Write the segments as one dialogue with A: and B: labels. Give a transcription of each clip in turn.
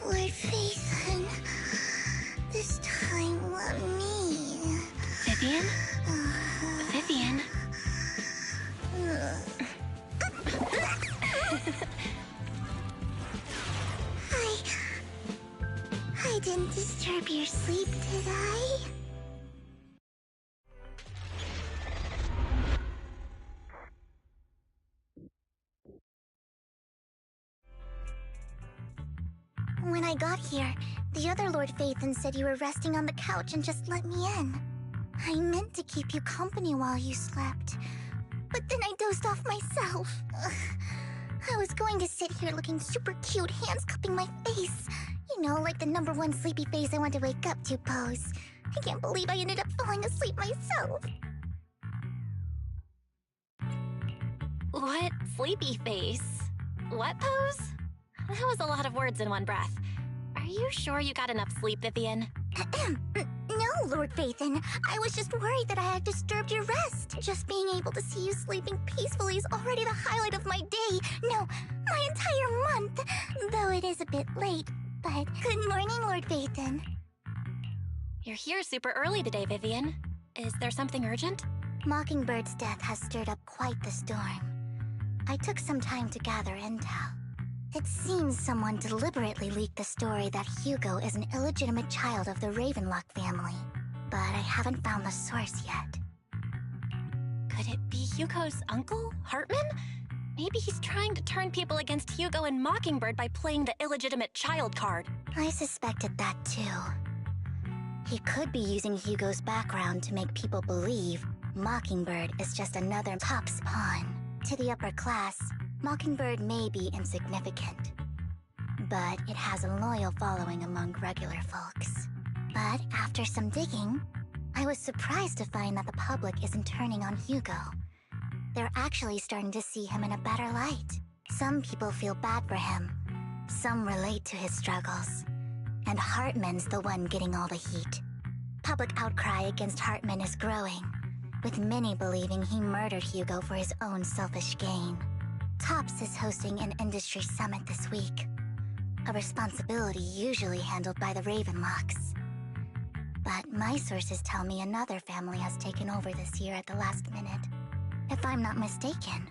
A: Lord Phaethon, this time let me.
B: Vivian? Vivian?
A: I didn't disturb your sleep, did I? When I got here, the other Lord Phaethon said you were resting on the couch and just let me in. I meant to keep you company while you slept, but then I dozed off myself. Ugh. I was going to sit here looking super cute, hands cupping my face. You know, like the #1 sleepy face I want to wake up to pose. I can't believe I ended up falling asleep myself.
B: What sleepy face? What pose? That was a lot of words in one breath. Are you sure you got enough sleep, Vivian?
A: No, Lord Phaethon. I was just worried that I had disturbed your rest. Just being able to see you sleeping peacefully is already the highlight of my day. No, my entire month. Though it is a bit late, but good morning, Lord Phaethon.
B: You're here super early today, Vivian. Is there something urgent?
A: Mockingbird's death has stirred up quite the storm. I took some time to gather intel. It seems someone deliberately leaked the story that Hugo is an illegitimate child of the Ravenlock family, but I haven't found the source yet.
B: Could it be Hugo's uncle, Hartman? Maybe he's trying to turn people against Hugo and Mockingbird by playing the illegitimate child card.
A: I suspected that too. He could be using Hugo's background to make people believe Mockingbird is just another Top's pawn. To the upper class, Mockingbird may be insignificant, but it has a loyal following among regular folks. But after some digging, I was surprised to find that the public isn't turning on Hugo. They're actually starting to see him in a better light. Some people feel bad for him, some relate to his struggles, and Hartman's the one getting all the heat. Public outcry against Hartman is growing, with many believing he murdered Hugo for his own selfish gain. Tops is hosting an industry summit this week, a responsibility usually handled by the Ravenlocks. But my sources tell me another family has taken over this year at the last minute. If I'm not mistaken,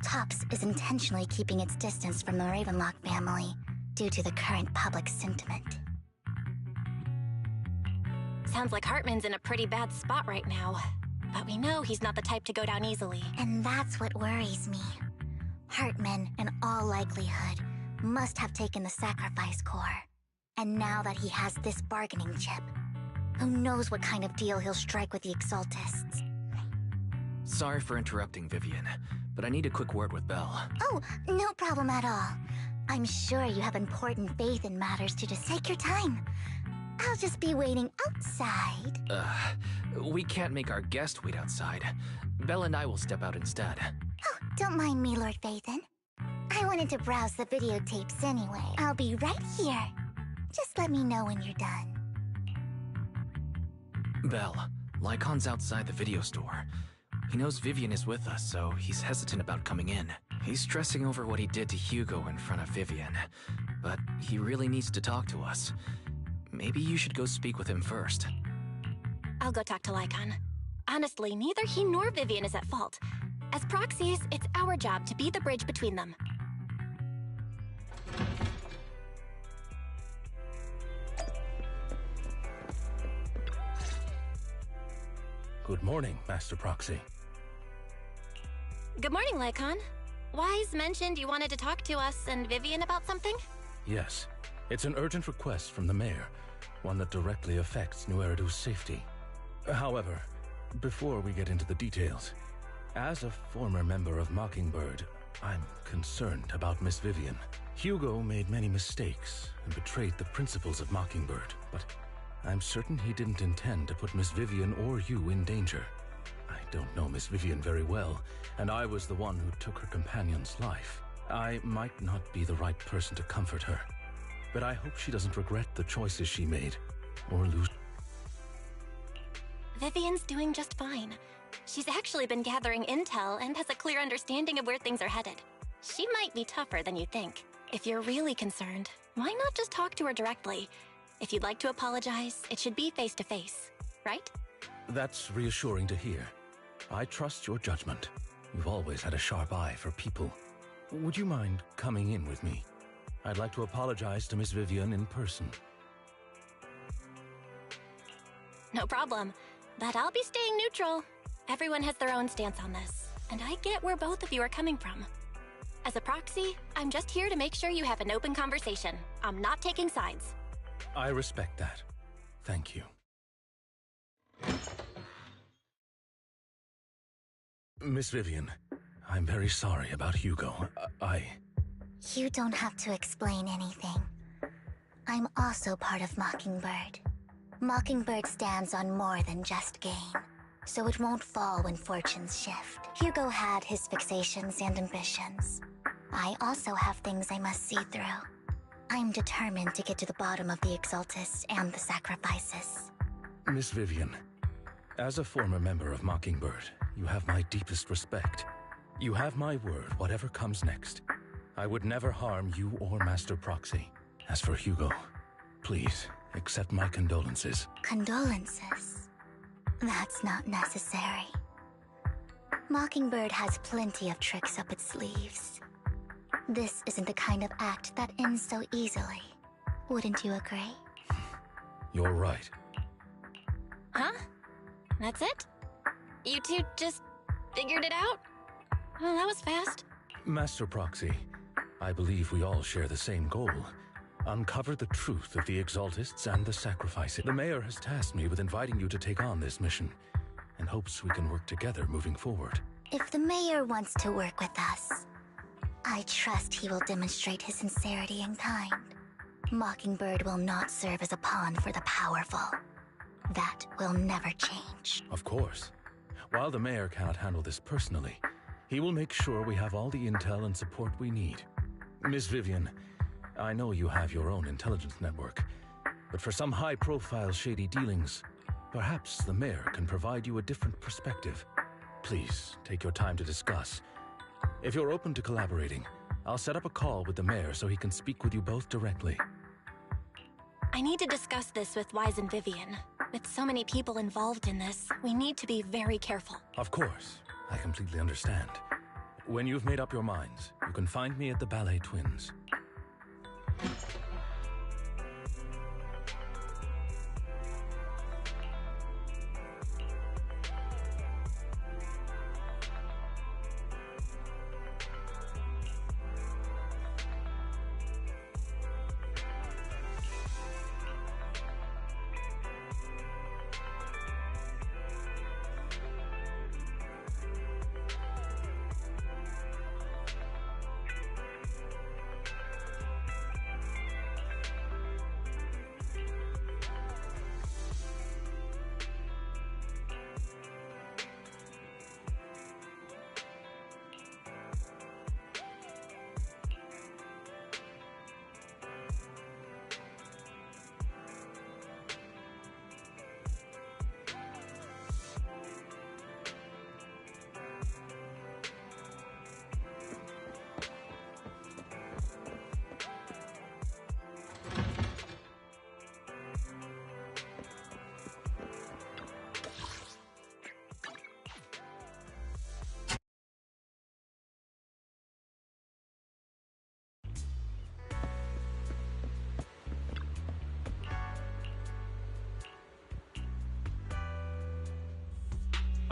A: Tops is intentionally keeping its distance from the Ravenlock family due to the current public sentiment.
B: Sounds like Hartman's in a pretty bad spot right now, but we know he's not the type to go down easily.
A: And that's what worries me. Hartman, in all likelihood, must have taken the sacrifice core. And now that he has this bargaining chip, who knows what kind of deal he'll strike with the Exaltists.
C: Sorry for interrupting, Vivian, but I need a quick word with Belle.
A: Oh, no problem at all. I'm sure you have important faith in matters to just take your time. I'll just be waiting outside.
C: We can't make our guest wait outside. Belle and I will step out instead.
A: Oh, don't mind me, Lord Phaethon. I wanted to browse the videotapes anyway. I'll be right here. Just let me know when you're done.
C: Belle, Lycon's outside the video store. He knows Vivian is with us, so he's hesitant about coming in. He's stressing over what he did to Hugo in front of Vivian, but he really needs to talk to us. Maybe you should go speak with him first.
B: I'll go talk to Lycon. Honestly, neither he nor Vivian is at fault. As proxies, it's our job to be the bridge between them.
D: Good morning, Master Proxy.
B: Good morning, Lycon. Wise mentioned you wanted to talk to us and Vivian about something?
D: Yes, it's an urgent request from the mayor, one that directly affects New Eridu's safety. However, before we get into the details, as a former member of Mockingbird, I'm concerned about Miss Vivian. Hugo made many mistakes and betrayed the principles of Mockingbird, but I'm certain he didn't intend to put Miss Vivian or you in danger. I don't know Miss Vivian very well, and I was the one who took her companion's life. I might not be the right person to comfort her, but I hope she doesn't regret the choices she made, or lose.
B: Vivian's doing just fine. She's actually been gathering intel and has a clear understanding of where things are headed. She might be tougher than you think. If you're really concerned, why not just talk to her directly? If you'd like to apologize, it should be face to face, right?
D: That's reassuring to hear. I trust your judgment. You've always had a sharp eye for people. Would you mind coming in with me? I'd like to apologize to Miss Vivian in person.
B: No problem, but I'll be staying neutral. Everyone has their own stance on this, and I get where both of you are coming from. As a proxy, I'm just here to make sure you have an open conversation. I'm not taking sides.
D: I respect that. Thank you. Miss Vivian, I'm very sorry about Hugo.
A: You don't have to explain anything. I'm also part of Mockingbird. Mockingbird stands on more than just gain, so it won't fall when fortunes shift. Hugo had his fixations and ambitions. I also have things I must see through. I'm determined to get to the bottom of the Exaltists and the sacrifices.
D: Miss Vivian, as a former member of Mockingbird, you have my deepest respect. You have my word, whatever comes next. I would never harm you or Master Proxy. As for Hugo, please accept my condolences.
A: Condolences? That's not necessary. Mockingbird has plenty of tricks up its sleeves. This isn't the kind of act that ends so easily. Wouldn't you agree?
D: You're right.
B: Huh? That's it? You two just figured it out? Well, that was fast.
D: Master Proxy, I believe we all share the same goal. Uncover the truth of the Exaltists and the sacrifices. The Mayor has tasked me with inviting you to take on this mission, and hopes we can work together moving forward.
A: If the Mayor wants to work with us, I trust he will demonstrate his sincerity in kind. Mockingbird will not serve as a pawn for the powerful. That will never change.
D: Of course. While the Mayor cannot handle this personally, he will make sure we have all the intel and support we need. Miss Vivian, I know you have your own intelligence network, but for some high-profile shady dealings, perhaps the Mayor can provide you a different perspective. Please, take your time to discuss. If you're open to collaborating, I'll set up a call with the Mayor so he can speak with you both directly.
B: I need to discuss this with Wise and Vivian. With so many people involved in this, we need to be very careful.
D: Of course, I completely understand. When you've made up your minds, you can find me at the Ballet Twins.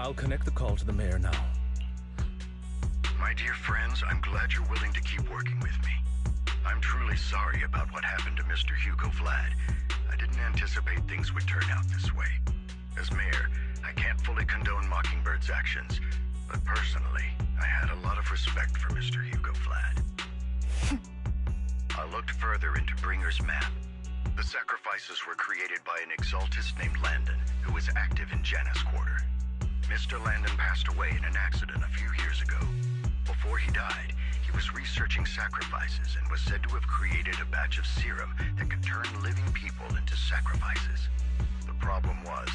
D: I'll connect the call to the Mayor now.
E: My dear friends, I'm glad you're willing to keep working with me. I'm truly sorry about what happened to Mr. Hugo Vlad. I didn't anticipate things would turn out this way. As Mayor, I can't fully condone Mockingbird's actions, but personally, I had a lot of respect for Mr. Hugo Vlad. I looked further into Bringer's map. The sacrifices were created by an Exaltist named Landon, who was active in Janus Quarter. Mr. Landon passed away in an accident a few years ago. Before he died, he was researching sacrifices and was said to have created a batch of serum that could turn living people into sacrifices. The problem was,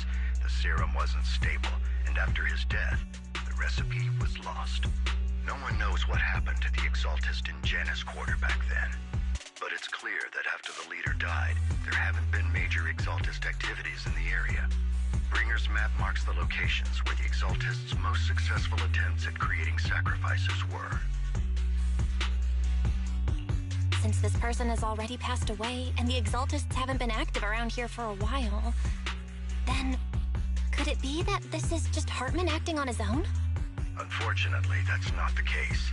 E: the serum wasn't stable, and after his death, the recipe was lost. No one knows what happened to the Exaltist in Janus Quarter back then. But it's clear that after the leader died, there haven't been major Exaltist activities in the area. Bringer's map marks the locations where the Exaltists' most successful attempts at creating sacrifices were.
B: Since this person has already passed away, and the Exaltists haven't been active around here for a while, then could it be that this is just Hartman acting on his own?
E: Unfortunately, that's not the case.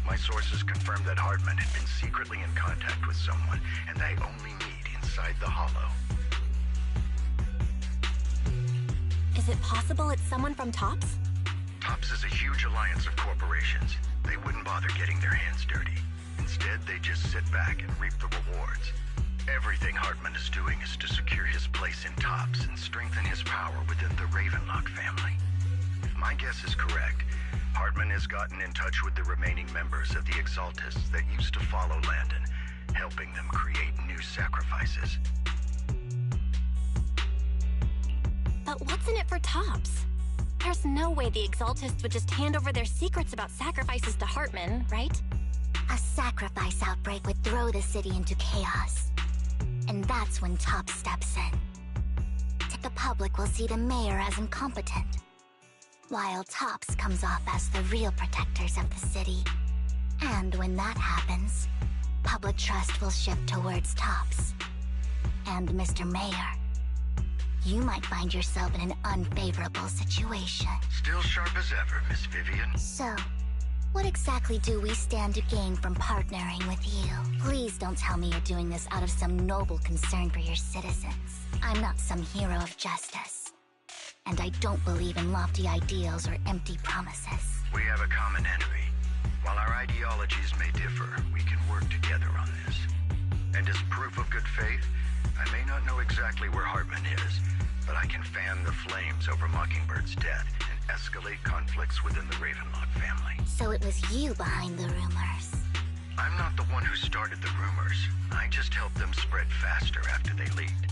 E: My sources confirmed that Hartman had been secretly in contact with someone, and they only meet inside the Hollow.
B: Is it possible it's someone from TOPS?
E: TOPS is a huge alliance of corporations. They wouldn't bother getting their hands dirty. Instead, they just sit back and reap the rewards. Everything Hartman is doing is to secure his place in TOPS and strengthen his power within the Ravenlock family. If my guess is correct, Hartman has gotten in touch with the remaining members of the Exaltists that used to follow Landon, helping them create new sacrifices.
B: But what's in it for TOPS? There's no way the Exaltists would just hand over their secrets about sacrifices to Hartman, right?
A: A sacrifice outbreak would throw the city into chaos. And that's when TOPS steps in. The public will see the mayor as incompetent, while TOPS comes off as the real protectors of the city. And when that happens, public trust will shift towards TOPS. And Mr. Mayor, you might find yourself in an unfavorable situation.
E: Still sharp as ever, Miss Vivian.
A: So, what exactly do we stand to gain from partnering with you? Please don't tell me you're doing this out of some noble concern for your citizens. I'm not some hero of justice. And I don't believe in lofty ideals or empty promises.
E: We have a common enemy. While our ideologies may differ, we can work together on this. And as proof of good faith, I may not know exactly where Hartman is, but I can fan the flames over Mockingbird's death and escalate conflicts within the Ravenlock family.
A: So it was you behind the rumors.
E: I'm not the one who started the rumors. I just helped them spread faster after they leaked.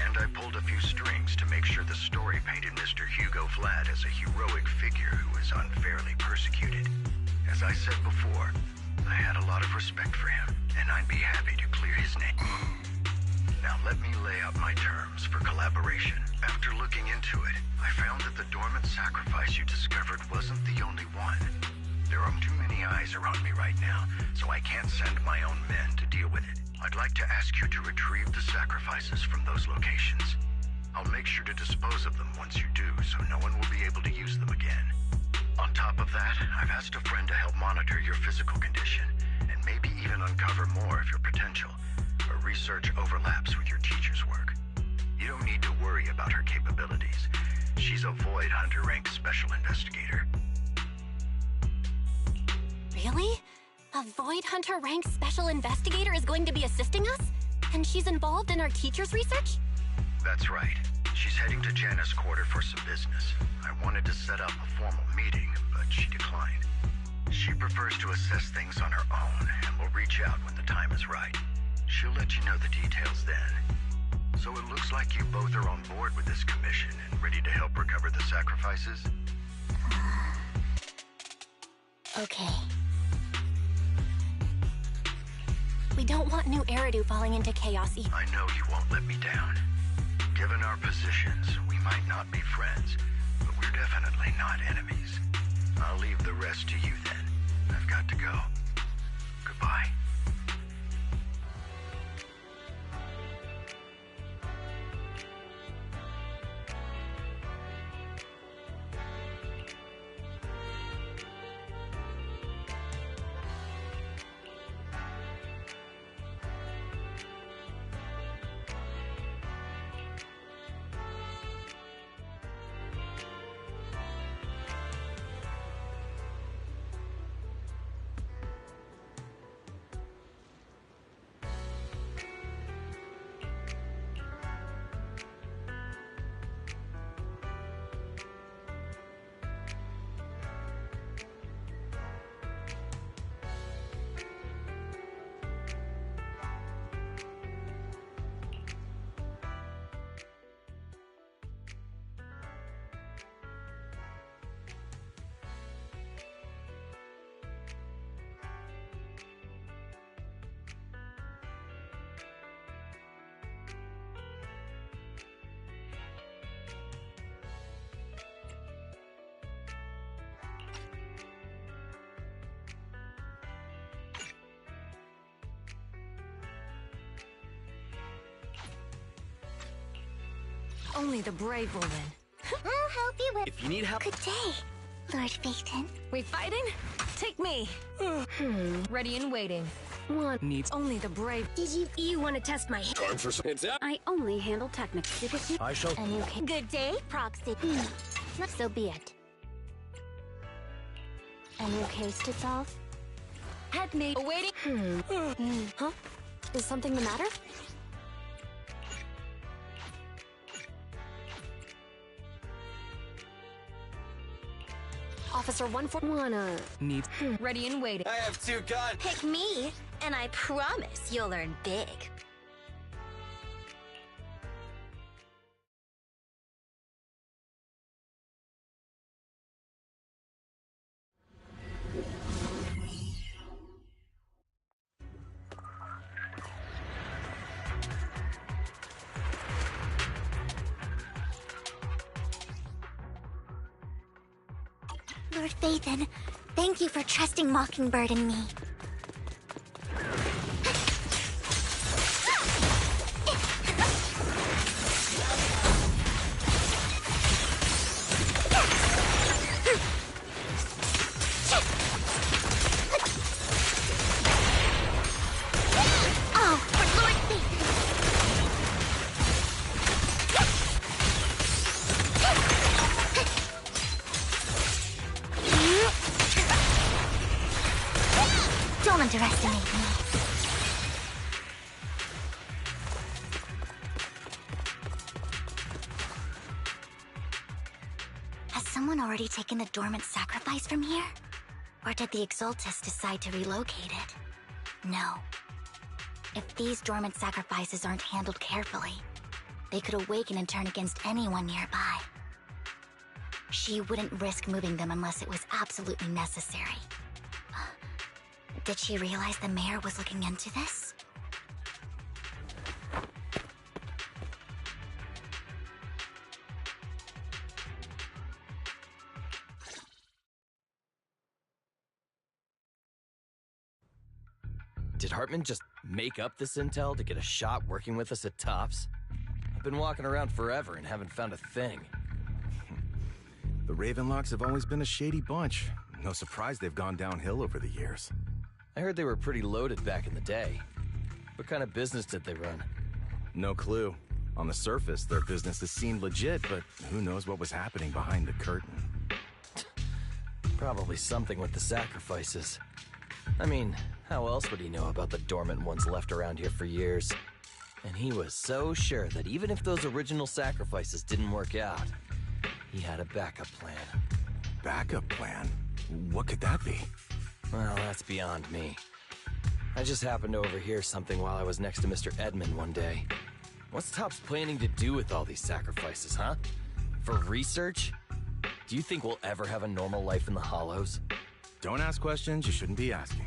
E: And I pulled a few strings to make sure the story painted Mr. Hugo Vlad as a heroic figure who was unfairly persecuted. As I said before, I had a lot of respect for him, and I'd be happy to clear his name. Now let me lay out my terms for collaboration. After looking into it, I found that the dormant sacrifice you discovered wasn't the only one. There are too many eyes around me right now, so I can't send my own men to deal with it. I'd like to ask you to retrieve the sacrifices from those locations. I'll make sure to dispose of them once you do, so no one will be able to use them again. On top of that, I've asked a friend to help monitor your physical condition, and maybe even uncover more of your potential. Her research overlaps with your teacher's work. You don't need to worry about her capabilities. She's a Void Hunter rank special investigator.
B: Really? A Void Hunter rank special investigator is going to be assisting us? And she's involved in our teacher's research?
E: That's right. She's heading to Janus Quarter for some business. I wanted to set up a formal meeting, but she declined. She prefers to assess things on her own, and will reach out when the time is right. She'll let you know the details then. So it looks like you both are on board with this commission and ready to help recover the sacrifices?
A: Okay.
B: We don't want New Eridu falling into chaos either.
E: I know you won't let me down. Given our positions, we might not be friends, but we're definitely not enemies. I'll leave the rest to you then. I've got to go. Goodbye.
F: Only the brave will win.
A: I'll help you with...
C: If you need help...
A: Good day, Lord Phaethon.
F: We fighting? Take me. Ready and waiting. One
C: Needs...
F: only the brave.
A: You want to test my...
C: Time for some...
F: I only handle technics.
D: I shall...
A: And you can... Good day, Proxy. So be it. A new case to solve?
F: Head me. Awaiting. Huh? Is something the matter? Officer 141
C: Needs...
F: ready and waiting.
C: I have 2 guns!
A: Pick me, and I promise you'll learn big. Lord Phaethon, thank you for trusting Mockingbird and me. Oh, for Lord Phaethon! Don't underestimate me. Has someone already taken the dormant sacrifice from here? Or did the Exaltus decide to relocate it? No. If these dormant sacrifices aren't handled carefully, they could awaken and turn against anyone nearby. She wouldn't risk moving them unless it was absolutely necessary. Did she realize the mayor was looking into this?
G: Did Hartman just make up this intel to get a shot working with us at Tops? I've been walking around forever and haven't found a thing.
H: The Ravenlocks have always been a shady bunch. No surprise they've gone downhill over the years.
G: I heard they were pretty loaded back in the day. What kind of business did they run?
H: No clue. On the surface, their businesses seemed legit, but who knows what was happening behind the curtain.
G: Probably something with the sacrifices. I mean, how else would he know about the dormant ones left around here for years? And he was so sure that even if those original sacrifices didn't work out, he had a backup plan.
H: Backup plan? What could that be?
G: Well, that's beyond me. I just happened to overhear something while I was next to Mr. Edmund one day. What's Tops planning to do with all these sacrifices, huh? For research? Do you think we'll ever have a normal life in the Hollows?
H: Don't ask questions you shouldn't be asking.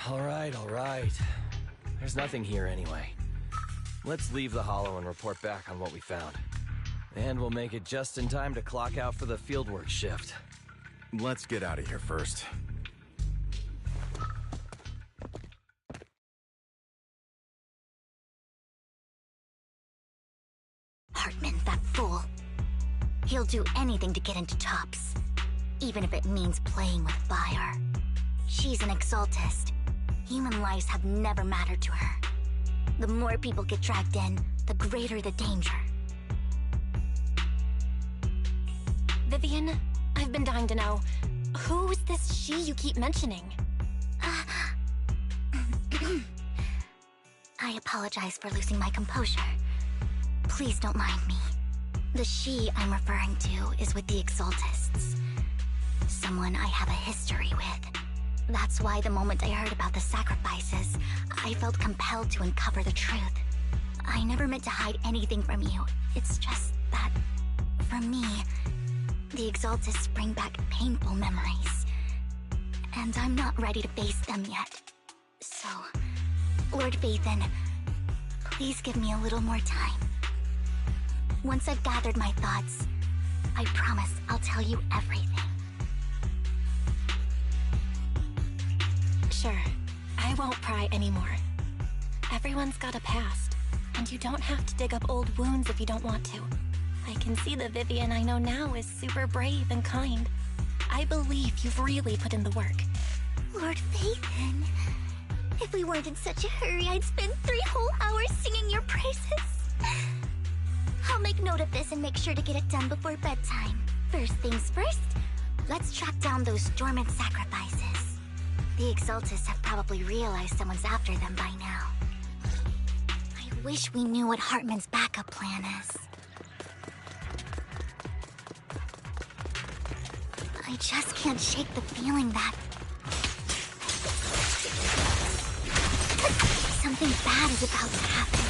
G: All right. There's nothing here anyway. Let's leave the Hollow and report back on what we found. And we'll make it just in time to clock out for the fieldwork shift.
H: Let's get out of here first.
A: Hartman, that fool. He'll do anything to get into Tops, even if it means playing with fire. She's an Exaltist. Human lives have never mattered to her. The more people get dragged in, the greater the danger.
B: Vivian, I've been dying to know, who's this she you keep mentioning?
A: I apologize for losing my composure. Please don't mind me. The she I'm referring to is with the Exaltists. Someone I have a history with. That's why the moment I heard about the sacrifices, I felt compelled to uncover the truth. I never meant to hide anything from you. It's just that, for me, the Exaltists bring back painful memories. And I'm not ready to face them yet. So, Lord Phaethon, please give me a little more time. Once I've gathered my thoughts, I promise I'll tell you everything.
B: Sure, I won't pry anymore. Everyone's got a past. And you don't have to dig up old wounds if you don't want to. I can see the Vivian I know now is super brave and kind. I believe you've really put in the work.
A: Lord Phaethon, if we weren't in such a hurry, I'd spend 3 whole hours singing your praises. I'll make note of this and make sure to get it done before bedtime. First things first, let's track down those dormant sacrifices. The Exaltists have probably realized someone's after them by now. I wish we knew what Hartman's backup plan is. I just can't shake the feeling that something bad is about to happen.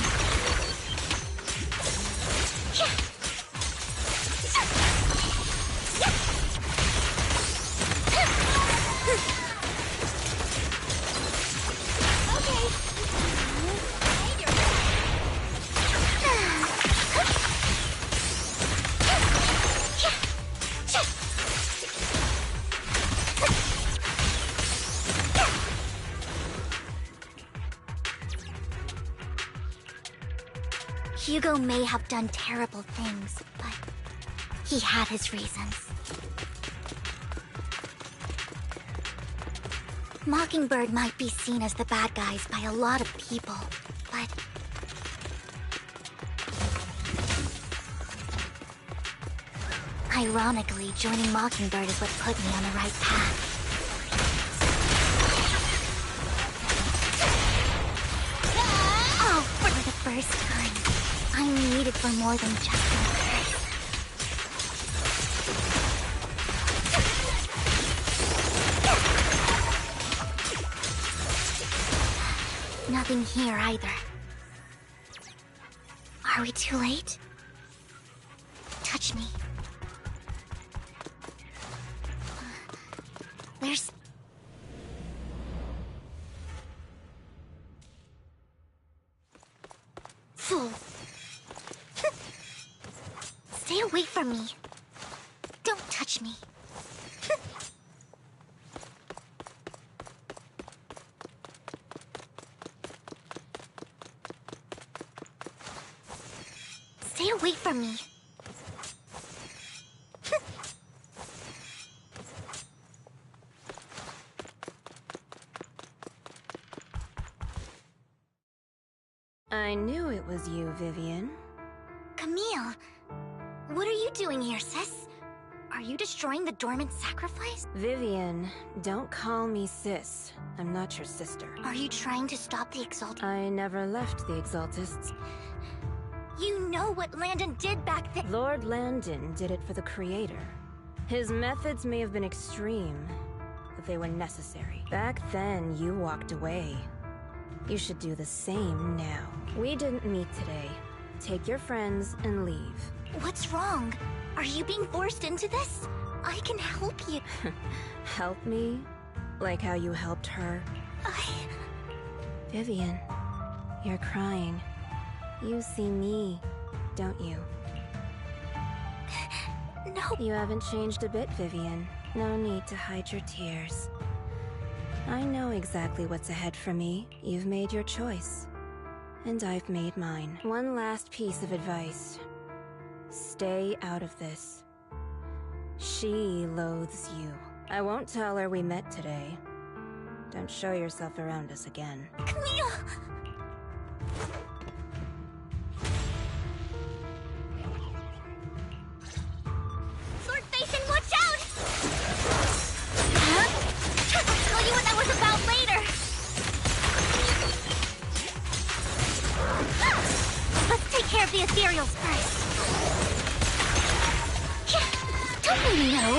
A: Hugo may have done terrible things, but he had his reasons. Mockingbird might be seen as the bad guys by a lot of people, but ironically, joining Mockingbird is what put me on the right path. Oh, for the first time. I'm needed for more than just a curse. Nothing here either. Are we too late? Touch me. There's... Fool. Stay away from me. Don't touch me. Stay away from me.
F: I knew it was you, Vivian.
A: Camille, what are you doing here, sis? Are you destroying the dormant sacrifice?
F: Vivian, don't call me sis. I'm not your sister.
A: Are you trying to stop the Exalt?
F: I never left the Exaltists.
A: You know what Landon did back then.
F: Lord Landon did it for the Creator. His methods may have been extreme, but they were necessary. Back then, you walked away. You should do the same now. We didn't meet today. Take your friends and leave.
A: What's wrong? Are you being forced into this? I can help you.
F: Help me? Like how you helped her? Vivian, you're crying. You see me, don't you?
A: No.
F: You haven't changed a bit, Vivian. No need to hide your tears. I know exactly what's ahead for me. You've made your choice. And I've made mine. One last piece of advice. Stay out of this. She loathes you. I won't tell her we met today. Don't show yourself around us again.
A: Camille! Lord Phaethon, watch out! Huh? I'll tell you what that was about later. Let's take care of the ethereals first. Don't you know?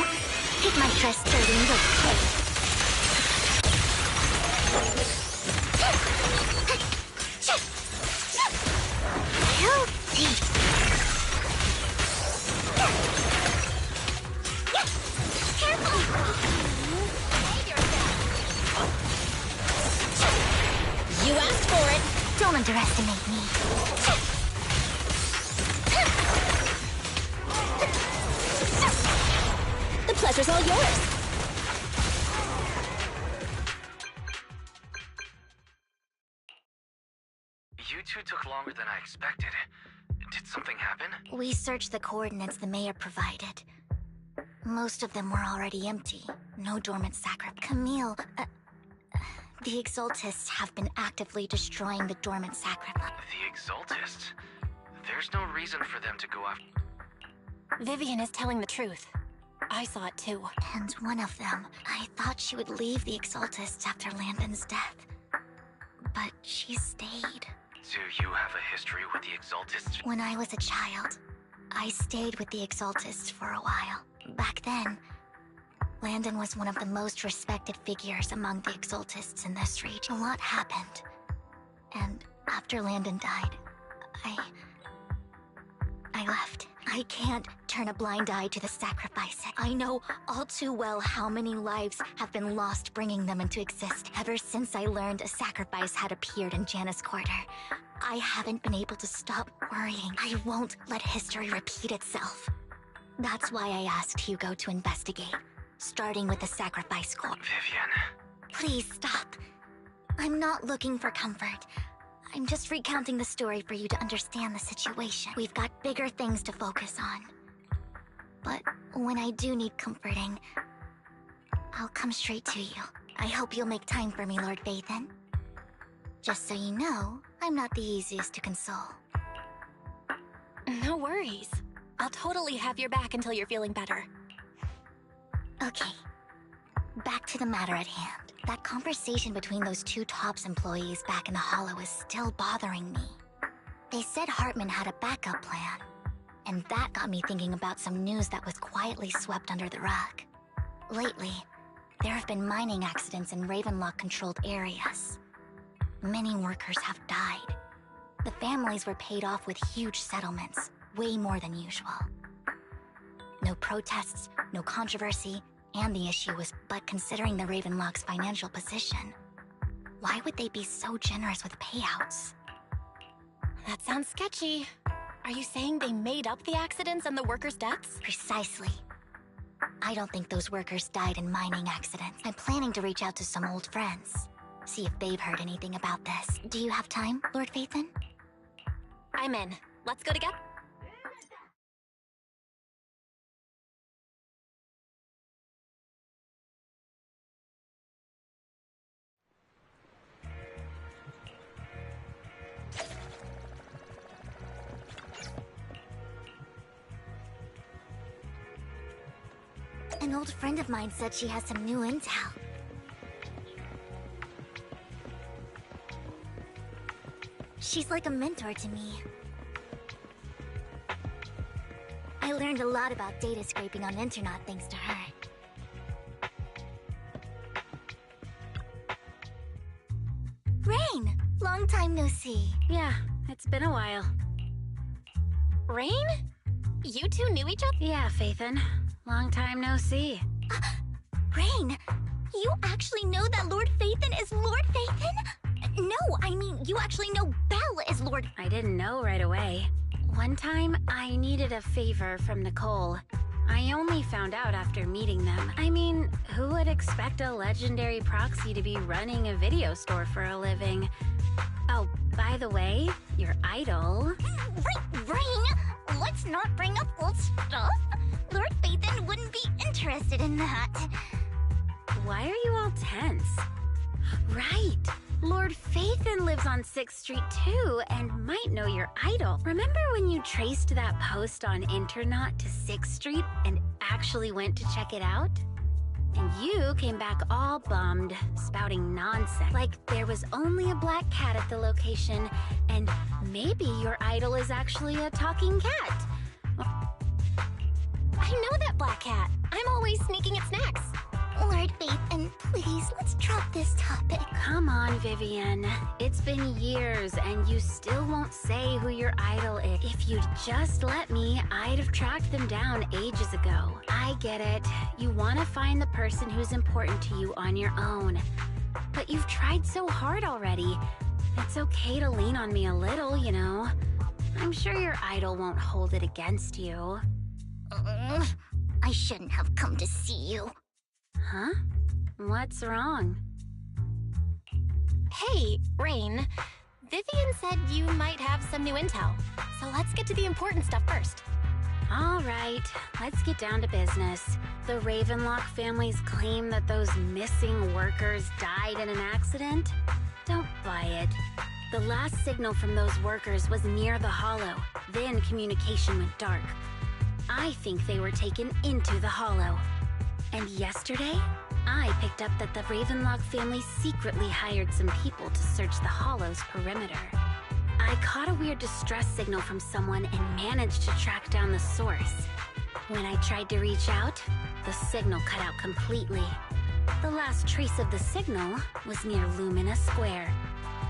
A: Take my trust starting real quick. Guilty. Careful! You asked for it. Don't underestimate me. The pleasure's all yours.
C: You two took longer than I expected. Did something happen?
A: We searched the coordinates the mayor provided. Most of them were already empty. No dormant sacrifice. Camille, the Exaltists have been actively destroying the dormant sacrifice.
C: The Exaltists? There's no reason for them to go after...
B: Vivian is telling the truth. I saw it too.
A: And one of them, I thought she would leave the Exaltists after Landon's death. But she stayed.
C: Do you have a history with the Exaltists?
A: When I was a child, I stayed with the Exaltists for a while. Back then, Landon was one of the most respected figures among the Exaltists in this region. A lot happened. And after Landon died, I left. I can't turn a blind eye to the sacrifice. I know all too well how many lives have been lost bringing them into existence. Ever since I learned a sacrifice had appeared in Janus Quarter, I haven't been able to stop worrying. I won't let history repeat itself. That's why I asked Hugo to investigate, starting with the sacrifice core.
C: Vivian.
A: Please stop. I'm not looking for comfort. I'm just recounting the story for you to understand the situation. We've got bigger things to focus on. But when I do need comforting, I'll come straight to you. I hope you'll make time for me, Lord Vathan. Just so you know, I'm not the easiest to console.
B: No worries. I'll totally have your back until you're feeling better.
A: Okay. Back to the matter at hand. That conversation between those two TOPS employees back in the Hollow is still bothering me. They said Hartman had a backup plan, and that got me thinking about some news that was quietly swept under the rug. Lately, there have been mining accidents in Ravenlock-controlled areas. Many workers have died. The families were paid off with huge settlements, way more than usual. No protests, no controversy, and the issue was, but considering the Ravenlock's financial position, why would they be so generous with payouts?
B: That sounds sketchy. Are you saying they made up the accidents and the workers' deaths?
A: Precisely. I don't think those workers died in mining accidents. I'm planning to reach out to some old friends, see if they've heard anything about this. Do you have time, Lord Vathan?
B: I'm in. Let's go together.
A: An old friend of mine said she has some new intel. She's like a mentor to me. I learned a lot about data scraping on Internet thanks to her. Rain! Long time no see.
F: Yeah, it's been a while.
B: Rain? You two knew each other?
F: Yeah, Phaethon. Long time no see.
A: Rain! You actually know that Lord Vathan is Lord Vathan? No, I mean, you actually know Belle is Lord...
F: I didn't know right away. One time, I needed a favor from Nicole. I only found out after meeting them. I mean, who would expect a legendary proxy to be running a video store for a living? Oh, by the way, your idol...
A: Rain! Let's not bring up old stuff. Lord Vathan wouldn't be interested in that.
F: Why are you all tense? Right! Lord Vathan lives on 6th Street too, and might know your idol. Remember when you traced that post on Internet to 6th Street and actually went to check it out? And you came back all bummed, spouting nonsense. Like there was only a black cat at the location, and maybe your idol is actually a talking cat.
B: I know that black cat. I'm always sneaking at snacks.
A: Lord Vathan, please, let's drop this topic.
F: Come on, Vivian. It's been years, and you still won't say who your idol is. If you'd just let me, I'd have tracked them down ages ago. I get it. You want to find the person who's important to you on your own. But you've tried so hard already. It's okay to lean on me a little, you know. I'm sure your idol won't hold it against you.
A: I shouldn't have come to see you.
F: Huh? What's wrong?
B: Hey, Rain. Vivian said you might have some new intel. So let's get to the important stuff first.
F: All right, let's get down to business. The Ravenlock family's claim that those missing workers died in an accident? Don't buy it. The last signal from those workers was near the Hollow. Then communication went dark. I think they were taken into the Hollow. And yesterday, I picked up that the Ravenlock family secretly hired some people to search the Hollow's perimeter. I caught a weird distress signal from someone and managed to track down the source. When I tried to reach out, the signal cut out completely. The last trace of the signal was near Lumina Square.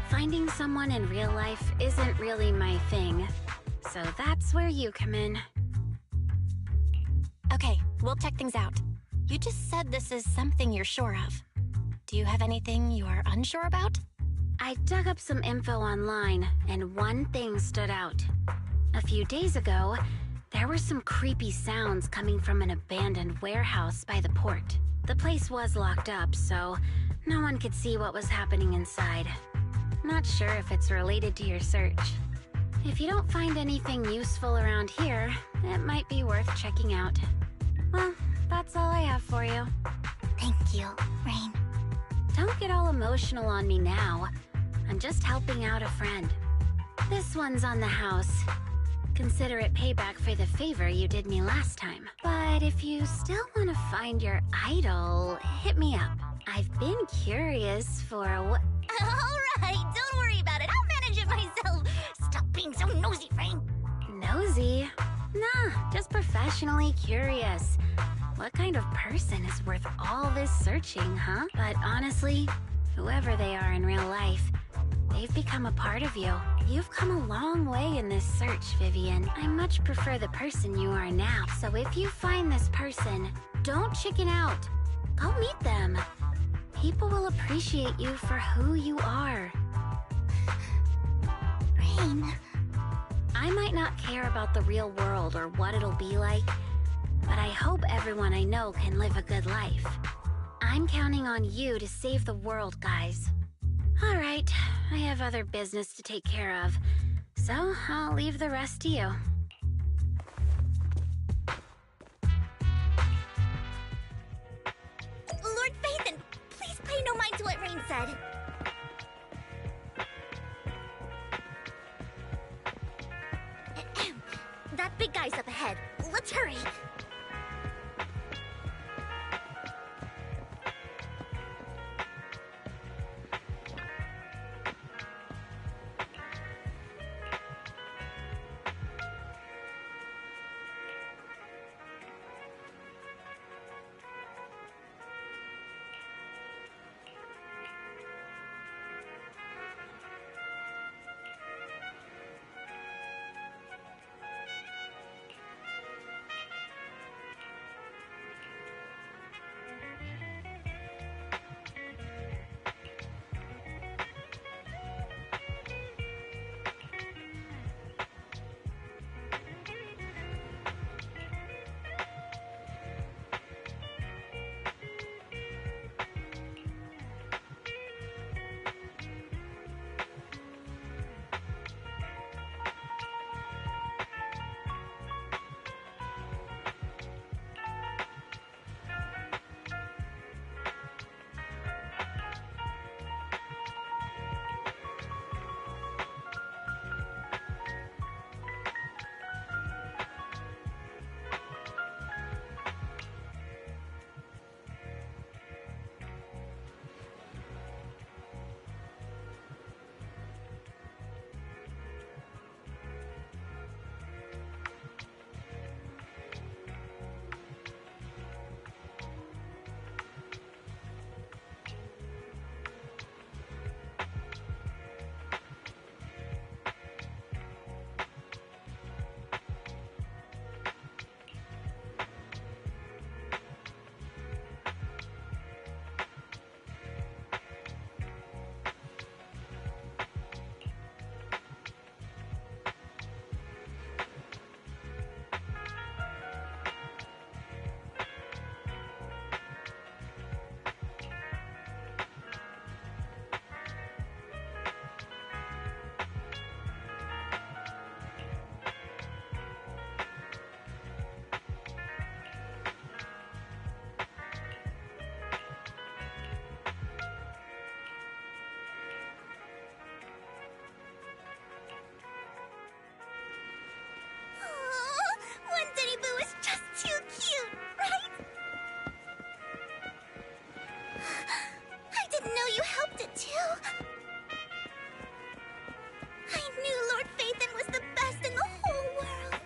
F: Finding someone in real life isn't really my thing, so that's where you come in.
B: Okay, we'll check things out. You just said this is something you're sure of. Do you have anything you are unsure about?
F: I dug up some info online, and one thing stood out. A few days ago, there were some creepy sounds coming from an abandoned warehouse by the port. The place was locked up, so no one could see what was happening inside. Not sure if it's related to your search. If you don't find anything useful around here, it might be worth checking out. Well, that's all I have for you.
A: Thank you, Rain.
F: Don't get all emotional on me now. I'm just helping out a friend. This one's on the house. Consider it payback for the favor you did me last time. But if you still want to find your idol, hit me up. I've been curious for what...
A: Alright, don't worry about it. I'll manage it myself. Stop being so nosy, Rain.
F: Nosy? Nah, just professionally curious. What kind of person is worth all this searching, huh? But honestly, whoever they are in real life, they've become a part of you. You've come a long way in this search, Vivian. I much prefer the person you are now. So if you find this person, don't chicken out. Go meet them. People will appreciate you for who you are.
A: Rain.
F: I might not care about the real world or what it'll be like, but I hope everyone I know can live a good life. I'm counting on you to save the world, guys. All right, I have other business to take care of, so I'll leave the rest to you.
A: Lord Phaethon, please pay no mind to what Rain said. That big guy's up ahead. Let's hurry. No, you helped it too. I knew Lord Phaethon was the best in the whole world.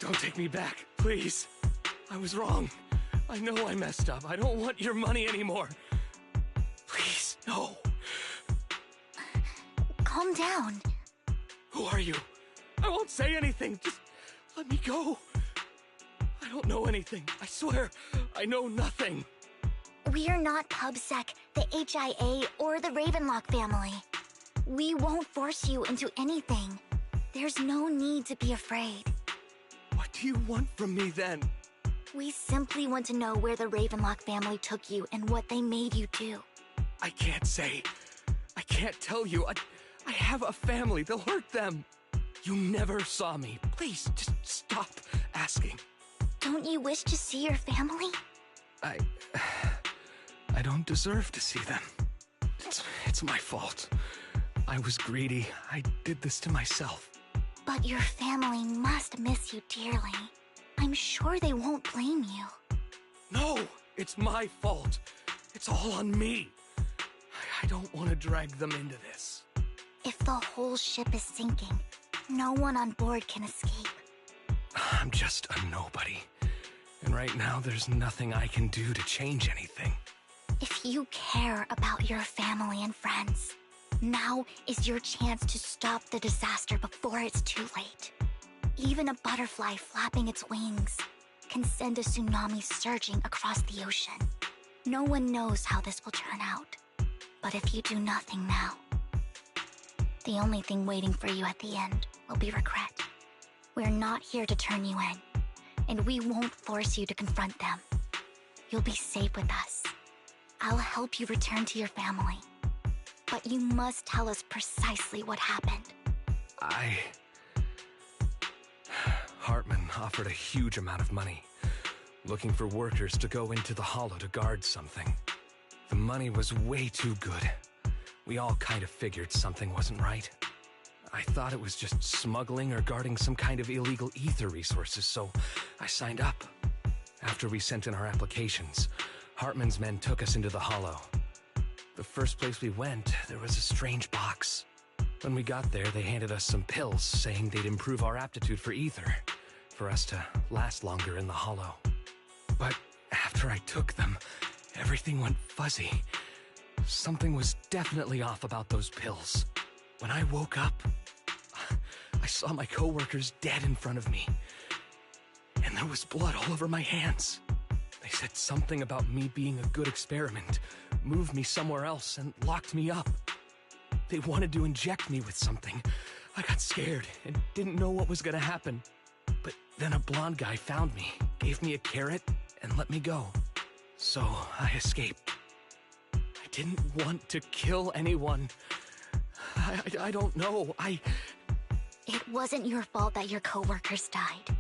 D: Don't take me back, please. I was wrong. I know I messed up. I don't want your money anymore. Please, no.
A: Calm down.
D: Who are you? I won't say anything. Just let me go. I don't know anything. I swear, I know nothing.
A: We're not PubSec, the HIA, or the Ravenlock family. We won't force you into anything. There's no need to be afraid.
D: What do you want from me then?
A: We simply want to know where the Ravenlock family took you and what they made you do.
D: I can't say. I can't tell you. I have a family. They'll hurt them. You never saw me. Please, just stop asking.
A: Don't you wish to see your family?
D: I don't deserve to see them. It's my fault. I was greedy. I did this to myself.
A: But your family must miss you dearly. I'm sure they won't blame you.
D: No, it's my fault. It's all on me. I don't want to drag them into this.
A: If the whole ship is sinking, no one on board can escape.
D: I'm just a nobody. And right now, there's nothing I can do to change anything.
A: If you care about your family and friends, now is your chance to stop the disaster before it's too late. Even a butterfly flapping its wings can send a tsunami surging across the ocean. No one knows how this will turn out. But if you do nothing now, the only thing waiting for you at the end will be regret. We're not here to turn you in, and we won't force you to confront them. You'll be safe with us. I'll help you return to your family. But you must tell us precisely what happened.
D: Hartman offered a huge amount of money, looking for workers to go into the hollow to guard something. The money was way too good. We all kind of figured something wasn't right. I thought it was just smuggling or guarding some kind of illegal ether resources, so I signed up. After we sent in our applications, Hartman's men took us into the hollow. The first place we went, there was a strange box. When we got there, they handed us some pills, saying they'd improve our aptitude for ether, for us to last longer in the hollow. But after I took them, everything went fuzzy. Something was definitely off about those pills. When I woke up, I saw my coworkers dead in front of me. And there was blood all over my hands. They said something about me being a good experiment, moved me somewhere else, and locked me up. They wanted to inject me with something. I got scared and didn't know what was gonna happen. But then a blonde guy found me, gave me a carrot, and let me go. So I escaped. I didn't want to kill anyone. I don't know.
A: It wasn't your fault that your coworkers died.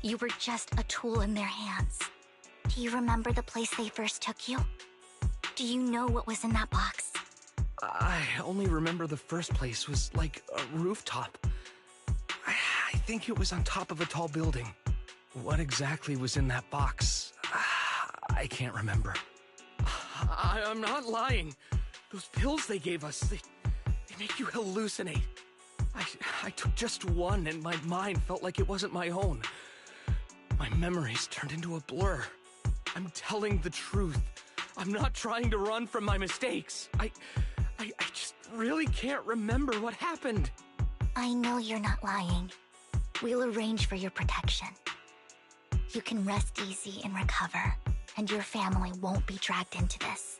A: You were just a tool in their hands. Do you remember the place they first took you? Do you know what was in that box?
D: I only remember the first place was like a rooftop. I think it was on top of a tall building. What exactly was in that box? I can't remember. I'm not lying. Those pills they gave us, they make you hallucinate. I took just one and my mind felt like it wasn't my own. My memories turned into a blur. I'm telling the truth. I'm not trying to run from my mistakes. I just really can't remember what happened.
A: I know you're not lying. We'll arrange for your protection. You can rest easy and recover, and your family won't be dragged into this.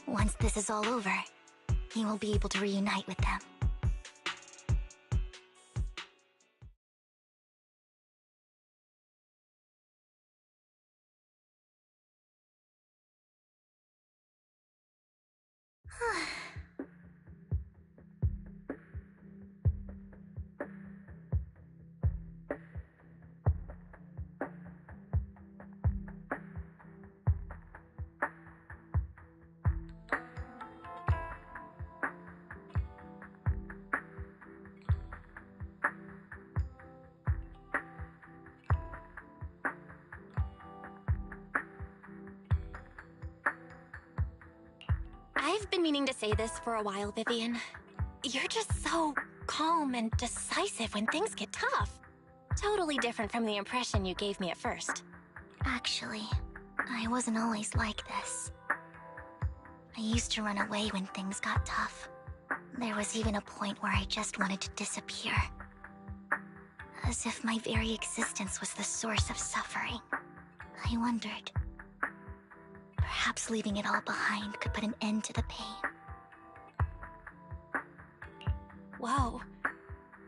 A: Once this is all over, he will be able to reunite with them.
B: I've been meaning to say this for a while, Vivian. You're just so calm and decisive when things get tough. Totally different from the impression you gave me at first.
A: Actually, I wasn't always like this. I used to run away when things got tough. There was even a point where I just wanted to disappear. As if my very existence was the source of suffering. I wondered. Perhaps leaving it all behind could put an end to the pain.
B: Whoa.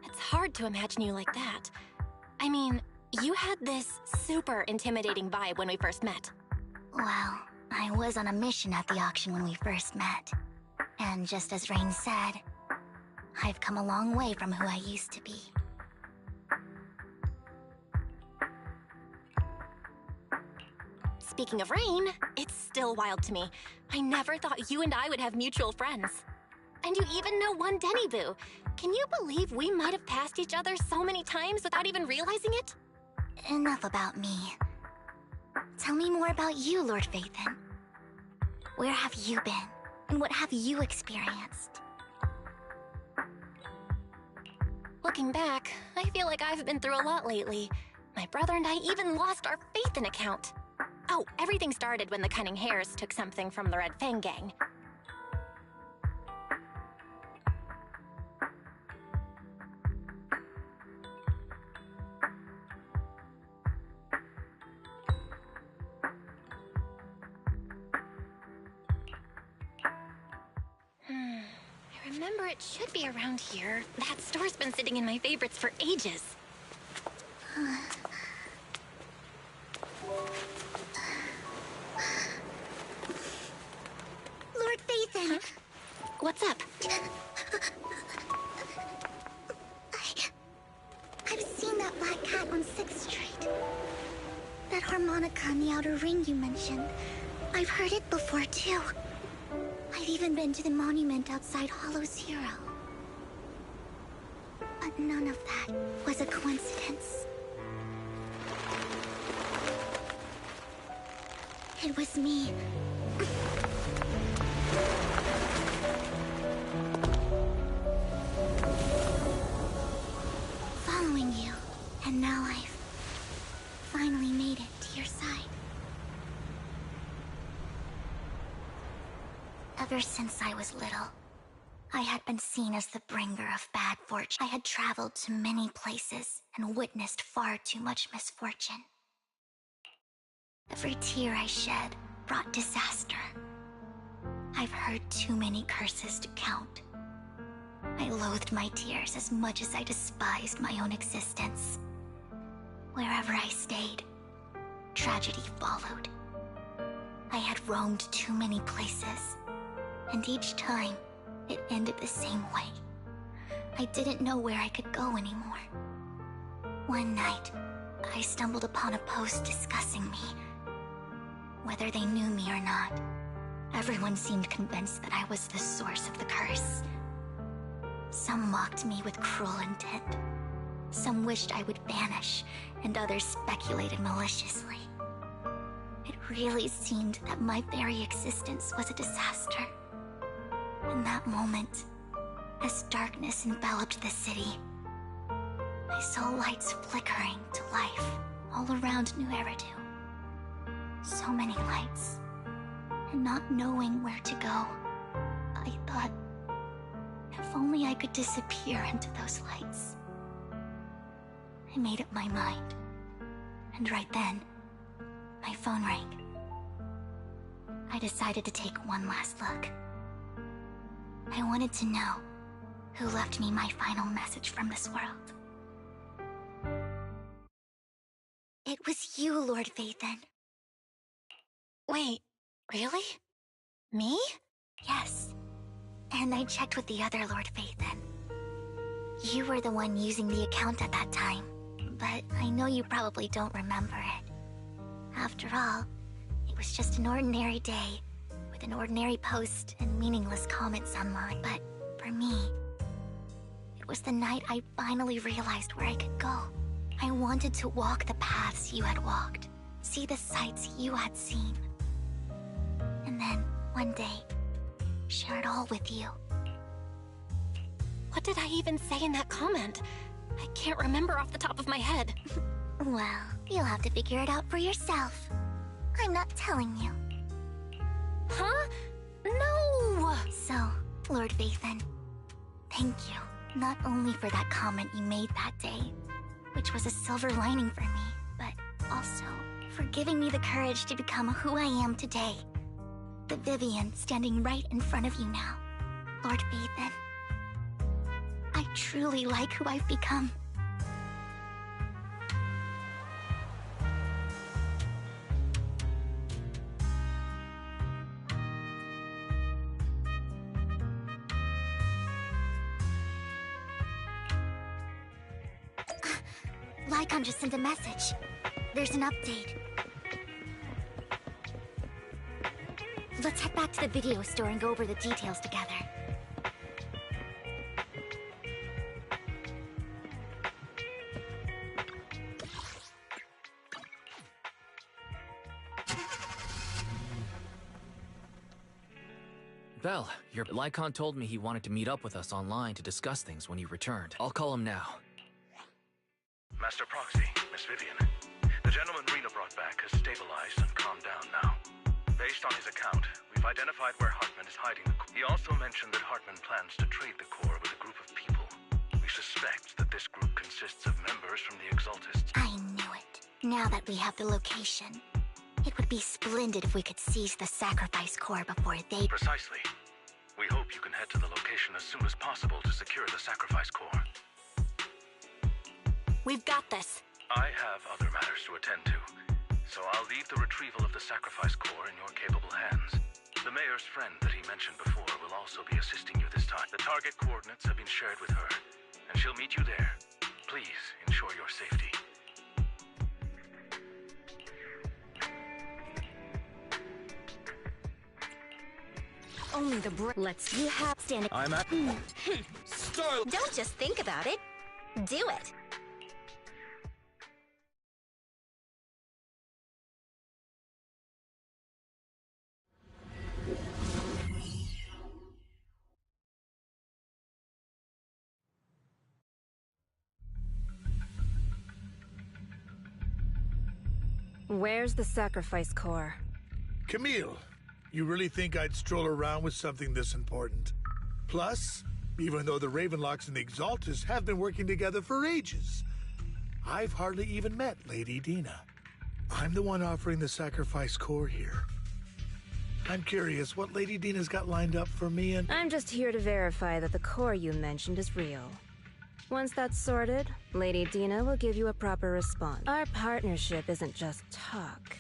B: It's hard to imagine you like that. I mean, you had this super intimidating vibe when we first met.
A: Well, I was on a mission at the auction when we first met. And just as Rain said, I've come a long way from who I used to be.
B: Speaking of Rain, it's still wild to me. I never thought you and I would have mutual friends. And you even know one Denny Boo. Can you believe we might have passed each other so many times without even realizing it?
A: Enough about me. Tell me more about you, Lord Phaethon. Where have you been? And what have you experienced?
B: Looking back, I feel like I've been through a lot lately. My brother and I even lost our Phaethon account. Oh, everything started when the Cunning Hares took something from the Red Fang gang. I remember it should be around here. That store's been sitting in my favorites for ages.
A: Lord Phaethon!
B: Huh? What's up?
A: I've seen that black cat on 6th Street. That harmonica in the outer ring you mentioned. I've heard it before, too. I've even been to the monument outside Hollow Zero. But none of that was a coincidence. It was me. Following you, and now I've finally made it to your side. Ever since I was little, I had been seen as the bringer of bad fortune. I had traveled to many places and witnessed far too much misfortune. Every tear I shed brought disaster. I've heard too many curses to count. I loathed my tears as much as I despised my own existence. Wherever I stayed, tragedy followed. I had roamed too many places, and each time, it ended the same way. I didn't know where I could go anymore. One night, I stumbled upon a post discussing me. Whether they knew me or not, everyone seemed convinced that I was the source of the curse. Some mocked me with cruel intent. Some wished I would vanish, and others speculated maliciously. It really seemed that my very existence was a disaster. In that moment, as darkness enveloped the city, I saw lights flickering to life all around New Eridu. So many lights, and not knowing where to go, I thought, if only I could disappear into those lights. I made up my mind, and right then, my phone rang. I decided to take one last look. I wanted to know who left me my final message from this world. It was you, Lord Vathan.
B: Wait, really? Me?
A: Yes. And I checked with the other Lord Vathan. You were the one using the account at that time, but I know you probably don't remember it. After all, it was just an ordinary day, with an ordinary post and meaningless comments online. But for me, it was the night I finally realized where I could go. I wanted to walk the paths you had walked, see the sights you had seen. And then, one day, share it all with you.
B: What did I even say in that comment? I can't remember off the top of my head.
A: Well, you'll have to figure it out for yourself. I'm not telling you.
B: Huh? No!
A: So, Lord Vathan, thank you. Not only for that comment you made that day, which was a silver lining for me, but also for giving me the courage to become who I am today. The Vivian standing right in front of you now. Lord Vathan, I truly like who I've become. Lycon just sent a message. There's an update. Let's head back to the video store and go over the details together.
C: Vel, your Lycon told me he wanted to meet up with us online to discuss things when he returned. I'll call him now.
E: Master Proxy, Miss Vivian. The gentleman Rena brought back has stabilized and calmed down now. Based on his account, we've identified where Hartman is hiding the core. He also mentioned that Hartman plans to trade the core with a group of people. We suspect that this group consists of members from the Exaltists.
A: I knew it. Now that we have the location, it would be splendid if we could seize the sacrifice core before they...
E: Precisely. We hope you can head to the location as soon as possible to secure the sacrifice core.
B: We've got this.
E: I have other matters to attend to, so I'll leave the retrieval of the sacrifice core in your capable hands. The mayor's friend that he mentioned before will also be assisting you this time. The target coordinates have been shared with her, and she'll meet you there. Please ensure your safety.
F: Only the let's you have standing.
D: I'm at Star.
F: Don't just think about it. Do it. Where's the sacrifice core?
I: Camille, you really think I'd stroll around with something this important? Plus, even though the Ravenlocks and the Exaltists have been working together for ages, I've hardly even met Lady Dina. I'm the one offering the sacrifice core here. I'm curious what Lady Dina's got lined up for me and...
F: I'm just here to verify that the core you mentioned is real. Once that's sorted, Lady Dina will give you a proper response. Our partnership isn't just talk.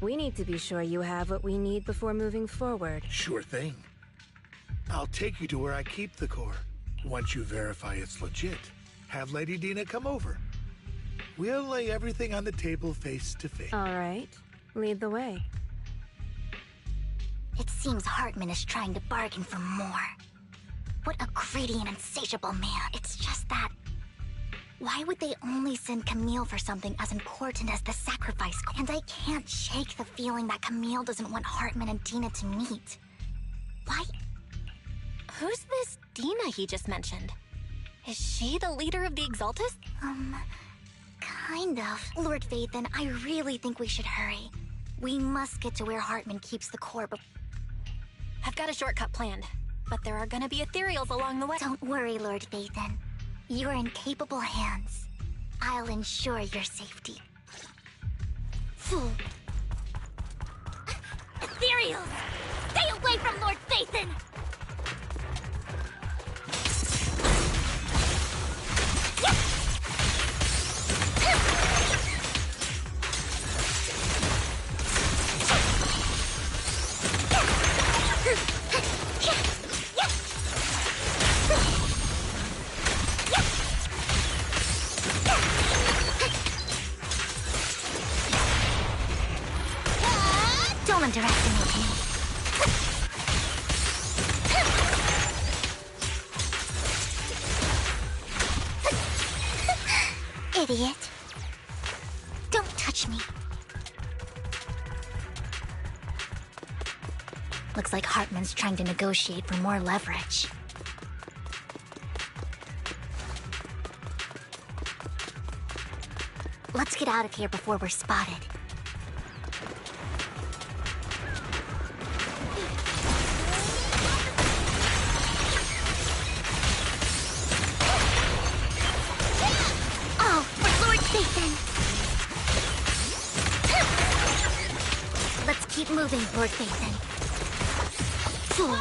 F: We need to be sure you have what we need before moving forward.
I: Sure thing. I'll take you to where I keep the core. Once you verify it's legit, have Lady Dina come over. We'll lay everything on the table face to face.
F: All right. Lead the way.
A: It seems Hartman is trying to bargain for more. What a greedy and insatiable man. It's just that... why would they only send Camille for something as important as the sacrifice? And I can't shake the feeling that Camille doesn't want Hartman and Dina to meet. Why?
B: Who's this Dina he just mentioned? Is she the leader of the Exaltists?
A: Kind of. Lord Vathan, I really think we should hurry. We must get to where Hartman keeps the core
B: I've got a shortcut planned, but there are gonna be ethereals along the way.
A: Don't worry, Lord Vathan. You're in capable hands. I'll ensure your safety. Fool! Ethereals! Stay away from Lord Vathan! underestimate me. Idiot. Don't touch me. Looks like Hartman's trying to negotiate for more leverage. Let's get out of here before we're spotted. Oh, for Lord Satan! Let's keep moving, Lord Satan. Fool.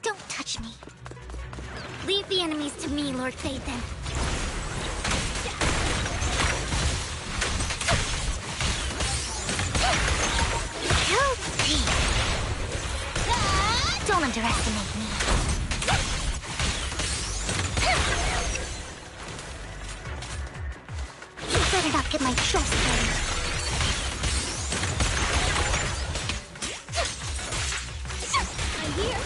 A: Don't touch me. Leave the enemies to me, Lord Phaethon. Guilty. Don't underestimate me. You better not get my trust hurt. I'm here.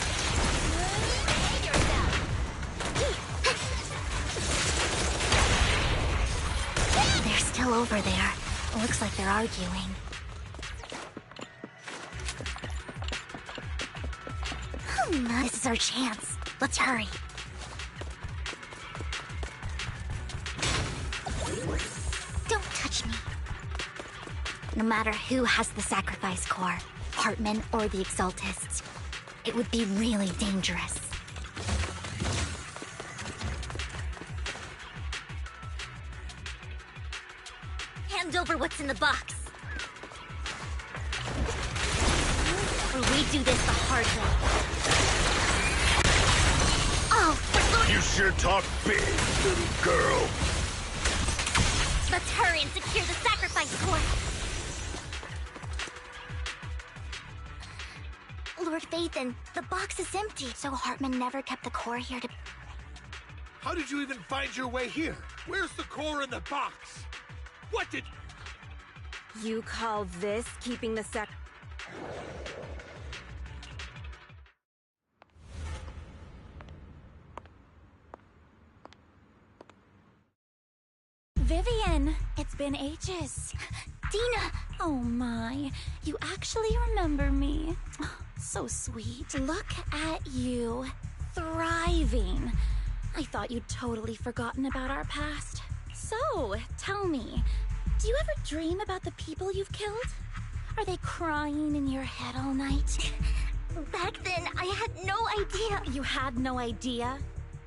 A: They're still over there. Looks like they're arguing. This is our chance. Let's hurry. Don't touch me. No matter who has the sacrifice core, Hartman or the Exaltists, it would be really dangerous. Hand over what's in the box. Or we do this the hard way. Oh,
E: You sure talk big, little girl.
A: let's hurry and secure the sacrifice core. Lord Phaethon, the box is empty, so Hartman never kept the core here to...
I: How did you even find your way here? Where's the core in the box? What did...
F: You call this keeping the
J: Vivian, it's been ages.
A: Dina!
J: Oh my, you actually remember me. So sweet. Look at you, thriving. I thought you'd totally forgotten about our past. So, tell me, do you ever dream about the people you've killed? Are they crying in your head all night?
A: Back then, I had no idea.
J: You had no idea?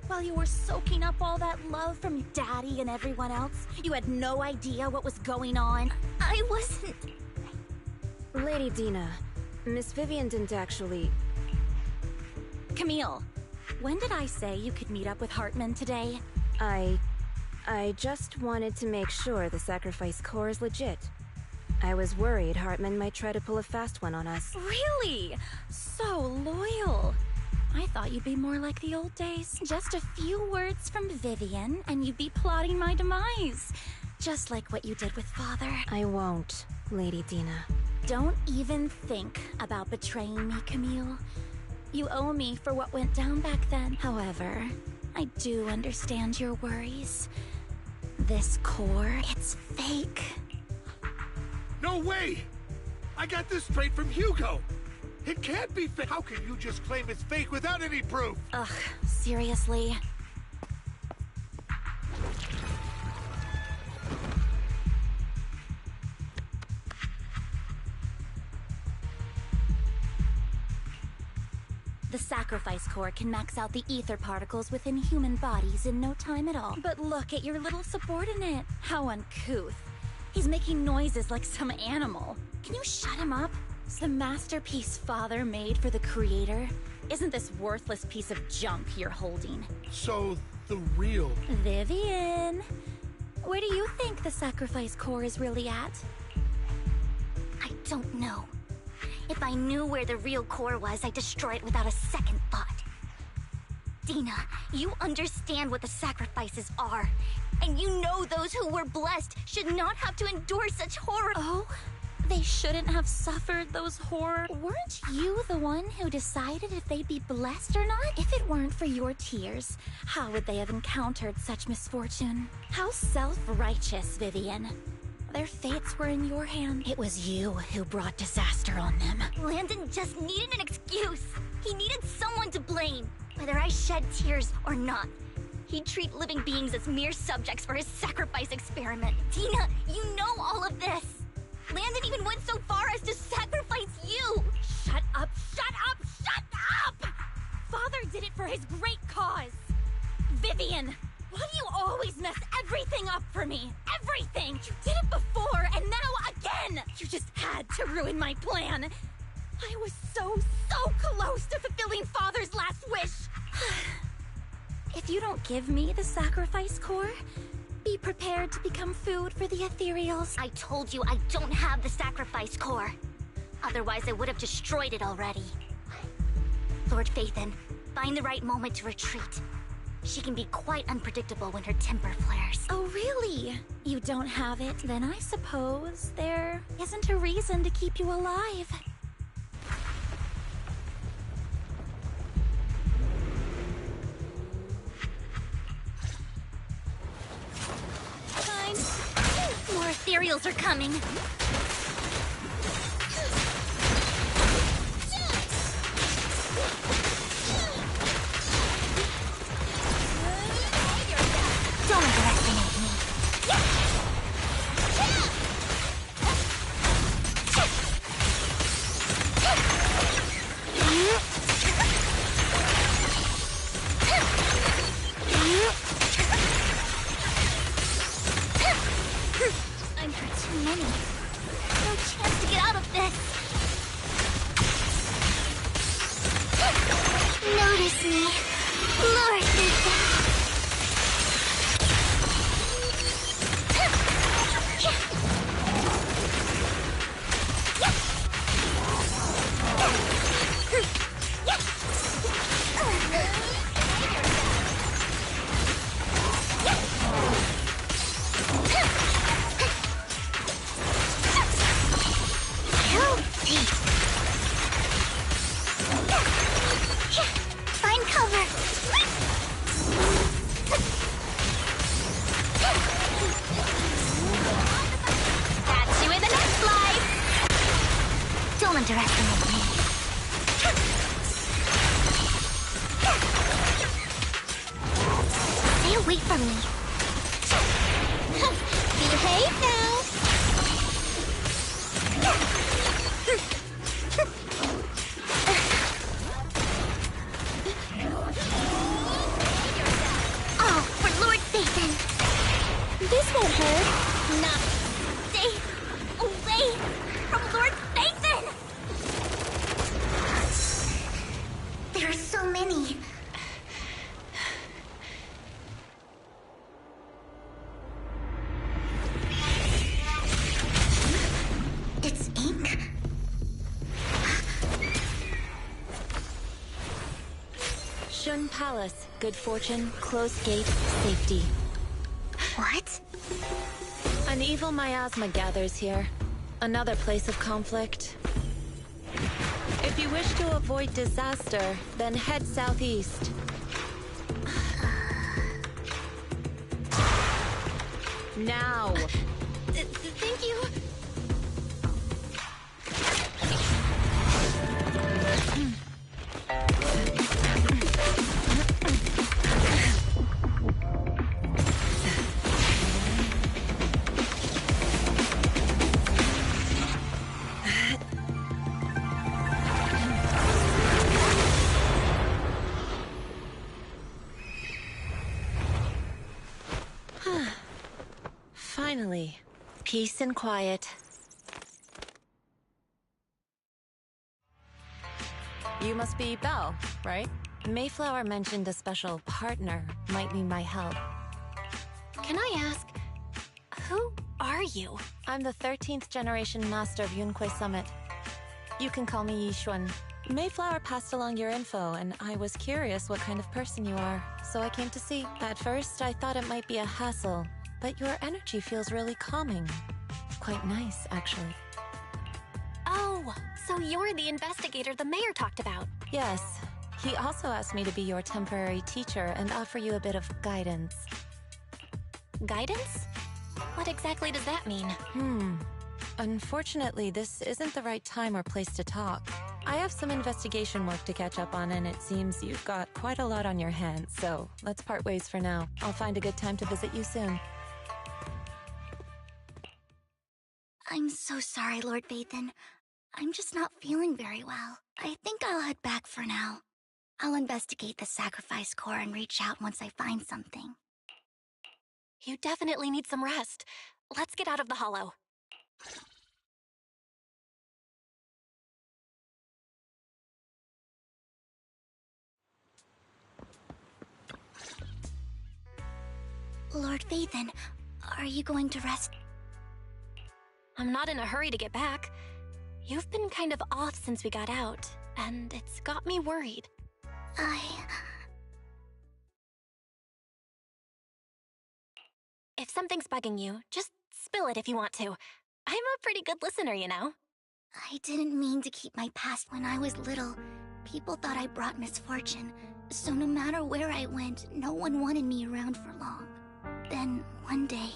J: While you were soaking up all that love from Daddy and everyone else, you had no idea what was going on?
A: I wasn't...
F: Lady Dina, Miss Vivian didn't actually...
J: Camille, when did I say you could meet up with Hartman today?
F: I just wanted to make sure the sacrifice core is legit. I was worried Hartman might try to pull a fast one on us.
J: Really? So loyal. I thought you'd be more like the old days. Just a few words from Vivian, and you'd be plotting my demise. Just like what you did with Father.
F: I won't, Lady Dina.
J: Don't even think about betraying me, Camille. You owe me for what went down back then. However, I do understand your worries. This core, it's fake.
I: No way! I got this straight from Hugo! It can't be fake! How can you just claim it's fake without any proof?
J: Ugh, seriously. The sacrifice core can max out the ether particles within human bodies in no time at all. But look at your little subordinate. How uncouth. He's making noises like some animal. Can you shut him up? It's the masterpiece Father made for the Creator. Isn't this worthless piece of junk you're holding?
I: So, the real...
J: Vivian, where do you think the sacrifice core is really at?
A: I don't know. If I knew where the real core was, I'd destroy it without a second thought. Dina, you understand what the sacrifices are. And you know those who were blessed should not have to endure such horror.
J: Oh? They shouldn't have suffered those horror. Weren't you the one who decided if they'd be blessed or not? If it weren't for your tears, how would they have encountered such misfortune? How self-righteous, Vivian. Their fates were in your hand. It was you who brought disaster on them.
A: Landon just needed an excuse. He needed someone to blame. Whether I shed tears or not, he'd treat living beings as mere subjects for his sacrifice experiment. Dina, you know all of this. Landon even went so far as to sacrifice you!
J: Shut up, shut up, shut up! Father did it for his great cause. Vivian, why do you always mess everything up for me? Everything! You did it before, and now again! You just had to ruin my plan. I was so close to fulfilling Father's last wish. If you don't give me the sacrifice core, be prepared to become food for the ethereals.
A: I told you I don't have the sacrifice core. Otherwise, I would have destroyed it already. Lord Phaethon, find the right moment to retreat. She can be quite unpredictable when her temper flares.
J: Oh, really? You don't have it? Then I suppose there isn't a reason to keep you alive.
A: More ethereals are coming. Don't underestimate me. I'm hurt too many. No chance to get out of this. Notice me, Lord Phaethon. Find cover. That's you in the next life. Don't underestimate me. Stay away from me. Behave now. Oh, for Lord Phaethon.
J: This won't hurt.
A: Not. Stay away from Lord Phaethon. There are so many. It's ink.
F: Shun Palace, good fortune, closed gate, safety.
A: What?
F: An evil miasma gathers here. Another place of conflict. If you wish to avoid disaster, then head southeast. Now!
J: Thank you.
F: Finally, peace and quiet. You must be Belle, right? Mayflower mentioned a special partner might need my help.
B: Can I ask, who are you?
F: I'm the 13th generation master of Yunque Summit. You can call me Yishuan.
K: Mayflower passed along your info, and I was curious what kind of person you are, so I came to see. At first, I thought it might be a hassle, but your energy feels really calming. Quite nice, actually.
B: Oh, so you're the investigator the mayor talked about.
K: Yes. He also asked me to be your temporary teacher and offer you a bit of guidance.
B: Guidance? What exactly does that mean?
K: Unfortunately, this isn't the right time or place to talk. I have some investigation work to catch up on, and it seems you've got quite a lot on your hands, so let's part ways for now. I'll find a good time to visit you soon.
A: I'm so sorry, Lord Vathan. I'm just not feeling very well. I think I'll head back for now. I'll investigate the sacrifice core and reach out once I find something.
B: You definitely need some rest. Let's get out of the hollow.
A: Lord Vathan, are you going to rest?
B: I'm not in a hurry to get back. You've been kind of off since we got out, and it's got me worried. If something's bugging you, just spill it if you want to. I'm a pretty good listener, you know.
A: I didn't mean to keep my past when I was little. People thought I brought misfortune, so no matter where I went, no one wanted me around for long. Then, one day,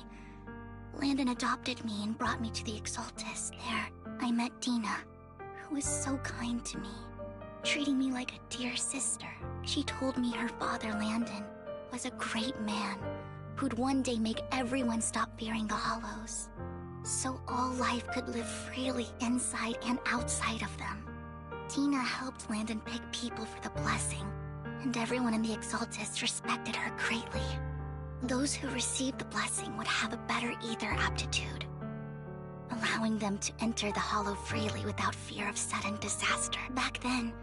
A: Landon adopted me and brought me to the Exaltus. There, I met Dina, who was so kind to me, treating me like a dear sister. She told me her father, Landon, was a great man who'd one day make everyone stop fearing the Hollows, so all life could live freely inside and outside of them. Dina helped Landon pick people for the blessing, and everyone in the Exaltus respected her greatly. Those who received the blessing would have a better ether aptitude, allowing them to enter the Hollow freely without fear of sudden disaster. Back then,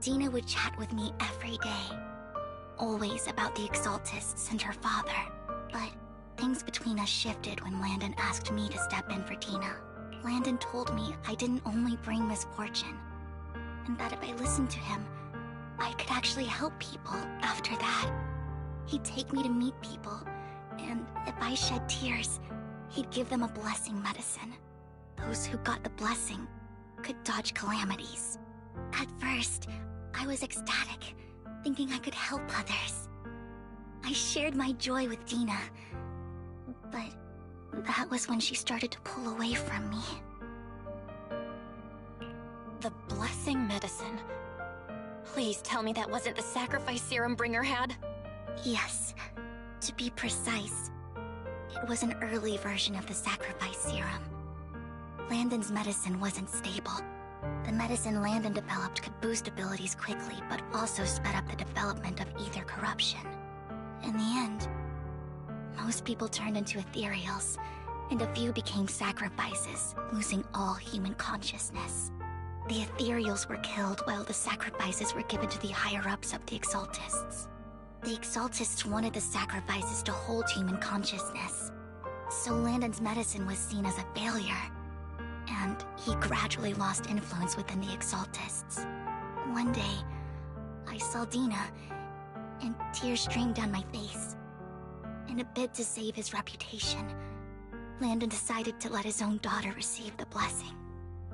A: Dina would chat with me every day, always about the Exaltists and her father. But things between us shifted when Landon asked me to step in for Dina. Landon told me I didn't only bring misfortune, and that if I listened to him, I could actually help people. After that, he'd take me to meet people, and if I shed tears, he'd give them a blessing medicine. Those who got the blessing could dodge calamities. At first, I was ecstatic, thinking I could help others. I shared my joy with Dina, but that was when she started to pull away from me.
B: The blessing medicine. Please tell me that wasn't the sacrifice serum Bringer had?
A: Yes. To be precise, it was an early version of the sacrifice serum. Landon's medicine wasn't stable. The medicine Landon developed could boost abilities quickly, but also sped up the development of ether corruption. In the end, most people turned into ethereals, and a few became sacrifices, losing all human consciousness. The ethereals were killed while the sacrifices were given to the higher-ups of the Exaltists. The Exaltists wanted the sacrifices to hold human consciousness, so Landon's medicine was seen as a failure, and he gradually lost influence within the Exaltists. One day, I saw Dina, and tears streamed down my face. In a bid to save his reputation, Landon decided to let his own daughter receive the blessing.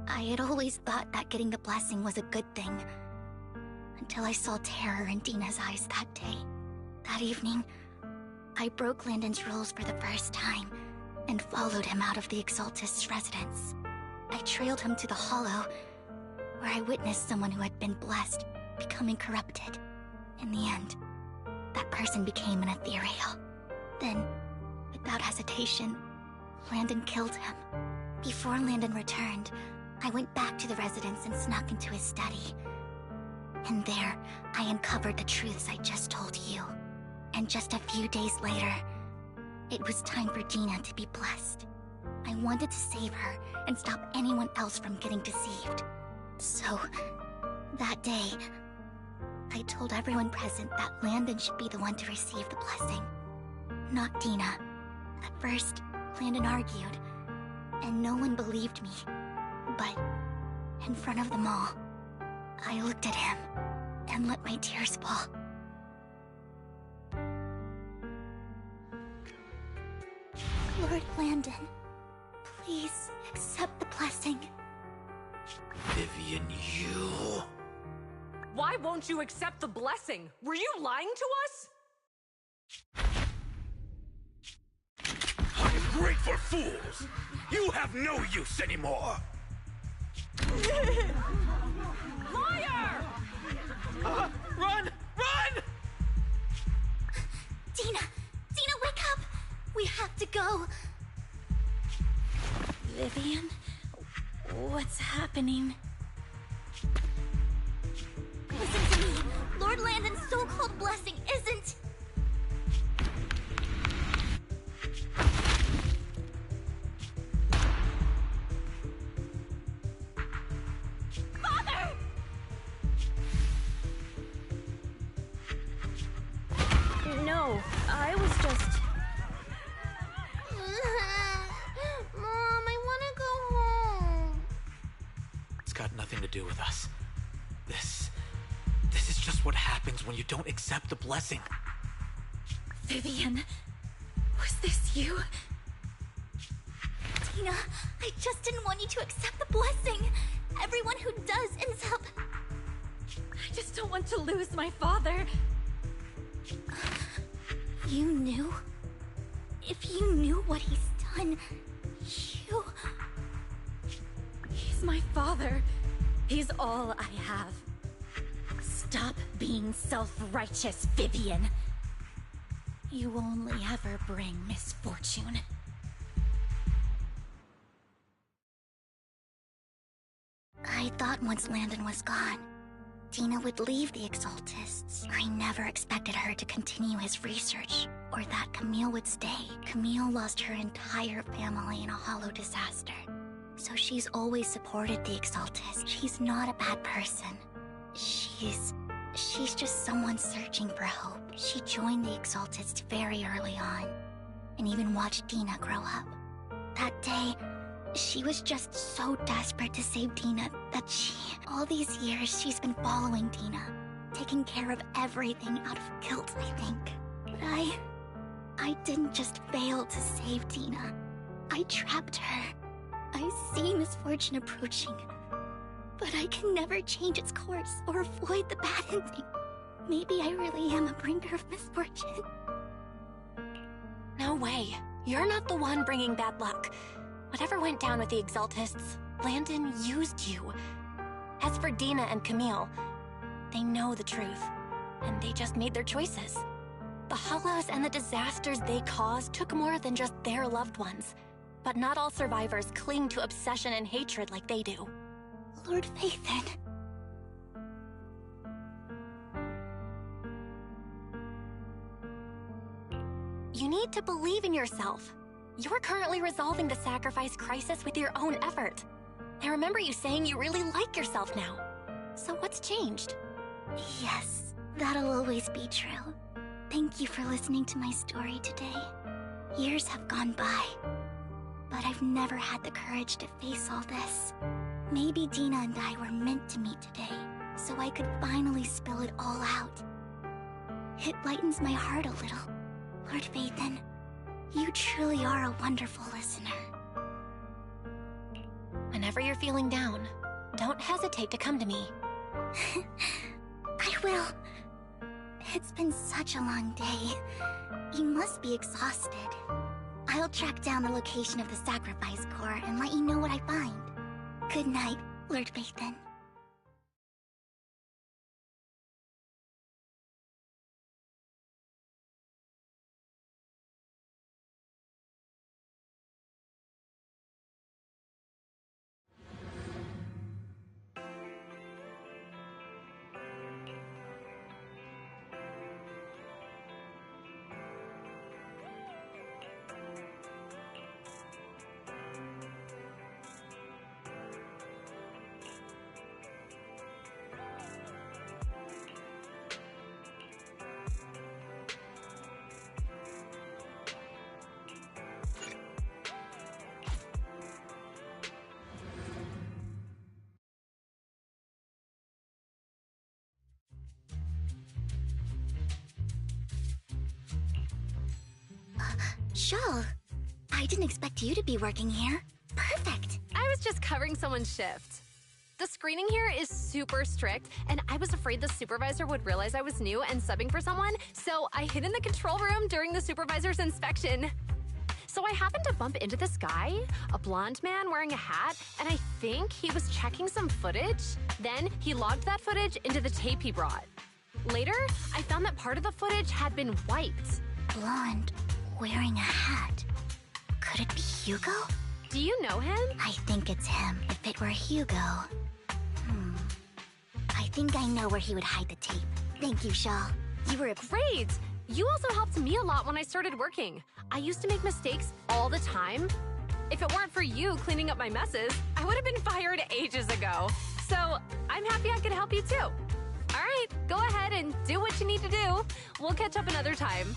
A: I had always thought that getting the blessing was a good thing, until I saw terror in Dina's eyes that day. That evening, I broke Landon's rules for the first time, and followed him out of the Exaltist's residence. I trailed him to the Hollow, where I witnessed someone who had been blessed becoming corrupted. In the end, that person became an ethereal. Then, without hesitation, Landon killed him. Before Landon returned, I went back to the residence and snuck into his study. And there, I uncovered the truths I just told you. And just a few days later, it was time for Dina to be blessed. I wanted to save her and stop anyone else from getting deceived. So, that day, I told everyone present that Landon should be the one to receive the blessing, not Dina. At first, Landon argued, and no one believed me. But, in front of them all, I looked at him and let my tears fall. Lord Landon, please accept the blessing.
C: Vivian, you...
L: Why won't you accept the blessing? Were you lying to us?
M: Ungrateful fools! You have no use anymore!
L: Liar!
M: Run! Run!
A: Dina! Dina, wake up! We have to go!
J: Vivian? What's happening?
A: Listen to me! Lord Landon's so-called blessing isn't...
J: Father!
F: No, I was just...
A: Mom, I want to go home.
C: It's got nothing to do with us. This is just what happens when you don't accept the blessing.
J: Vivian, was this you?
A: Dina, I just didn't want you to accept the blessing. Everyone who does ends up...
J: I just don't want to lose my father.
A: You knew? If you knew what he's done, you...
J: He's my father. He's all I have. Stop being self-righteous, Vivian. You only ever bring misfortune.
A: I thought once Landon was gone, Dina would leave the Exaltists. I never expected her to continue his research, or that Camille would stay. Camille lost her entire family in a hollow disaster. So she's always supported the Exaltists. She's not a bad person. She's just someone searching for hope. She joined the Exaltists very early on, and even watched Dina grow up. That day, she was just so desperate to save Dina that all these years, she's been following Dina, taking care of everything out of guilt, I think. But I didn't just fail to save Dina. I trapped her. I see misfortune approaching, but I can never change its course or avoid the bad ending. Maybe I really am a bringer of misfortune.
B: No way. You're not the one bringing bad luck. Whatever went down with the Exaltists, Landon used you. As for Dina and Camille, they know the truth, and they just made their choices. The Hollows and the disasters they caused took more than just their loved ones. But not all survivors cling to obsession and hatred like they do.
A: Lord Phaethon.
B: You need to believe in yourself. You're currently resolving the sacrifice crisis with your own effort. I remember you saying you really like yourself now. So what's changed?
A: Yes, that'll always be true. Thank you for listening to my story today. Years have gone by, but I've never had the courage to face all this. Maybe Dina and I were meant to meet today, so I could finally spill it all out. It lightens my heart a little. Lord Phaethon, you truly are a wonderful listener.
B: Whenever you're feeling down, don't hesitate to come to me.
A: I will. It's been such a long day. You must be exhausted. I'll track down the location of the sacrifice core and let you know what I find. Good night, Lord Phaethon. Shawl, I didn't expect you to be working here. Perfect.
N: I was just covering someone's shift. The screening here is super strict, and I was afraid the supervisor would realize I was new and subbing for someone, so I hid in the control room during the supervisor's inspection. So I happened to bump into this guy, a blonde man wearing a hat, and I think he was checking some footage. Then he logged that footage into the tape he brought. Later, I found that part of the footage had been wiped.
A: Blonde, wearing a hat. Could it be Hugo?
N: Do you know him?
A: I think it's him. If it were Hugo... I think I know where he would hide the tape. Thank you, Shaw.
N: You were great! You also helped me a lot when I started working. I used to make mistakes all the time. If it weren't for you cleaning up my messes, I would have been fired ages ago. So I'm happy I could help you too. All right, go ahead and do what you need to do. We'll catch up another time.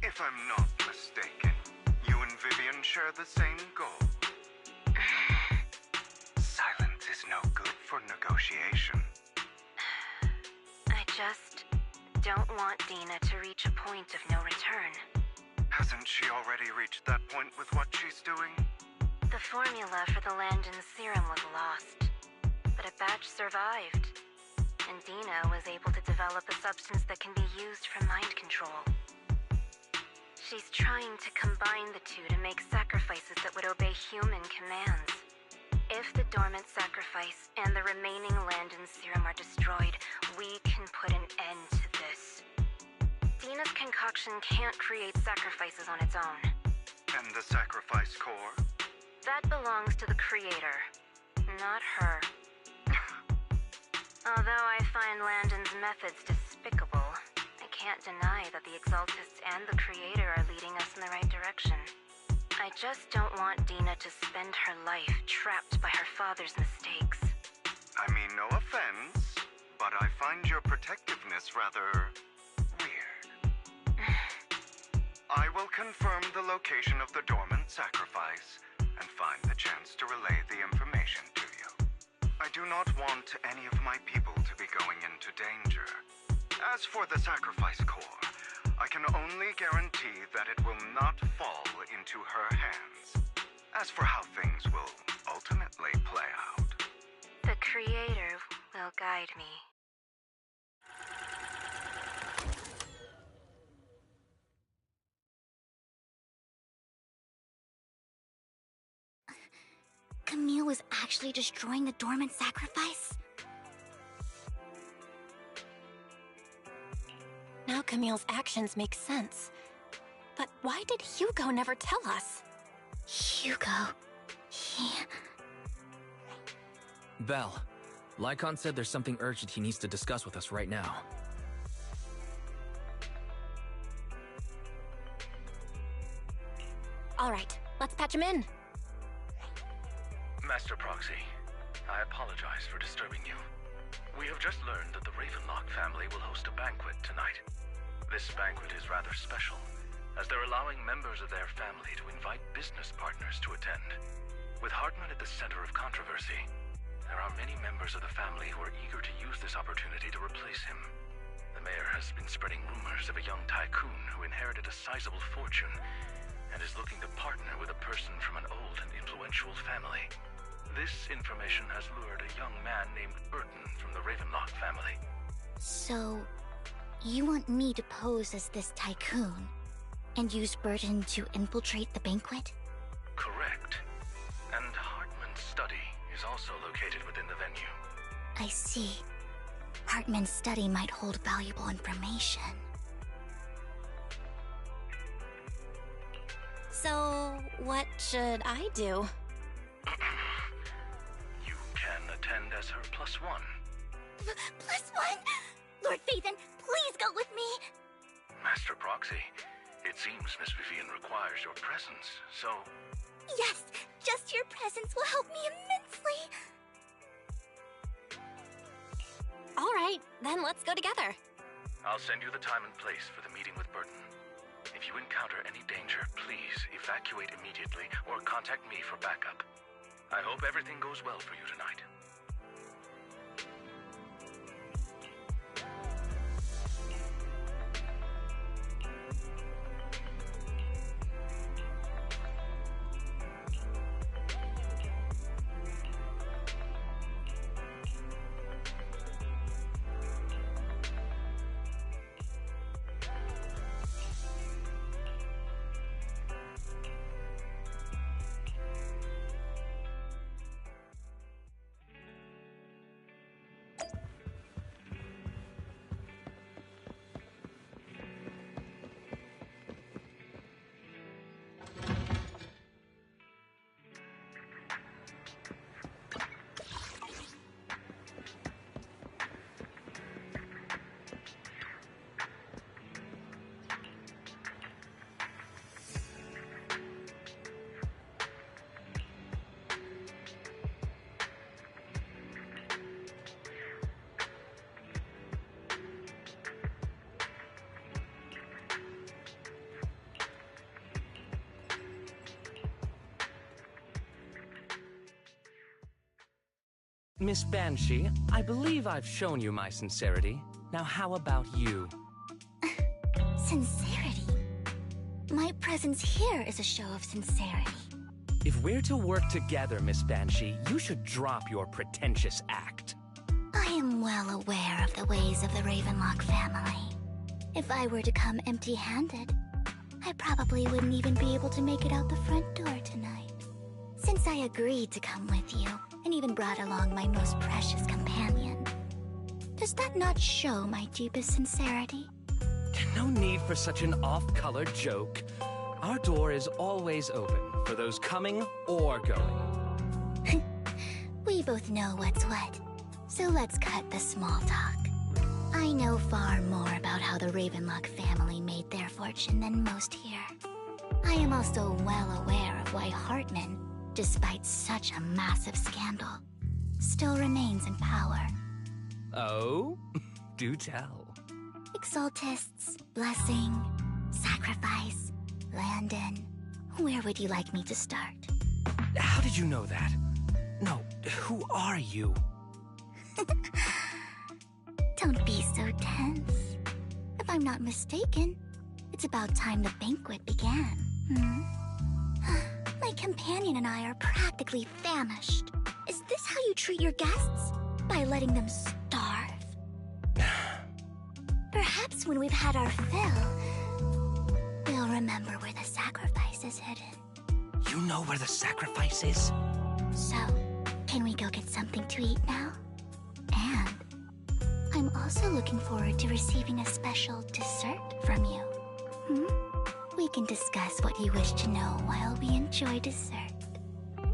O: If I'm not mistaken, you and Vivian share the same goal. Silence is no good for negotiation.
F: I just don't want Dina to reach a point of no return.
O: Hasn't she already reached that point with what she's doing?
F: The formula for the Landon serum was lost, but a batch survived, and Dina was able to develop a substance that can be used for mind control. She's trying to combine the two to make sacrifices that would obey human commands. If the dormant sacrifice and the remaining Landon serum are destroyed, we can put an end to this. Dina's concoction can't create sacrifices on its own.
O: And the sacrifice core?
F: That belongs to the creator, not her. Although I find Landon's methods despicable, I can't deny that the Exaltists and the Creator are leading us in the right direction. I just don't want Dina to spend her life trapped by her father's mistakes.
O: I mean no offense, but I find your protectiveness rather weird. I will confirm the location of the dormant sacrifice and find the chance to relay the information to you. I do not want any of my people to be going into danger. As for the sacrifice core, I can only guarantee that it will not fall into her hands. As for how things will ultimately play out,
F: The Creator will guide me.
A: Camille was actually destroying the dormant sacrifice?
B: Now Camille's actions make sense. But why did Hugo never tell us?
A: Hugo... he...
C: Belle, Lycon said there's something urgent he needs to discuss with us right now.
B: All right, let's patch him in.
D: Master Proxy, I apologize for disturbing you. We have just learned that the Ravenlock family will host a banquet tonight. This banquet is rather special, as they're allowing members of their family to invite business partners to attend. With Hartman at the center of controversy, there are many members of the family who are eager to use this opportunity to replace him. The mayor has been spreading rumors of a young tycoon who inherited a sizable fortune and is looking to partner with a person from an old and influential family. This information has lured a young man named Burton from the Ravenlock family.
A: So, you want me to pose as this tycoon and use Burton to infiltrate the banquet?
D: Correct. And Hartman's study is also located within the venue.
A: I see. Hartman's study might hold valuable information.
B: So, what should I do?
D: You can attend as her +1.
A: +1? Lord Phaethon, please go with me!
D: Master Proxy, it seems Miss Vivian requires your presence, so...
A: Yes, just your presence will help me immensely!
B: All right, then let's go together.
D: I'll send you the time and place for the meeting with Burton. If you encounter any danger, please evacuate immediately or contact me for backup. I hope everything goes well for you tonight.
P: Miss Banshee, I believe I've shown you my sincerity. Now how about you?
A: Sincerity? My presence here is a show of sincerity.
P: If we're to work together, Miss Banshee, you should drop your pretentious act.
A: I am well aware of the ways of the Ravenlock family. If I were to come empty-handed, I probably wouldn't even be able to make it out the front door tonight. Since I agreed to come with you, and even brought along my most precious companion, does that not show my deepest sincerity?
P: No need for such an off-color joke. Our door is always open for those coming or going.
A: We both know what's what, so let's cut the small talk. I know far more about how the Ravenlock family made their fortune than most here. I am also well aware of why Hartman, despite such a massive scandal, still remains in power.
P: Oh? Do tell.
A: Exaltists, blessing, sacrifice, Landon. Where would you like me to start?
P: How did you know that? No, who are you?
A: Don't be so tense. If I'm not mistaken, it's about time the banquet began. My companion and I are practically famished. Is this how you treat your guests? By letting them starve? Perhaps when we've had our fill, we'll remember where the sacrifice is hidden.
P: You know where the sacrifice is?
A: So, can we go get something to eat now? And I'm also looking forward to receiving a special dessert from you. We can discuss what you wish to know while we enjoy dessert.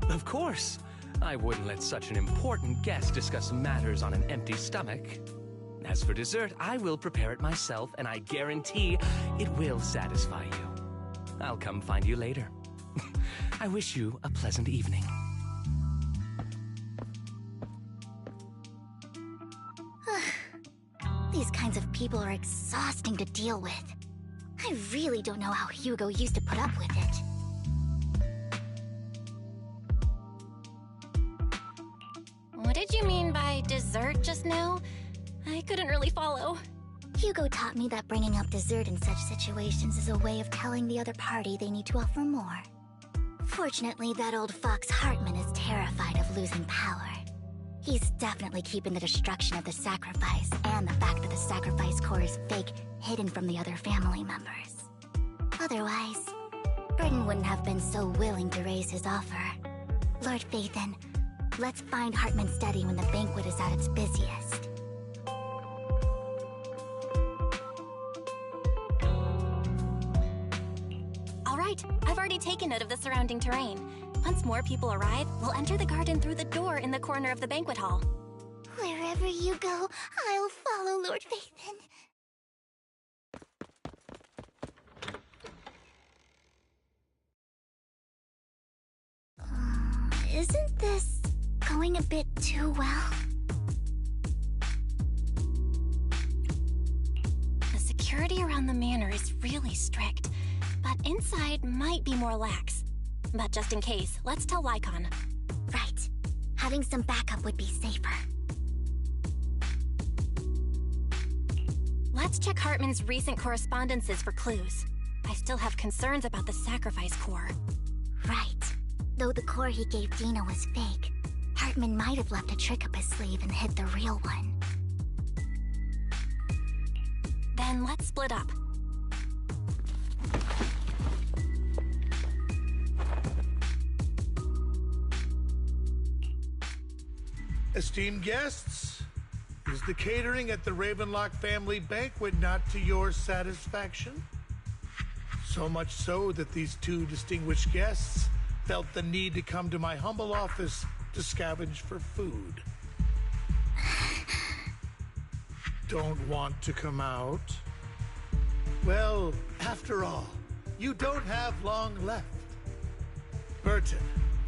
P: Of course. I wouldn't let such an important guest discuss matters on an empty stomach. As for dessert, I will prepare it myself, and I guarantee it will satisfy you. I'll come find you later. I wish you a pleasant evening.
A: These kinds of people are exhausting to deal with. I really don't know how Hugo used to put up with it.
B: What did you mean by dessert just now? I couldn't really follow.
A: Hugo taught me that bringing up dessert in such situations is a way of telling the other party they need to offer more. Fortunately, that old fox Hartman is terrified of losing power. He's definitely keeping the destruction of the sacrifice and the fact that the sacrifice core is fake hidden from the other family members. Otherwise, Burton wouldn't have been so willing to raise his offer. Lord Phaethon, let's find Hartman's study when the banquet is at its busiest.
B: All right, I've already taken note of the surrounding terrain. Once more people arrive, we'll enter the garden through the door in the corner of the banquet hall.
A: Wherever you go, I'll follow, Lord Phaethon. Isn't this going a bit too well?
B: The security around the manor is really strict, but inside might be more lax. But just in case, let's tell Lycon.
A: Right. Having some backup would be safer.
B: Let's check Hartman's recent correspondences for clues. I still have concerns about the sacrifice core.
A: Right. Though the core he gave Dina was fake, Hartman might have left a trick up his sleeve and hid the real one.
B: Then let's split up.
I: Esteemed guests, is the catering at the Ravenlock family banquet not to your satisfaction? So much so that these two distinguished guests felt the need to come to my humble office to scavenge for food. Don't want to come out? Well, after all, you don't have long left. Burton,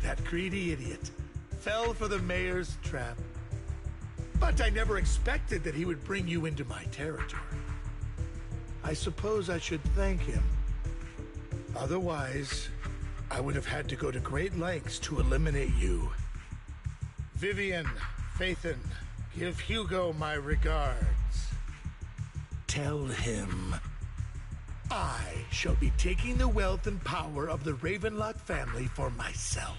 I: that greedy idiot, fell for the mayor's trap. But I never expected that he would bring you into my territory. I suppose I should thank him. Otherwise, I would have had to go to great lengths to eliminate you. Vivian, Phaethon, give Hugo my regards. Tell him I shall be taking the wealth and power of the Ravenlock family for myself.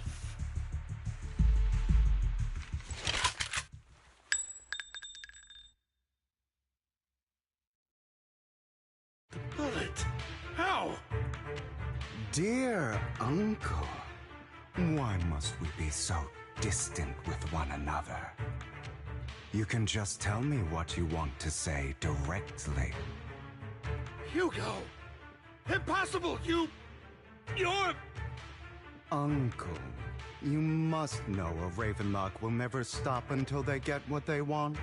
I: The bullet? How?
Q: Dear Uncle, why must we be so distant with one another? You can just tell me what you want to say directly.
I: Hugo! Impossible! You're...
Q: Uncle, you must know a Ravenlock will never stop until they get what they want.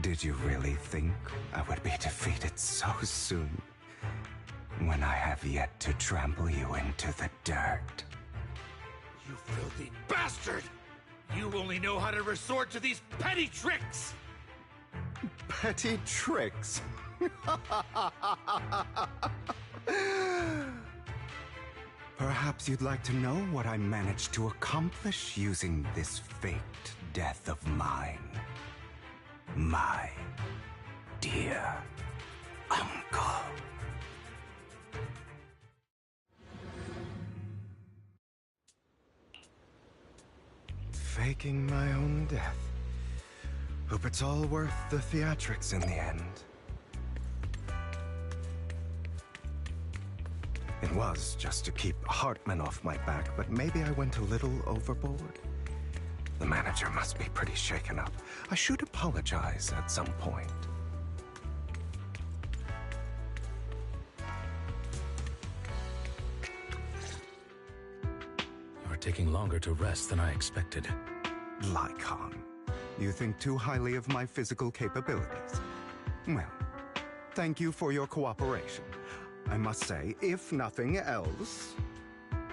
Q: Did you really think I would be defeated so soon? When I have yet to trample you into the dirt.
I: You filthy bastard!
M: You only know how to resort to these petty tricks!
Q: Petty tricks? Perhaps you'd like to know what I managed to accomplish using this faked death of mine. My dear uncle. Faking my own death. Hope it's all worth the theatrics in the end. It was just to keep Hartman off my back, but maybe I went a little overboard. The manager must be pretty shaken up. I should apologize at some point.
D: You're taking longer to rest than I expected.
Q: Lycon, you think too highly of my physical capabilities. Well, thank you for your cooperation. I must say, if nothing else,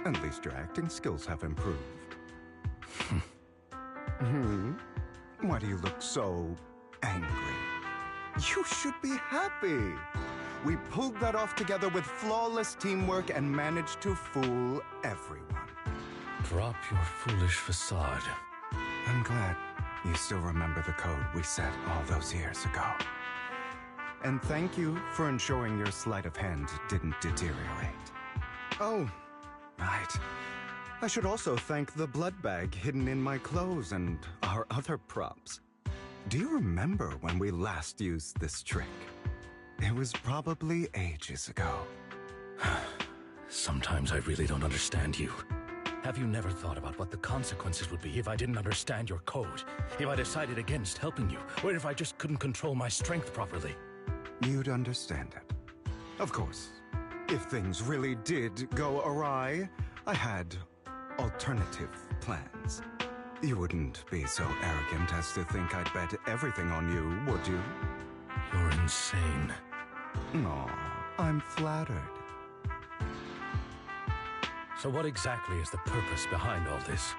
Q: at least your acting skills have improved. Why do you look so angry? You should be happy. We pulled that off together with flawless teamwork and managed to fool everyone.
D: Drop your foolish facade.
Q: I'm glad you still remember the code we set all those years ago. And thank you for ensuring your sleight of hand didn't deteriorate. Oh, right. I should also thank the blood bag hidden in my clothes and our other props. Do you remember when we last used this trick? It was probably ages ago.
D: Sometimes I really don't understand you. Have you never thought about what the consequences would be if I didn't understand your code? If I decided against helping you? Or if I just couldn't control my strength properly?
Q: You'd understand it. Of course, if things really did go awry, I had alternative plans. You wouldn't be so arrogant as to think I'd bet everything on you, would you?
D: You're insane.
Q: Aw, I'm flattered.
D: So what exactly is the purpose behind all this?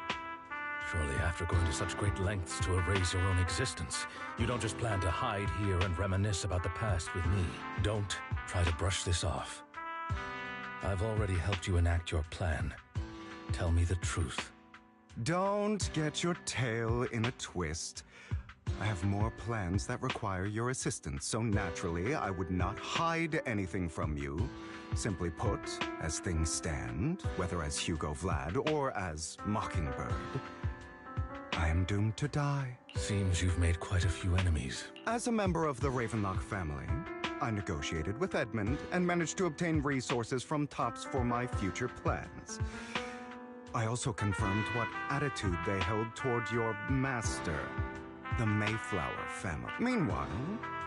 D: Surely after going to such great lengths to erase your own existence, you don't just plan to hide here and reminisce about the past with me. Don't try to brush this off. I've already helped you enact your plan. Tell me the truth.
Q: Don't get your tail in a twist. I have more plans that require your assistance, so naturally I would not hide anything from you. Simply put, as things stand, whether as Hugo Vlad or as Mockingbird, I am doomed to die.
D: Seems you've made quite a few enemies.
Q: As a member of the Ravenlock family, I negotiated with Edmund and managed to obtain resources from Tops for my future plans. I also confirmed what attitude they held toward your master, the Mayflower family. Meanwhile,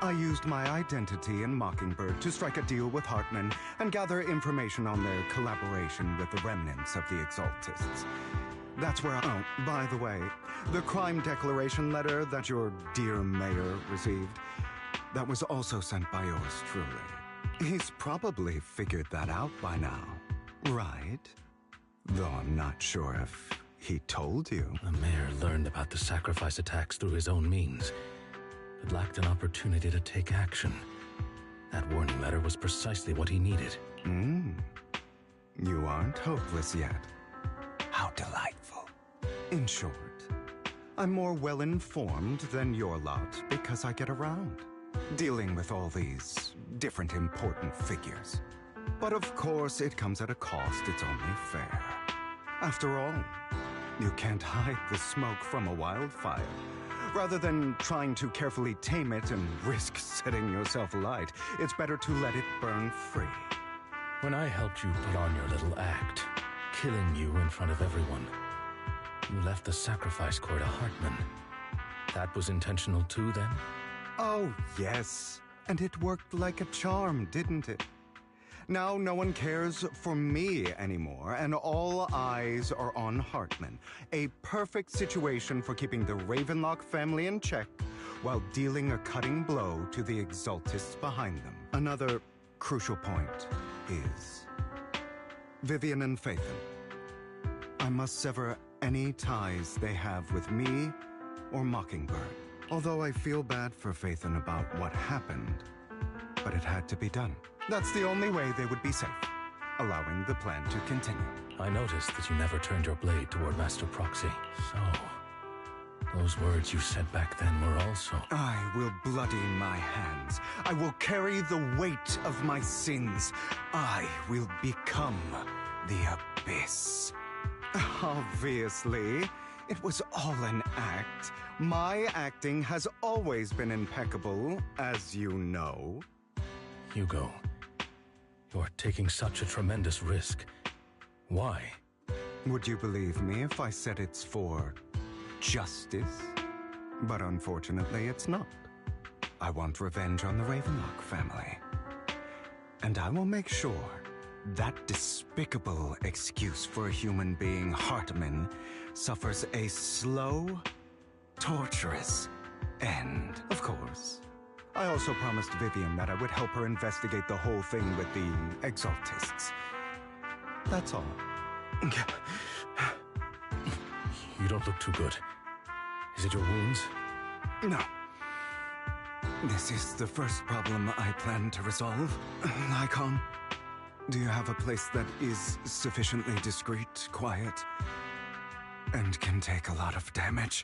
Q: I used my identity in Mockingbird to strike a deal with Hartman and gather information on their collaboration with the remnants of the Exaltists. That's where oh, by the way, the crime declaration letter that your dear mayor received, that was also sent by yours truly. He's probably figured that out by now, right? Though I'm not sure if he told you.
D: The mayor learned about the sacrifice attacks through his own means, but lacked an opportunity to take action. That warning letter was precisely what he needed.
Q: You aren't hopeless yet. How delightful. In short, I'm more well-informed than your lot because I get around, dealing with all these different important figures. But of course, it comes at a cost. It's only fair. After all, you can't hide the smoke from a wildfire. Rather than trying to carefully tame it and risk setting yourself alight, it's better to let it burn free.
D: When I helped you put on your little act, killing you in front of everyone, you left the sacrifice core to Hartman. That was intentional too, then?
Q: Oh, yes. And it worked like a charm, didn't it? Now no one cares for me anymore, and all eyes are on Hartman. A perfect situation for keeping the Ravenlock family in check while dealing a cutting blow to the Exaltists behind them. Another crucial point is Vivian and Phaethon. I must sever any ties they have with me or Mockingbird. Although I feel bad for Phaethon about what happened, but it had to be done. That's the only way they would be safe, allowing the plan to continue.
D: I noticed that you never turned your blade toward Master Proxy. So, those words you said back then were also...
Q: I will bloody my hands. I will carry the weight of my sins. I will become the Abyss. Obviously, it was all an act. My acting has always been impeccable, as you know.
D: Hugo, you're taking such a tremendous risk. Why?
Q: Would you believe me if I said it's for justice? But unfortunately, it's not. I want revenge on the Ravenlock family. And I will make sure that despicable excuse for a human being, Hartman, suffers a slow, torturous end. Of course. I also promised Vivian that I would help her investigate the whole thing with the Exaltists. That's all.
D: You don't look too good. Is it your wounds?
Q: No. This is the first problem I plan to resolve. Lycon, do you have a place that is sufficiently discreet, quiet, and can take a lot of damage?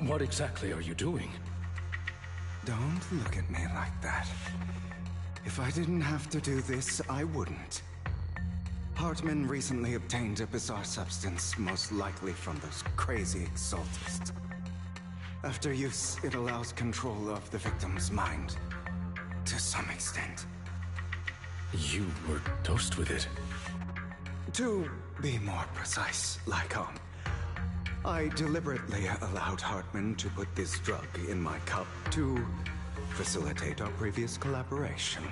D: What exactly are you doing?
Q: Don't look at me like that. If I didn't have to do this, I wouldn't. Hartman recently obtained a bizarre substance, most likely from those crazy Exaltists. After use, it allows control of the victim's mind, to some extent.
D: You were dosed with it?
Q: To be more precise, Lycon, I deliberately allowed Hartman to put this drug in my cup to facilitate our previous collaboration.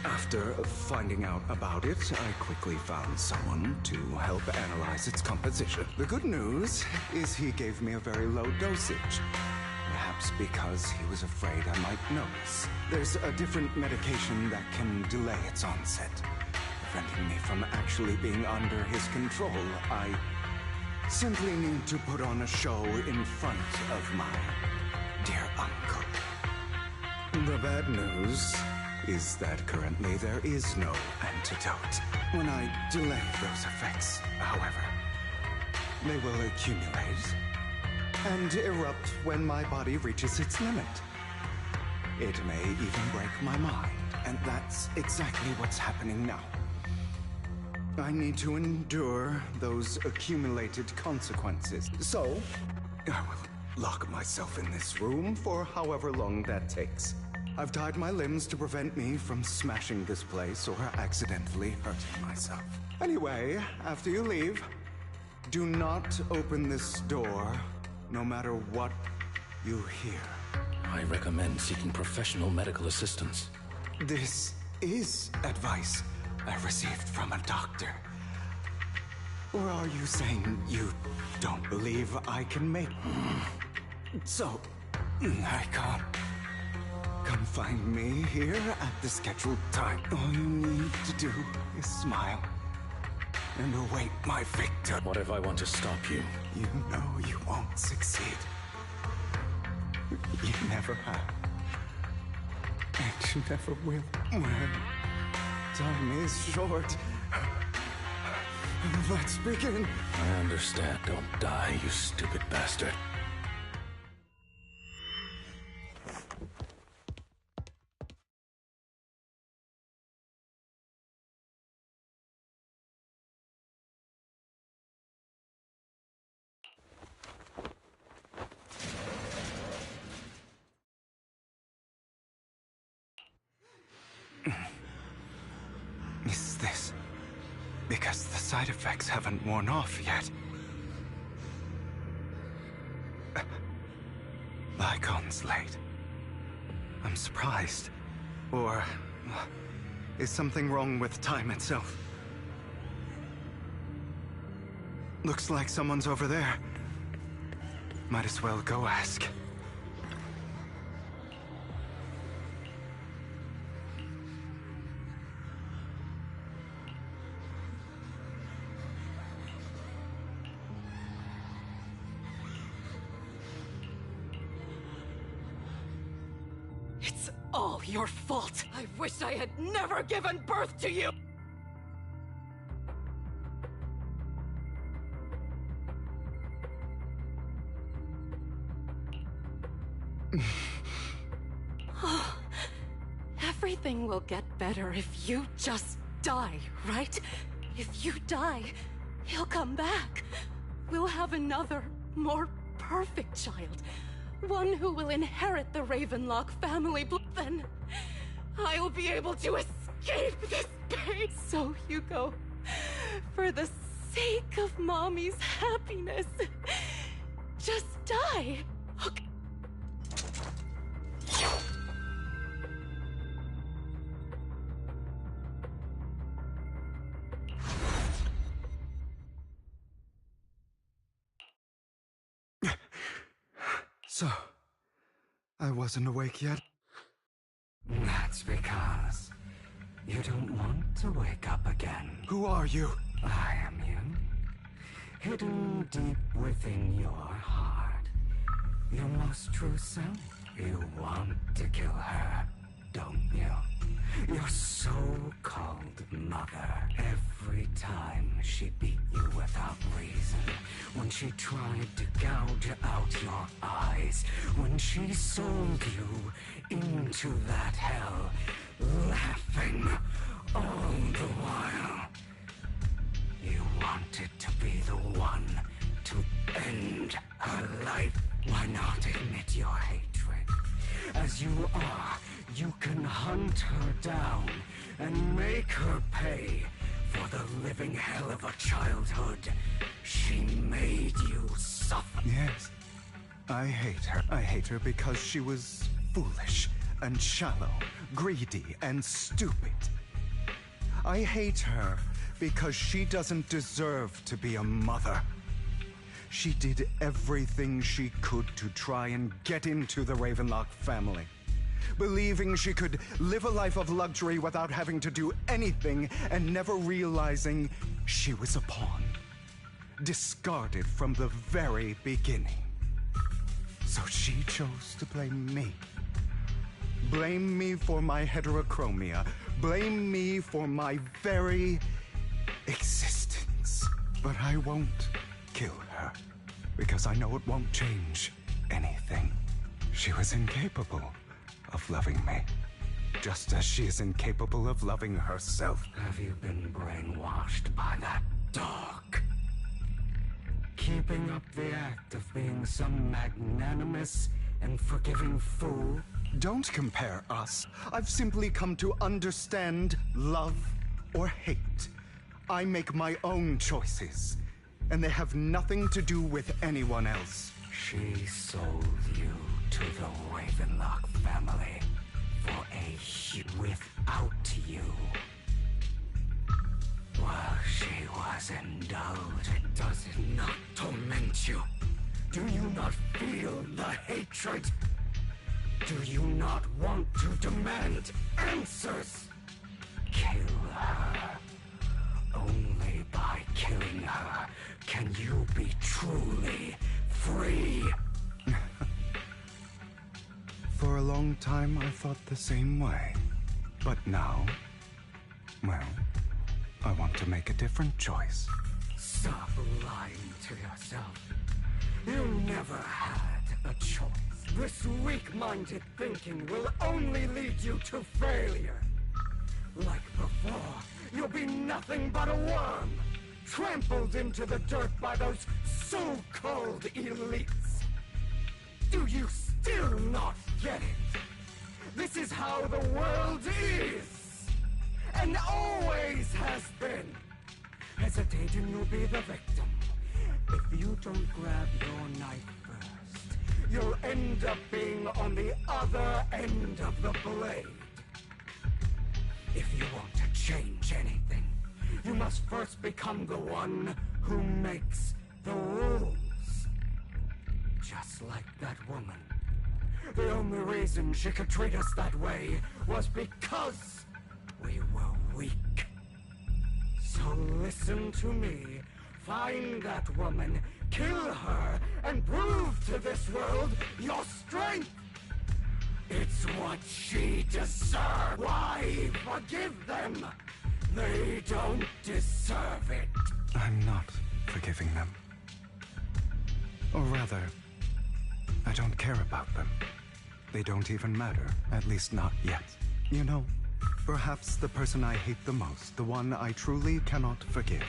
Q: After finding out about it, I quickly found someone to help analyze its composition. The good news is he gave me a very low dosage. Perhaps because he was afraid I might notice. There's a different medication that can delay its onset, preventing me from actually being under his control. I simply need to put on a show in front of my dear uncle. The bad news is that currently there is no antidote. When I delay those effects, however, they will accumulate and erupt when my body reaches its limit. It may even break my mind, and that's exactly what's happening now. I need to endure those accumulated consequences. So, I will lock myself in this room for however long that takes. I've tied my limbs to prevent me from smashing this place or accidentally hurting myself. Anyway, after you leave, do not open this door, no matter what you hear.
D: I recommend seeking professional medical assistance.
Q: This is advice I received from a doctor. Or are you saying you don't believe I can make... So, I can't... Come find me here at the scheduled time. All you need to do is smile and await my victor.
D: What if I want to stop you?
Q: You know you won't succeed. You never have. And you never will. When time is short. Let's begin.
D: I understand. Don't die, you stupid bastard.
Q: Is this because the side effects haven't worn off yet? Lycon's late. I'm surprised. Or is something wrong with time itself? Looks like someone's over there. Might as well go ask.
L: It's all your fault. I wish I had never given birth to you. Everything will get better if you just die, right? If you die, he'll come back. We'll have another, more perfect child. One who will inherit the Ravenlock family. Then I'll be able to escape this pain. So, Hugo, for the sake of Mommy's happiness, just die. Okay.
Q: So, I wasn't awake yet?
R: That's because you don't want to wake up again.
Q: Who are you?
R: I am you. Hidden deep within your heart. Your most true self. You want to kill her, don't you? Your so-called mother. Every time she beat you without reason. When she tried to gouge out your eyes. When she sold you into that hell. Laughing all the while. You wanted to be the one to end her life. Why not admit your hatred? As you are, you can hunt her down and make her pay for the living hell of a childhood she made you suffer.
Q: Yes. I hate her. I hate her because she was foolish and shallow, greedy and stupid. I hate her because she doesn't deserve to be a mother. She did everything she could to try and get into the Ravenlock family, believing she could live a life of luxury without having to do anything and never realizing she was a pawn, discarded from the very beginning. So she chose to blame me. Blame me for my heterochromia. Blame me for my very existence. But I won't kill her, because I know it won't change anything. She was incapable of loving me, just as she is incapable of loving herself.
R: Have you been brainwashed by that dog? Keeping up the act of being some magnanimous and forgiving fool?
Q: Don't compare us. I've simply come to understand love or hate. I make my own choices, and they have nothing to do with anyone else.
R: She sold you to the Ravenlock family for a without you. While she was indulged, does it not torment you? Do you not feel the hatred? Do you not want to demand answers? Kill her. Only by killing her can you be truly free.
Q: For a long time, I thought the same way. But now, well, I want to make a different choice.
R: Stop lying to yourself. You never had a choice. This weak-minded thinking will only lead you to failure. Like before, you'll be nothing but a worm, trampled into the dirt by those so-called elites. Do you still not get it? This is how the world is, and always has been. Hesitate and you'll be the victim. If you don't grab your knife first, you'll end up being on the other end of the blade. If you want to change anything, you must first become the one who makes the rules. Just like that woman. The only reason she could treat us that way was because we were weak. So listen to me. Find that woman, kill her, and prove to this world your strength. It's what she deserves. Why forgive them? They don't deserve it.
Q: I'm not forgiving them. Or rather, I don't care about them. They don't even matter, at least not yet. You know, perhaps the person I hate the most, the one I truly cannot forgive,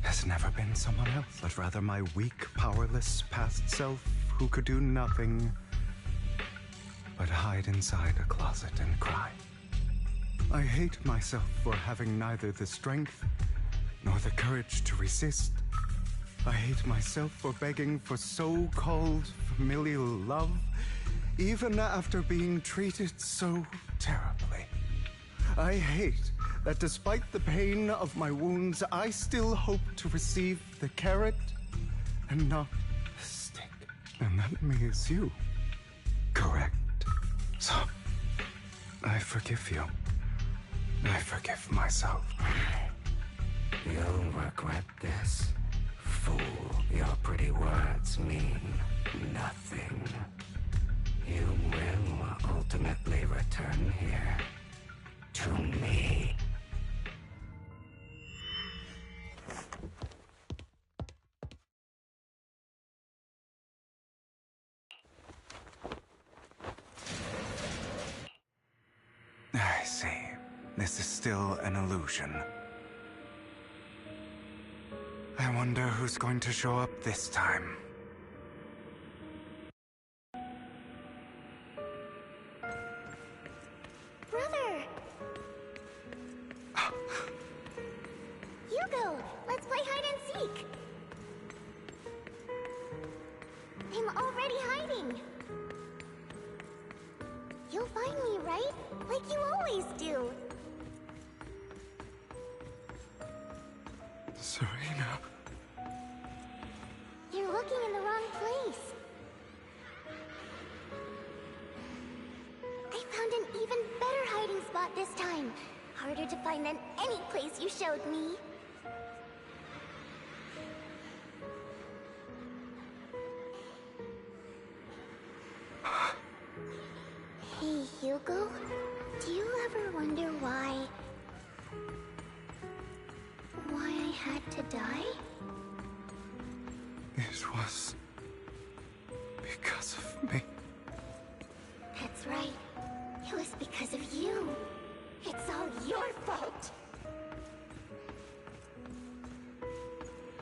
Q: has never been someone else, but rather my weak, powerless past self who could do nothing but hide inside a closet and cry. I hate myself for having neither the strength nor the courage to resist. I hate myself for begging for so-called familial love, even after being treated so terribly. I hate that despite the pain of my wounds, I still hope to receive the carrot and not the stick. And that means you. Correct. So, I forgive you. I forgive myself.
R: You'll regret this. Fool, your pretty words mean nothing. You will ultimately return here to me.
Q: I see. This is still an illusion. I wonder who's going to show up this time.
A: Brother! Hugo, let's play hide and seek! I'm already hiding! You'll find me, right? Like you always do!
Q: Serena.
A: You're looking in the wrong place. I found an even better hiding spot this time. Harder to find than any place you showed me. Hey, Hugo. Do you ever wonder why I had to die?
Q: It was because of me.
A: That's right. It was because of you. It's all your fault.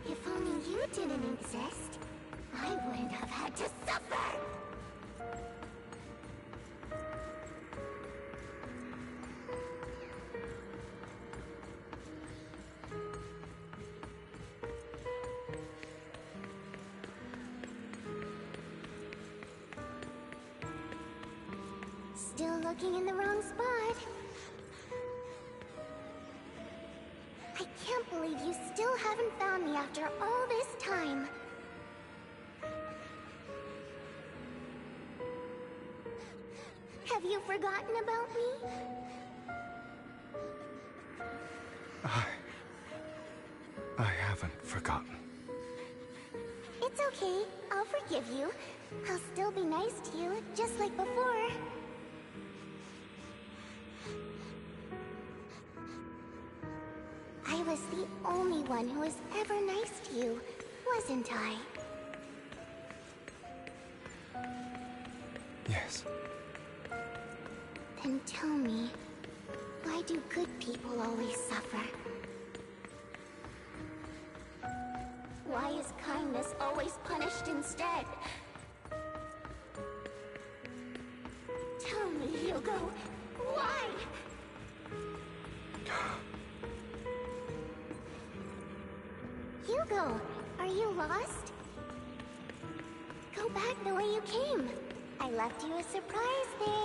A: If only you didn't exist, I wouldn't have had to suffer. Still looking in the wrong spot. I can't believe you still haven't found me after all this time. Have you forgotten about me?
Q: I haven't forgotten.
A: It's okay. I'll forgive you. I'll still be nice to you, just like before. I was the only one who was ever nice to you, wasn't I?
Q: Yes.
A: Then tell me, why do good people always suffer? Why is kindness always punished instead? Tell me, Hugo, why? Hugo, are you lost? Go back the way you came. I left you a surprise there.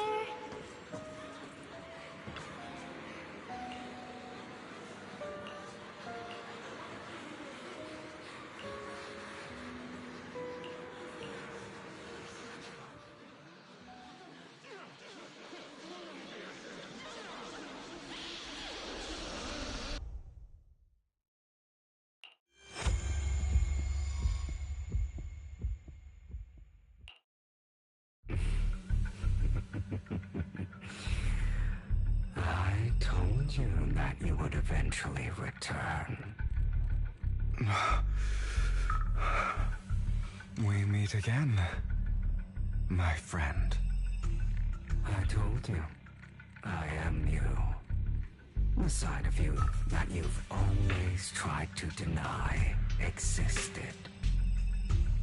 R: I told you that you would eventually return.
Q: We meet again, my friend.
R: I told you, I am you. The side of you that you've always tried to deny existed.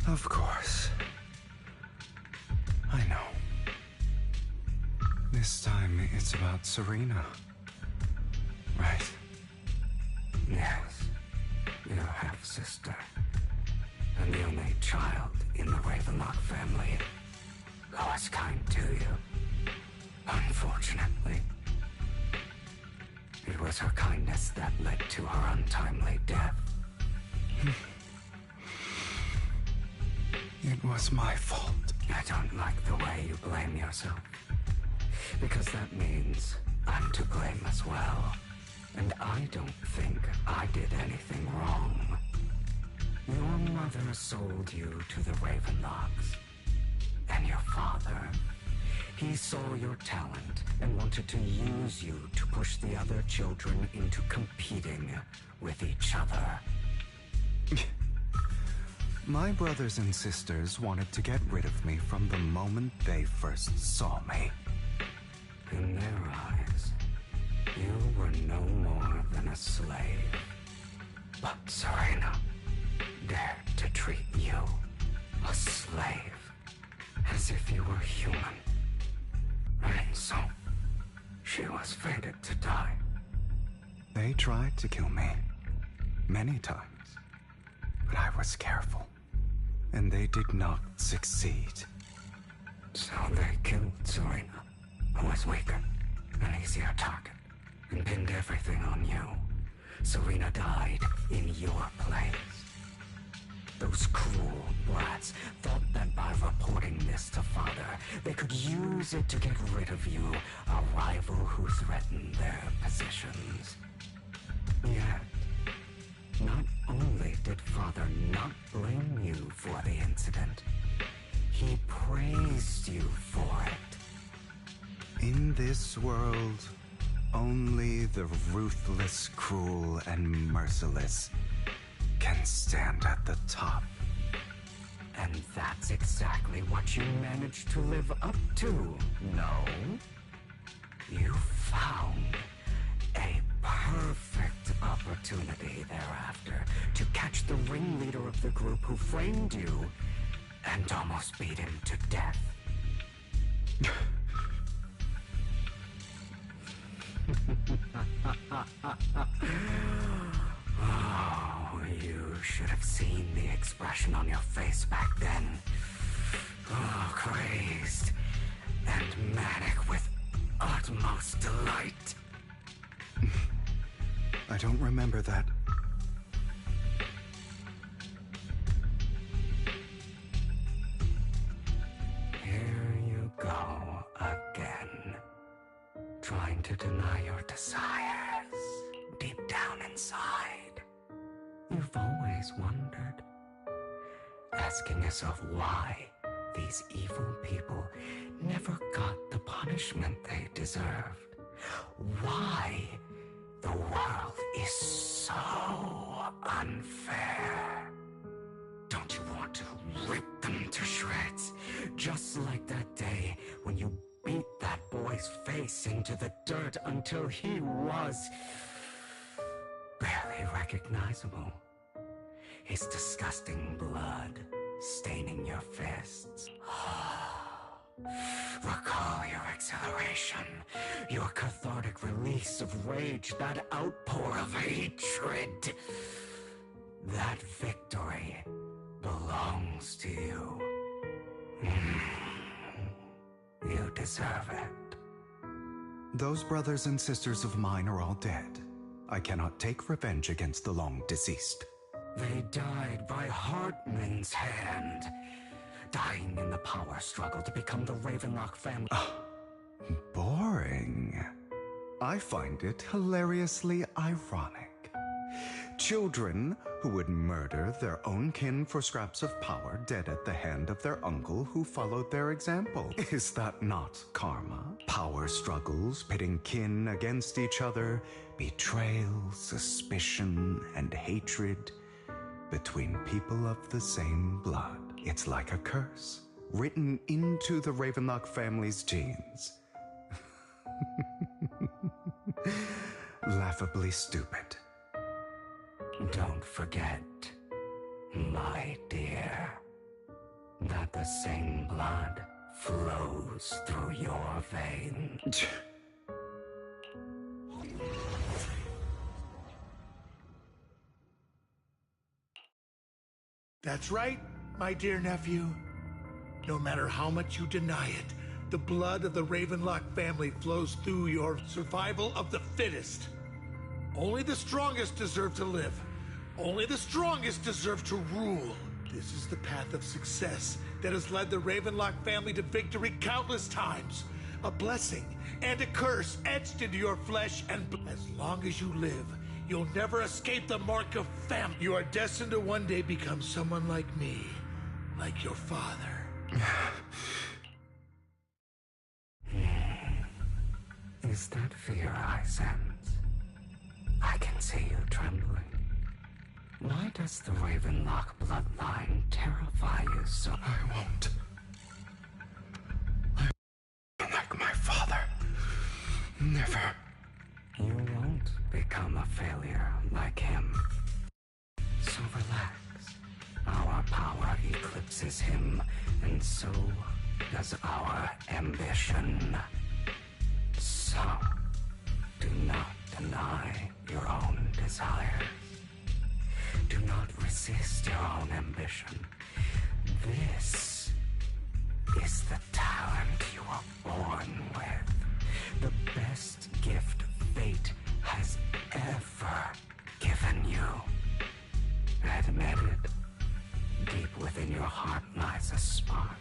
Q: Of course. I know. This time it's about Serena. Right?
R: Yes, your half-sister. And the only child in the Ravenlock family who was kind to you. Unfortunately, it was her kindness that led to her untimely death.
Q: It was my fault.
R: I don't like the way you blame yourself. Because that means I'm to blame as well. And I don't think I did anything wrong. Your mother sold you to the Ravenlocks. And your father, he saw your talent and wanted to use you to push the other children into competing with each other.
Q: My brothers and sisters wanted to get rid of me from the moment they first saw me.
R: In their eyes, you were no more than a slave. But Serena dared to treat you, a slave, as if you were human. And so, she was fated to die.
Q: They tried to kill me many times, but I was careful, and they did not succeed.
R: So they killed Serena, who was weaker, an easier target, and pinned everything on you. Serena died in your place. Those cruel brats thought that by reporting this to Father, they could use it to get rid of you, a rival who threatened their positions. Yet, not only did Father not blame you for the incident, he praised you for it.
Q: In this world, only the ruthless, cruel, and merciless can stand at the top.
R: And that's exactly what you managed to live up to, no? You found a perfect opportunity thereafter to catch the ringleader of the group who framed you and almost beat him to death. Oh, you should have seen the expression on your face back then. Oh, crazed and manic with utmost delight.
Q: I don't remember that.
R: Here you go again, trying to deny your desires deep down inside. You've always wondered, asking yourself why these evil people never got the punishment they deserved. Why the world is so unfair. Don't you want to rip them to shreds? Just like that day when you beat that boy's face into the dirt until he was barely recognizable. His disgusting blood staining your fists. Recall your exhilaration, your cathartic release of rage, that outpour of hatred. That victory belongs to you. deserve it.
Q: Those brothers and sisters of mine are all dead. I cannot take revenge against the long deceased.
R: They died by Hartman's hand, dying in the power struggle to become the Ravenlock family.
Q: Boring. I find it hilariously ironic. Children who would murder their own kin for scraps of power dead at the hand of their uncle who followed their example. Is that not karma? Power struggles pitting kin against each other, betrayal, suspicion, and hatred between people of the same blood. It's like a curse, written into the Ravenlock family's genes. Laughably stupid.
R: Don't forget, my dear, that the same blood flows through your veins.
I: That's right, my dear nephew. No matter how much you deny it, the blood of the Ravenlock family flows through your survival of the fittest. Only the strongest deserve to live. Only the strongest deserve to rule. This is the path of success that has led the Ravenlock family to victory countless times. A blessing and a curse etched into your flesh, and as long as you live, you'll never escape the mark of family. You are destined to one day become someone like me, like your father.
R: Is that fear I sense? I can see you trembling. Why does the Ravenlock bloodline terrify you so?
Q: I won't. I'm like my father. Never.
R: You won't become a failure like him. So relax. Our power eclipses him, and so does our ambition. So, do not deny your own desires. Do not resist your own ambition. This is the talent you were born with. The best gift fate has ever given you. Admit it. Deep within your heart lies a spark,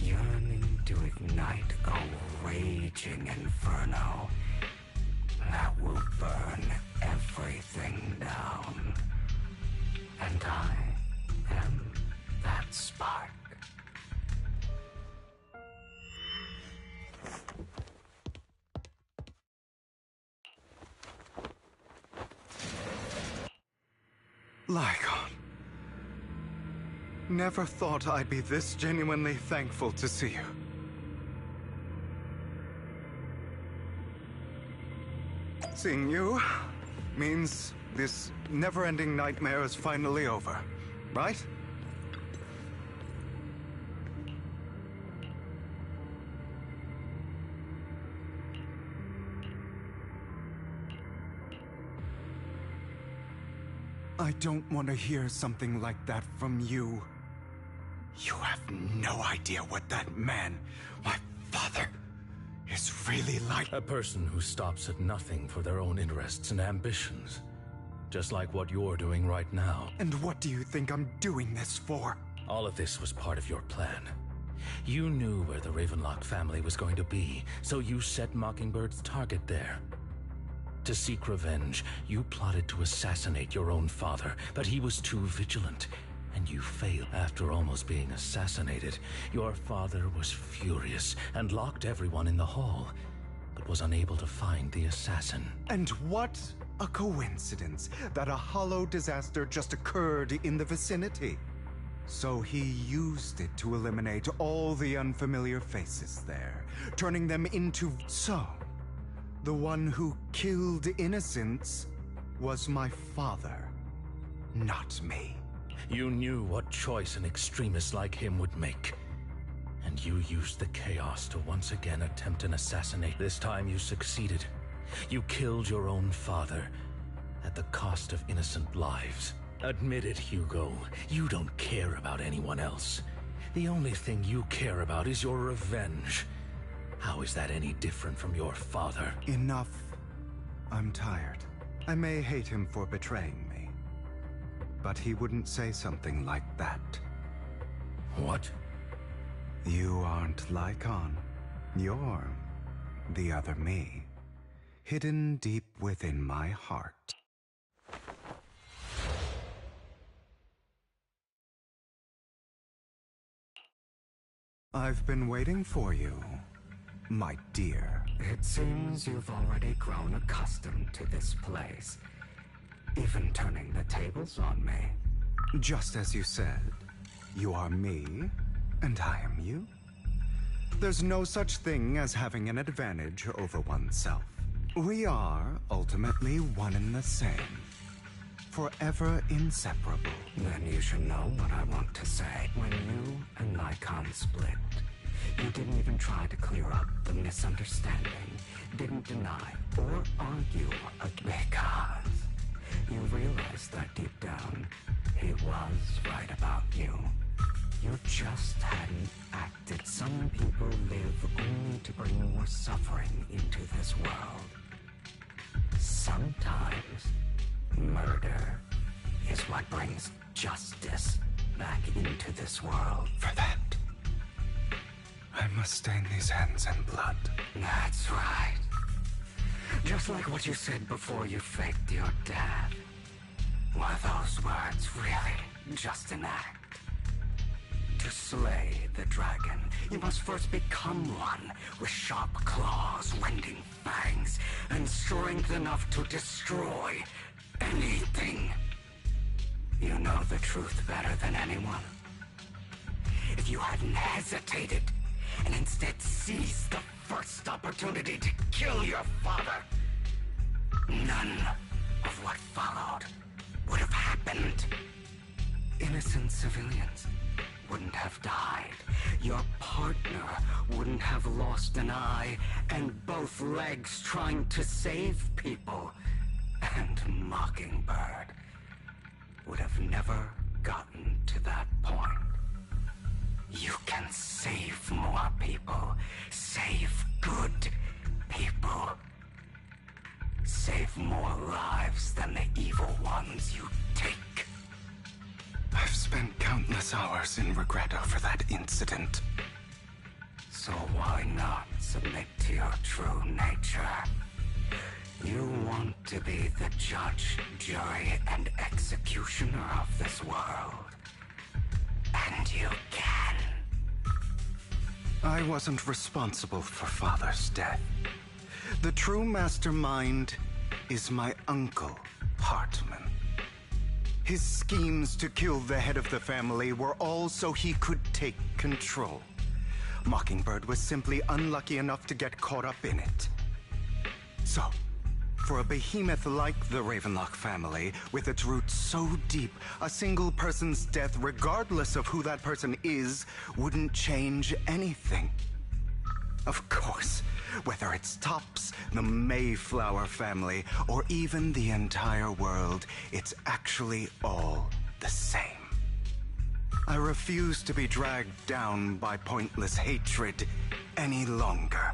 R: yearning to ignite a raging inferno that will burn everything down. And I am that spark.
Q: Lygon. Never thought I'd be this genuinely thankful to see you. Seeing you means this never-ending nightmare is finally over, right? I don't want to hear something like that from you. You have no idea what that man, my father, is really like.
D: A person who stops at nothing for their own interests and ambitions. Just like what you're doing right now.
Q: And what do you think I'm doing this for?
D: All of this was part of your plan. You knew where the Ravenlock family was going to be, so you set Mockingbird's target there. To seek revenge, you plotted to assassinate your own father, but he was too vigilant, and you failed. After almost being assassinated, your father was furious and locked everyone in the hall, but was unable to find the assassin.
Q: And what a coincidence that a hollow disaster just occurred in the vicinity. So he used it to eliminate all the unfamiliar faces there, turning them into... So, the one who killed innocents was my father, not me.
D: You knew what choice an extremist like him would make. And you used the chaos to once again attempt an assassination. This time you succeeded. You killed your own father at the cost of innocent lives. Admit it, Hugo. You don't care about anyone else. The only thing you care about is your revenge. How is that any different from your father?
Q: Enough. I'm tired. I may hate him for betraying me, but he wouldn't say something like that.
D: What?
Q: You aren't Lycon. You're the other me, hidden deep within my heart. I've been waiting for you, my dear.
R: It seems you've already grown accustomed to this place, even turning the tables on me.
Q: Just as you said, you are me, and I am you. There's no such thing as having an advantage over oneself. We are ultimately one and the same, forever inseparable.
R: Then you should know what I want to say. When you and Lycon split, you didn't even try to clear up the misunderstanding, didn't deny or argue because you realized that deep down, he was right about you. You just hadn't acted. Some people live only to bring more suffering into this world. Sometimes, murder is what brings justice back into this world.
Q: For that, I must stain these hands in blood.
R: That's right. Just like what you said before you faked your death. Were those words really just an act? To slay the dragon, you must first become one with sharp claws, winding fangs, and strength enough to destroy anything. You know the truth better than anyone. If you hadn't hesitated and instead seized the first opportunity to kill your father, none of what followed would have happened. Innocent civilians wouldn't have died. Your partner wouldn't have lost an eye and both legs trying to save people. And Mockingbird would have never gotten to that point. You can save more people. Save good people. Save more lives than the evil ones you take.
Q: I've spent countless hours in regret over that incident.
R: So why not submit to your true nature? You want to be the judge, jury, and executioner of this world. And you can.
Q: I wasn't responsible for Father's death. The true mastermind is my uncle, Hartman. His schemes to kill the head of the family were all so he could take control. Mockingbird was simply unlucky enough to get caught up in it. So, for a behemoth like the Ravenlock family, with its roots so deep, a single person's death, regardless of who that person is, wouldn't change anything. Of course, whether it's Tops, the Mayflower family, or even the entire world, it's actually all the same. I refuse to be dragged down by pointless hatred any longer.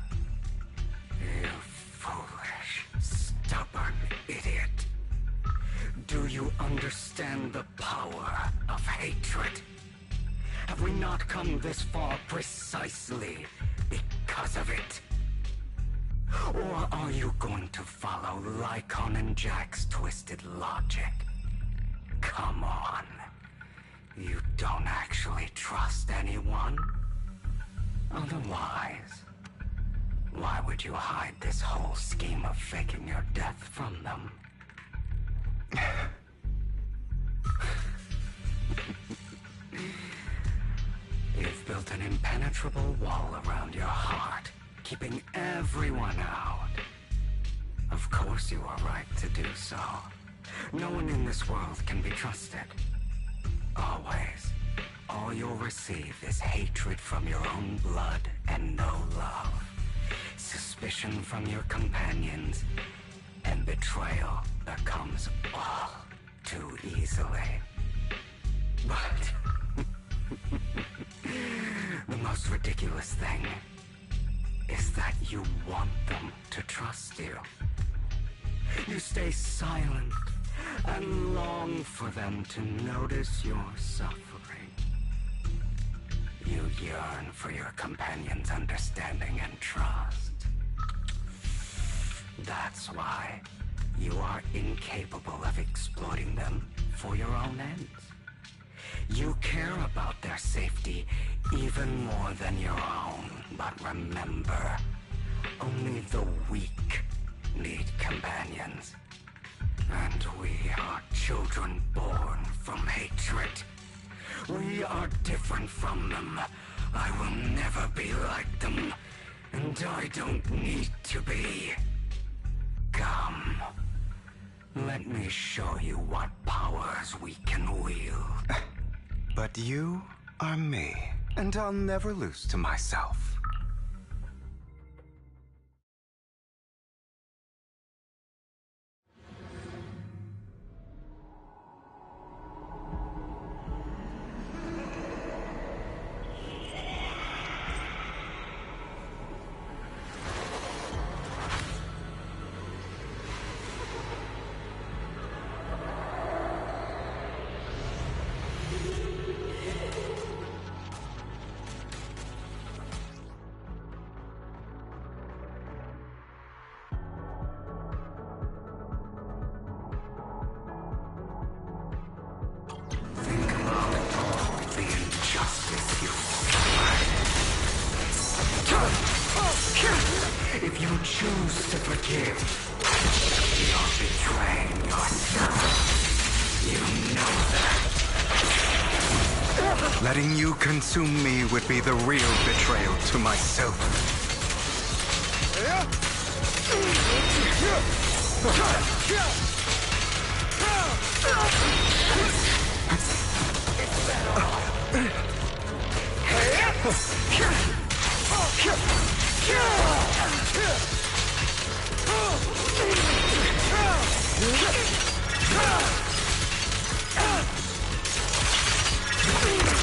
R: You foolish, stubborn idiot. Do you understand the power of hatred? Have we not come this far precisely because of it? Or are you going to follow Lycon and Jack's twisted logic? Come on. You don't actually trust anyone? Otherwise, why would you hide this whole scheme of faking your death from them? You've built an impenetrable wall around your heart, keeping everyone out. Of course you are right to do so. No one in this world can be trusted. Always. All you'll receive is hatred from your own blood and no love. Suspicion from your companions, and betrayal that comes all too easily. But the most ridiculous thing is that you want them to trust you. You stay silent and long for them to notice your suffering. You yearn for your companion's understanding and trust. That's why you are incapable of exploiting them for your own ends. You care about their safety even more than your own. But remember, only the weak need companions. And we are children born from hatred. We are different from them. I will never be like them. And I don't need to be. Come. Let me show you what powers we can wield.
Q: But you are me, and I'll never lose to myself.
R: If you choose to forgive, you're betraying yourself. You know that.
Q: Letting you consume me would be the real betrayal to myself.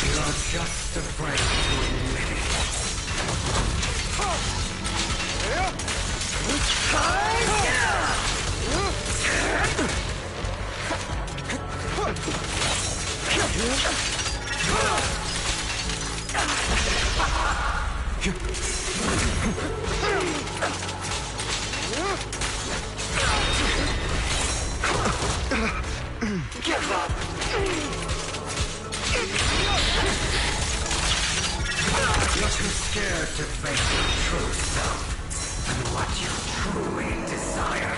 R: You're just afraid to admit it. Give up. You're too scared to face your true self and what you truly desire.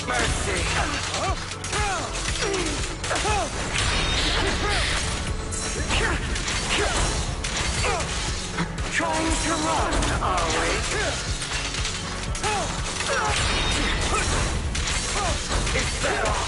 R: Mercy. Trying to run, are we? Is that all?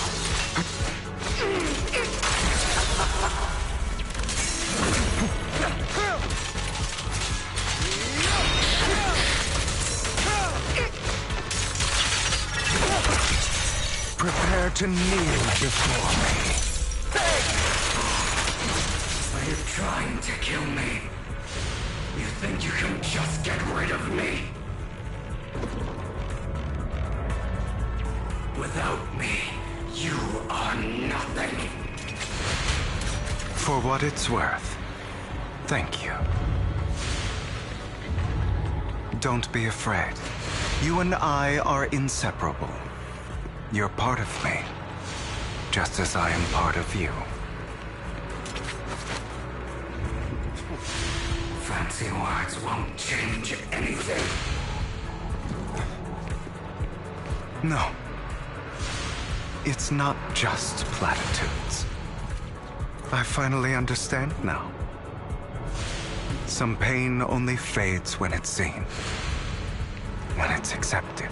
Q: Prepare to kneel before me.
R: Are you trying to kill me? You think you can just get rid of me? Without me, you are nothing.
Q: For what it's worth, thank you. Don't be afraid. You and I are inseparable. You're part of me, just as I am part of you.
R: Fancy words won't change anything.
Q: No. It's not just platitudes. I finally understand now. Some pain only fades when it's seen, when it's accepted.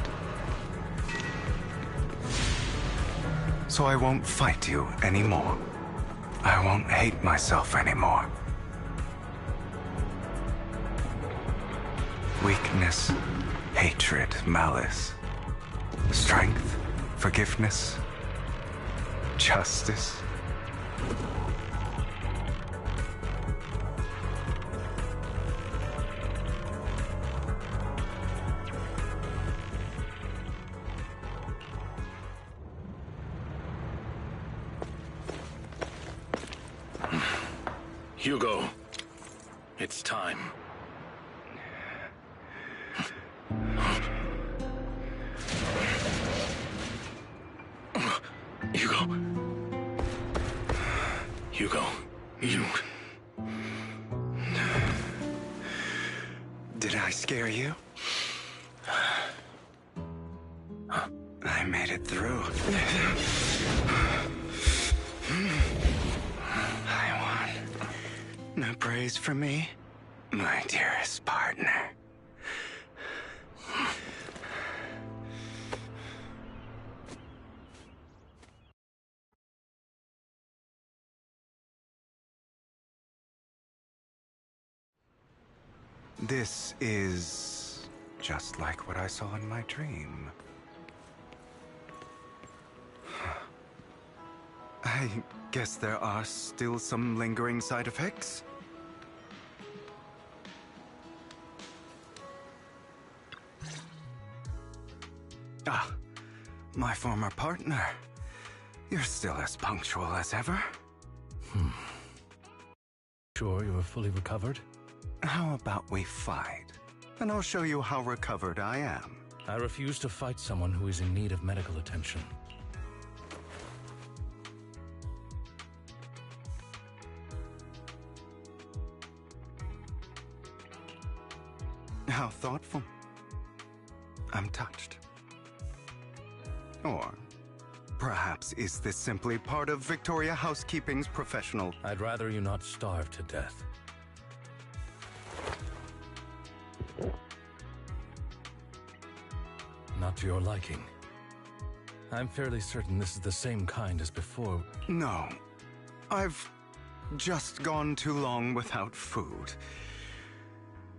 Q: So I won't fight you anymore. I won't hate myself anymore. Weakness, hatred, malice, strength, forgiveness, justice.
M: Hugo, it's time. Hugo. Hugo, you...
Q: Did I scare you? I made it through. I won. No praise for me, my dearest partner. This is just like what I saw in my dream. I guess there are still some lingering side effects. Ah, my former partner. You're still as punctual as ever.
D: Sure you are fully recovered?
Q: How about we fight? And I'll show you how recovered I am.
D: I refuse to fight someone who is in need of medical attention.
Q: How thoughtful. I'm touched. Or perhaps is this simply part of Victoria Housekeeping's professional...
D: I'd rather you not starve to death. Not to your liking. I'm fairly certain this is the same kind as before.
Q: No. I've just gone too long without food.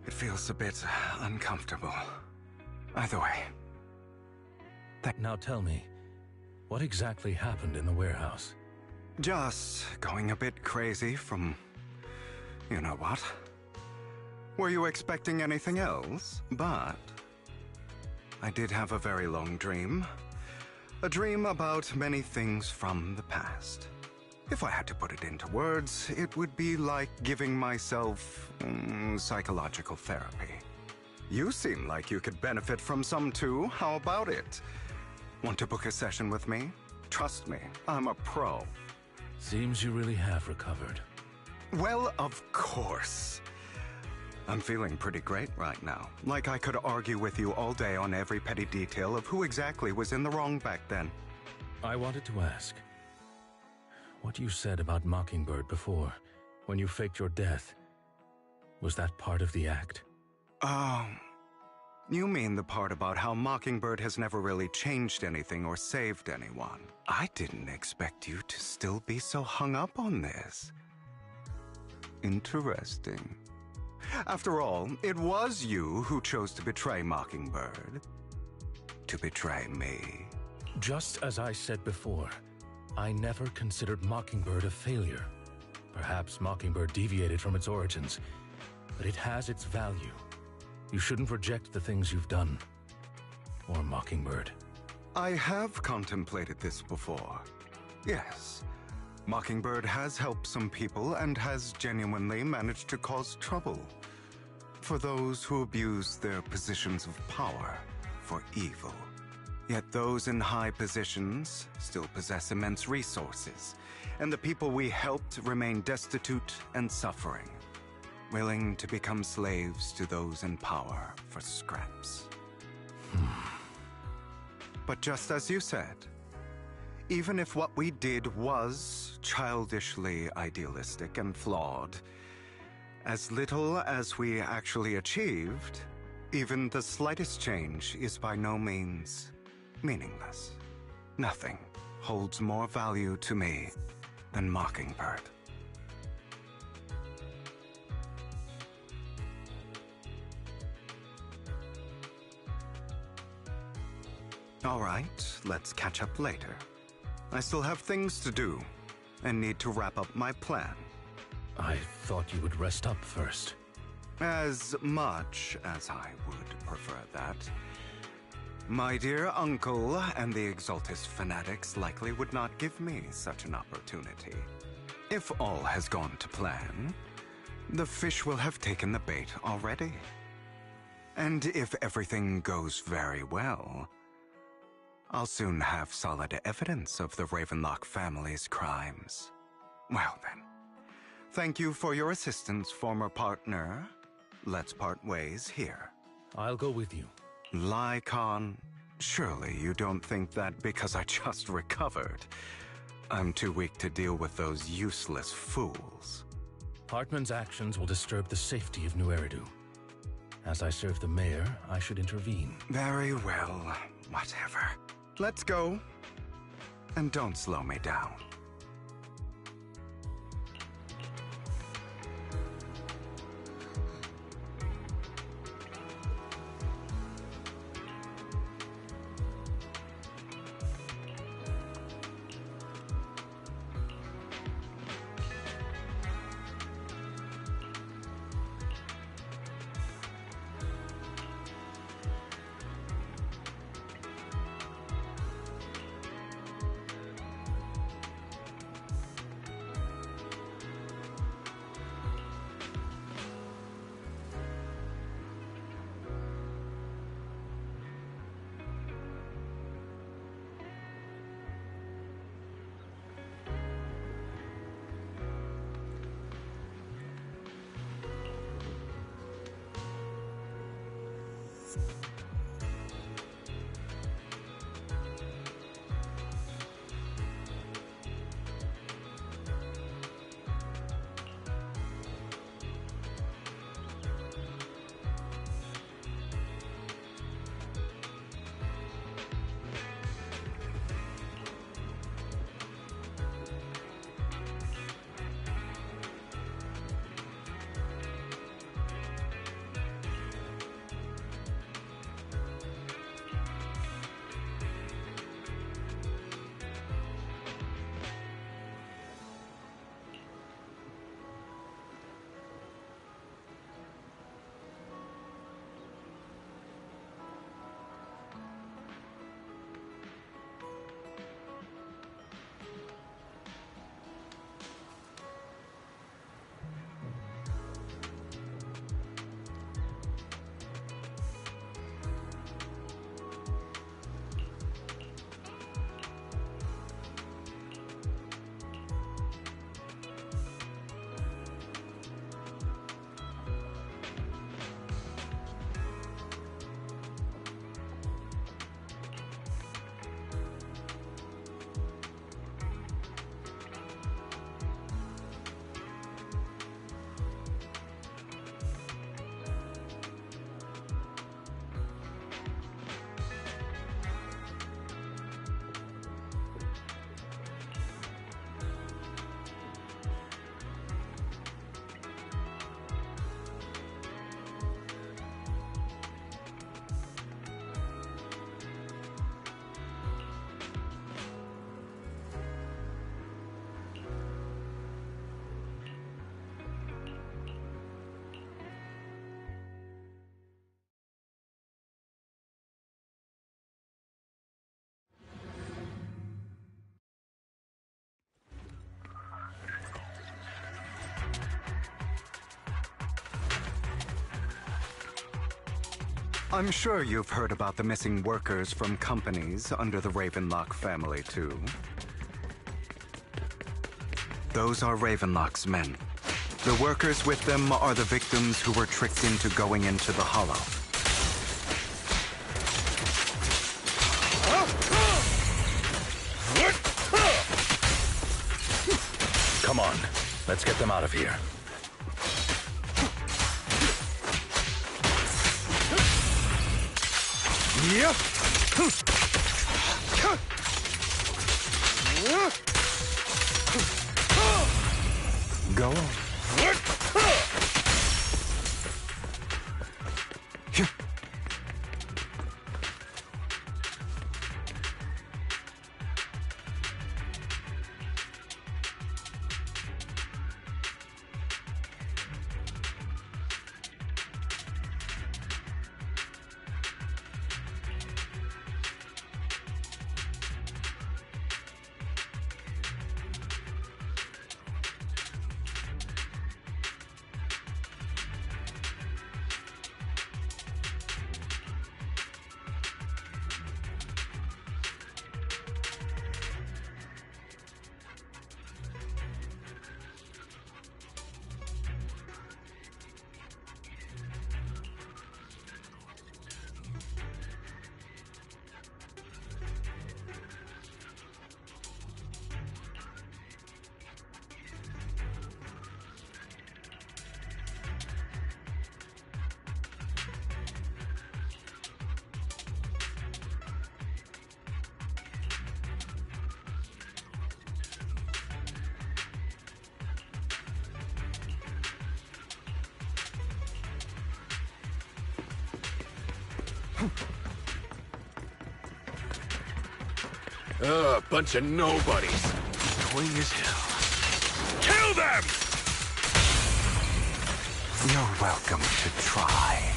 Q: It feels a bit uncomfortable. Either way.
D: Now tell me, what exactly happened in the warehouse?
Q: Just going a bit crazy from... you know what? Were you expecting anything else? But... I did have a very long dream. A dream about many things from the past. If I had to put it into words, it would be like giving myself psychological therapy. You seem like you could benefit from some too. How about it? Want to book a session with me? Trust me, I'm a pro.
D: Seems you really have recovered.
Q: Well, of course. I'm feeling pretty great right now. Like I could argue with you all day on every petty detail of who exactly was in the wrong back then.
D: I wanted to ask, what you said about Mockingbird before, when you faked your death, was that part of the act?
Q: You mean the part about how Mockingbird has never really changed anything or saved anyone. I didn't expect you to still be so hung up on this. Interesting. After all, it was you who chose to betray Mockingbird. To betray me.
D: Just as I said before, I never considered Mockingbird a failure. Perhaps Mockingbird deviated from its origins, but it has its value. You shouldn't reject the things you've done. Or Mockingbird.
Q: I have contemplated this before. Yes. Mockingbird has helped some people and has genuinely managed to cause trouble. For those who abuse their positions of power for evil. Yet those in high positions still possess immense resources, and the people we helped remain destitute and suffering, willing to become slaves to those in power for scraps. But just as you said, even if what we did was childishly idealistic and flawed, as little as we actually achieved, even the slightest change is by no means meaningless. Nothing holds more value to me than Mockingbird. All right, let's catch up later. I still have things to do and need to wrap up my plan.
D: I thought you would rest up first.
Q: As much as I would prefer that. My dear uncle and the Exaltus fanatics likely would not give me such an opportunity. If all has gone to plan, The fish will have taken the bait already. And if everything goes very well, I'll soon have solid evidence of the Ravenlock family's crimes. Well then, thank you for your assistance, former partner. Let's part ways here.
D: I'll go with you.
Q: Lycon, surely you don't think that because I just recovered, I'm too weak to deal with those useless fools.
D: Hartman's actions will disturb the safety of New Eridu. As I serve the mayor, I should intervene.
Q: Very well, whatever. Let's go. And don't slow me down. I'm sure you've heard about the missing workers from companies under the Ravenlock family, too. Those are Ravenlock's men. The workers with them are the victims who were tricked into going into the Hollow.
D: Come on, let's get them out of here.
Q: Yep. Go on.
M: Bunch of nobodies. Annoying as hell. Kill them!
Q: You're welcome to try.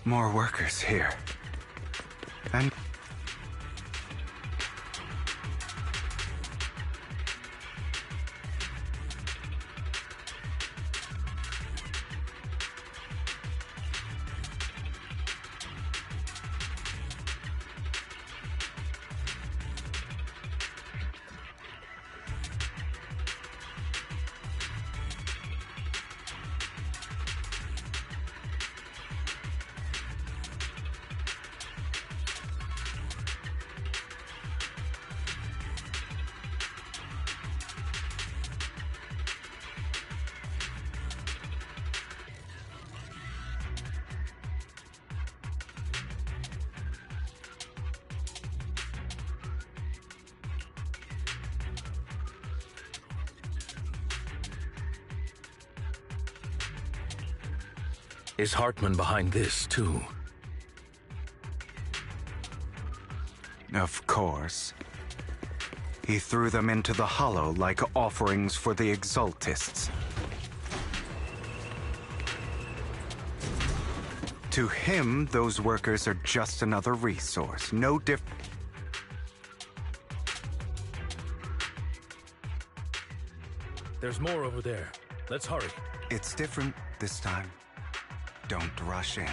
Q: More workers here. And
D: Is Hartman behind this, too?
Q: of course. He threw them into the hollow like offerings for the Exaltists. To him, those workers are just another resource. No diff...
D: There's more over there. Let's hurry.
Q: It's different this time. Don't rush in.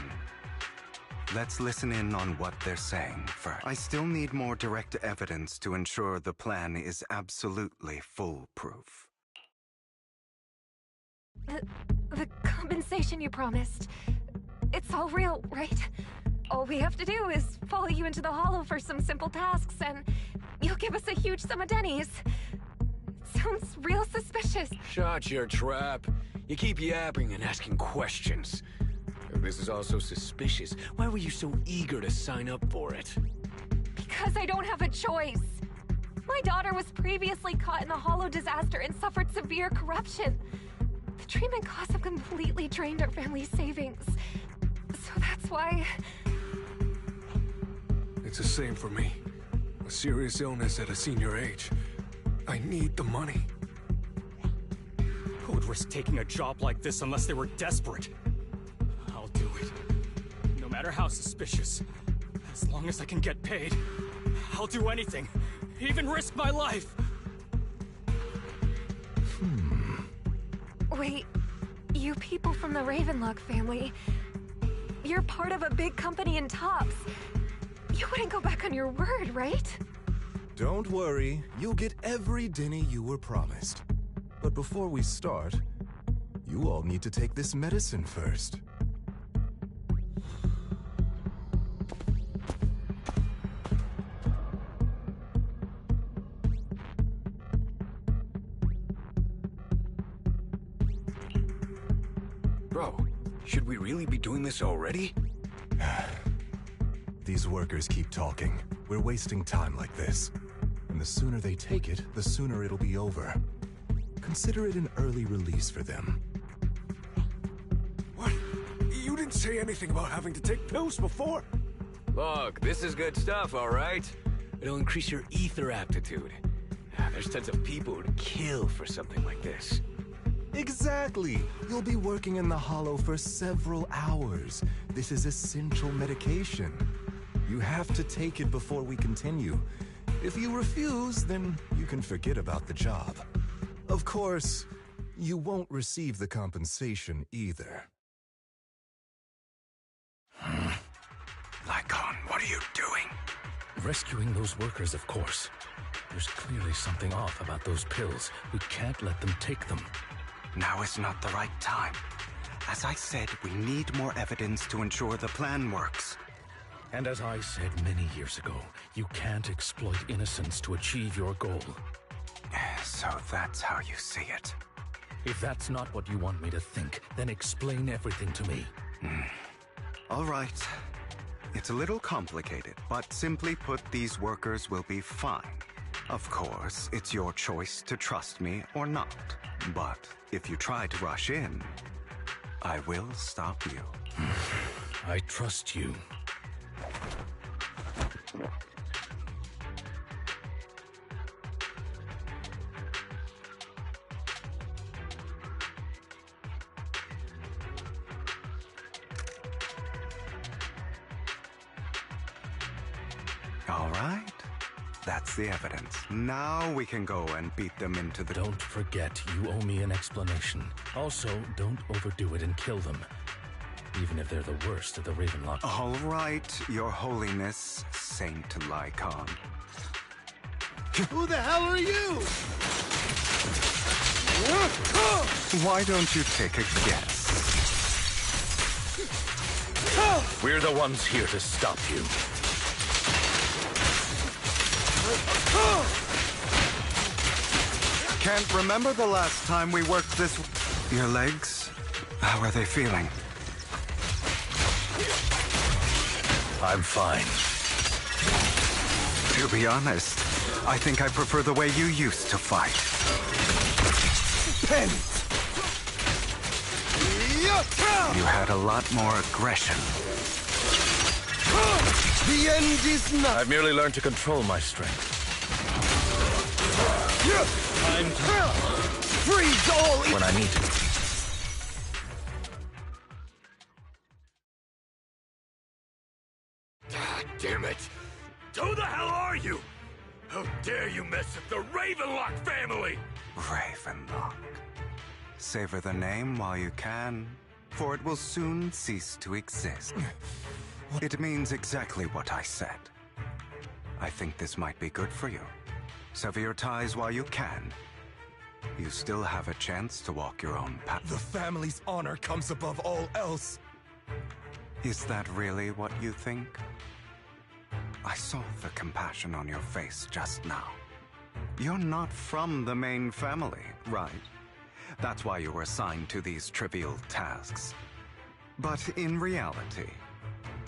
Q: Let's listen in on what they're saying first. I still need more direct evidence to ensure the plan is absolutely foolproof.
S: The compensation you promised. It's all real, right? All we have to do is follow you into the hollow for some simple tasks, and you'll give us a huge sum of dennies. Sounds real suspicious.
M: Shut your trap. You keep yapping and asking questions. If this is all so suspicious, why were you so eager to sign up for it?
S: Because I don't have a choice. My daughter was previously caught in the hollow disaster and suffered severe corruption. The treatment costs have completely drained our family's savings. So that's why...
M: It's the same for me. A serious illness at a senior age. I need the money.
T: Who would risk taking a job like this unless they were desperate? I'll do it. No matter how suspicious. As long as I can get paid, I'll do anything. Even risk my life.
S: Wait, you people from the Ravenlock family, you're part of a big company in Tops. You wouldn't go back on your word, right?
U: Don't worry, you'll get every denny you were promised. But before we start, you all need to take this medicine first.
M: Bro, should we really be doing this already?
U: These workers keep talking. We're wasting time like this. And the sooner they take it, the sooner it'll be over. Consider it an early release for them.
M: What? You didn't say anything about having to take pills before. Look, this is good stuff, all right? It'll increase your ether aptitude. There's tons of people who'd kill for something like this.
U: Exactly! You'll be working in the hollow for several hours. This is essential medication. You have to take it before we continue. If you refuse, then you can forget about the job. Of course, you won't receive the compensation either.
Q: Lycon, what are you doing?
D: Rescuing those workers, of course. There's clearly something off about those pills. We can't let them take them.
Q: Now is not the right time. As I said, we need more evidence to ensure the plan works.
D: And as I said many years ago, you can't exploit innocence to achieve your goal.
Q: So that's how you see it.
D: If that's not what you want me to think, then explain everything to me.
Q: All right. It's a little complicated, but simply put, these workers will be fine. Of course, it's your choice to trust me or not. But if you try to rush in, I will stop you.
D: I trust you.
Q: All right. That's the evidence. Now we can go and beat them into the...
D: Don't forget, you owe me an explanation. Also, don't overdo it and kill them. Even if they're the worst of the Ravenlock.
Q: All right, Your Holiness, Saint Lycon.
I: Who the hell are you?
Q: Why don't you take a guess?
D: We're the ones here to stop you.
Q: Can't remember the last time we worked this... Your legs? How are they feeling?
D: I'm fine.
Q: To be honest, I think I prefer the way you used to fight.
U: Pen!
Q: You had a lot more aggression.
U: The end is not...
D: I've merely learned to control my strength.
U: Time to... Freeze all...
D: When I need to.
M: Damn it! Who the hell are you? How dare you mess with the Ravenlock family?
Q: Ravenlock. Savor the name while you can, for it will soon cease to exist. It means exactly what I said. I think this might be good for you. Sever your ties while you can. You still have a chance to walk your own path.
U: The family's honor comes above all else.
Q: Is that really what you think? I saw the compassion on your face just now. You're not from the main family, right? That's why you were assigned to these trivial tasks. But in reality,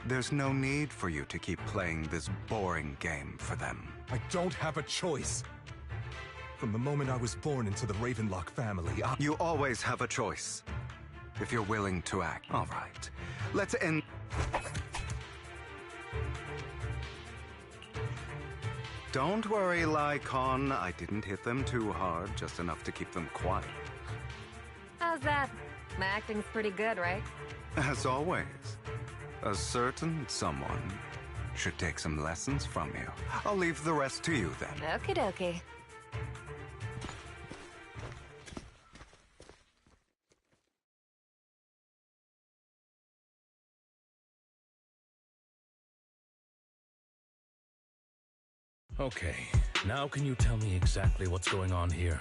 Q: there's no need for you to keep playing this boring game for them.
U: I don't have a choice. From the moment I was born into the Ravenlock family,
Q: You always have a choice. If you're willing to act. All right. Let's end... Don't worry, Lycon. I didn't hit them too hard, just enough to keep them quiet.
S: How's that? My acting's pretty good, right?
Q: As always, a certain someone should take some lessons from you. I'll leave the rest to you then.
S: Okie dokie.
D: Okay, now can you tell me exactly what's going on here?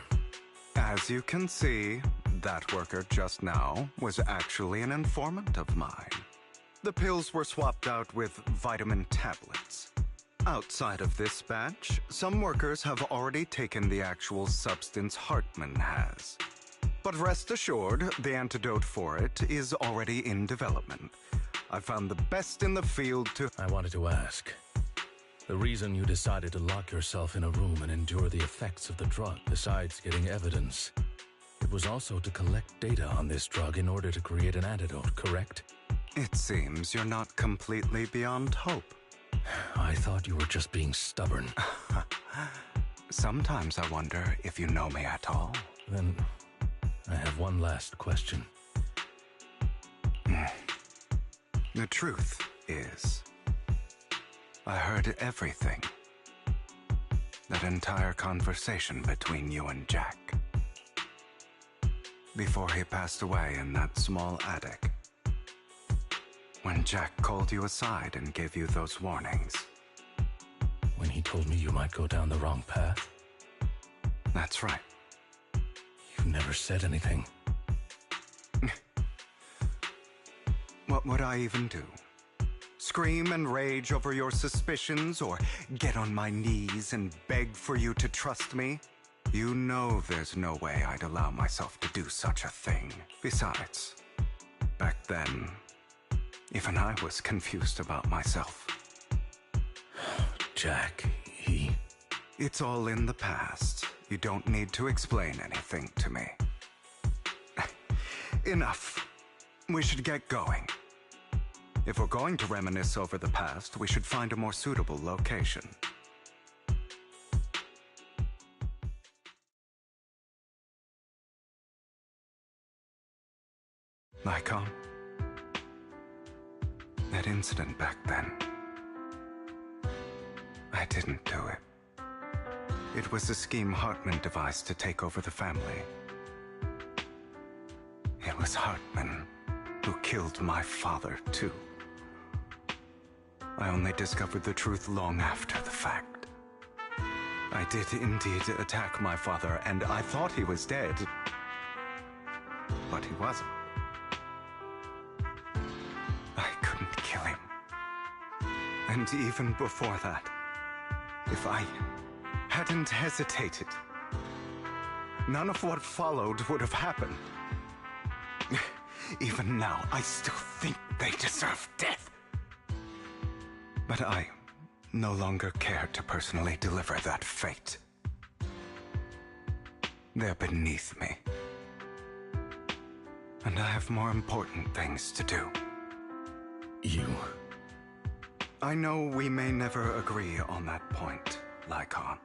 Q: As you can see, that worker just now was actually an informant of mine. The pills were swapped out with vitamin tablets. Outside of this batch, some workers have already taken the actual substance Hartman has. But rest assured, the antidote for it is already in development. I found the best in the field to...
D: I wanted to ask. The reason you decided to lock yourself in a room and endure the effects of the drug, besides getting evidence, it was also to collect data on this drug in order to create an antidote, correct?
Q: It seems you're not completely beyond hope.
D: I thought you were just being stubborn.
Q: Sometimes I wonder if you know me at all.
D: Then, I have one last question.
Q: The truth is, I heard everything. That entire conversation between you and Jack. Before he passed away in that small attic. When Jack called you aside and gave you those warnings.
D: When he told me you might go down the wrong path?
Q: That's right.
D: You never said anything.
Q: What would I even do? scream and rage over your suspicions or get on my knees and beg for you to trust me? You know there's no way I'd allow myself to do such a thing. Besides, back then, even I was confused about myself.
D: Jack,
Q: It's all in the past. You don't need to explain anything to me. Enough. We should get going. If we're going to reminisce over the past, we should find a more suitable location. Lycon? That incident back then. I didn't do it. It was a scheme Hartman devised to take over the family. It was Hartman who killed my father, too. I only discovered the truth long after the fact. I did indeed attack my father, and I thought he was dead. But he wasn't. I couldn't kill him. And even before that, if I hadn't hesitated, none of what followed would have happened. Even now, I still think they deserve death. But I no longer care to personally deliver that fate. They're beneath me. And I have more important things to do. I know we may never agree on that point, Lycon.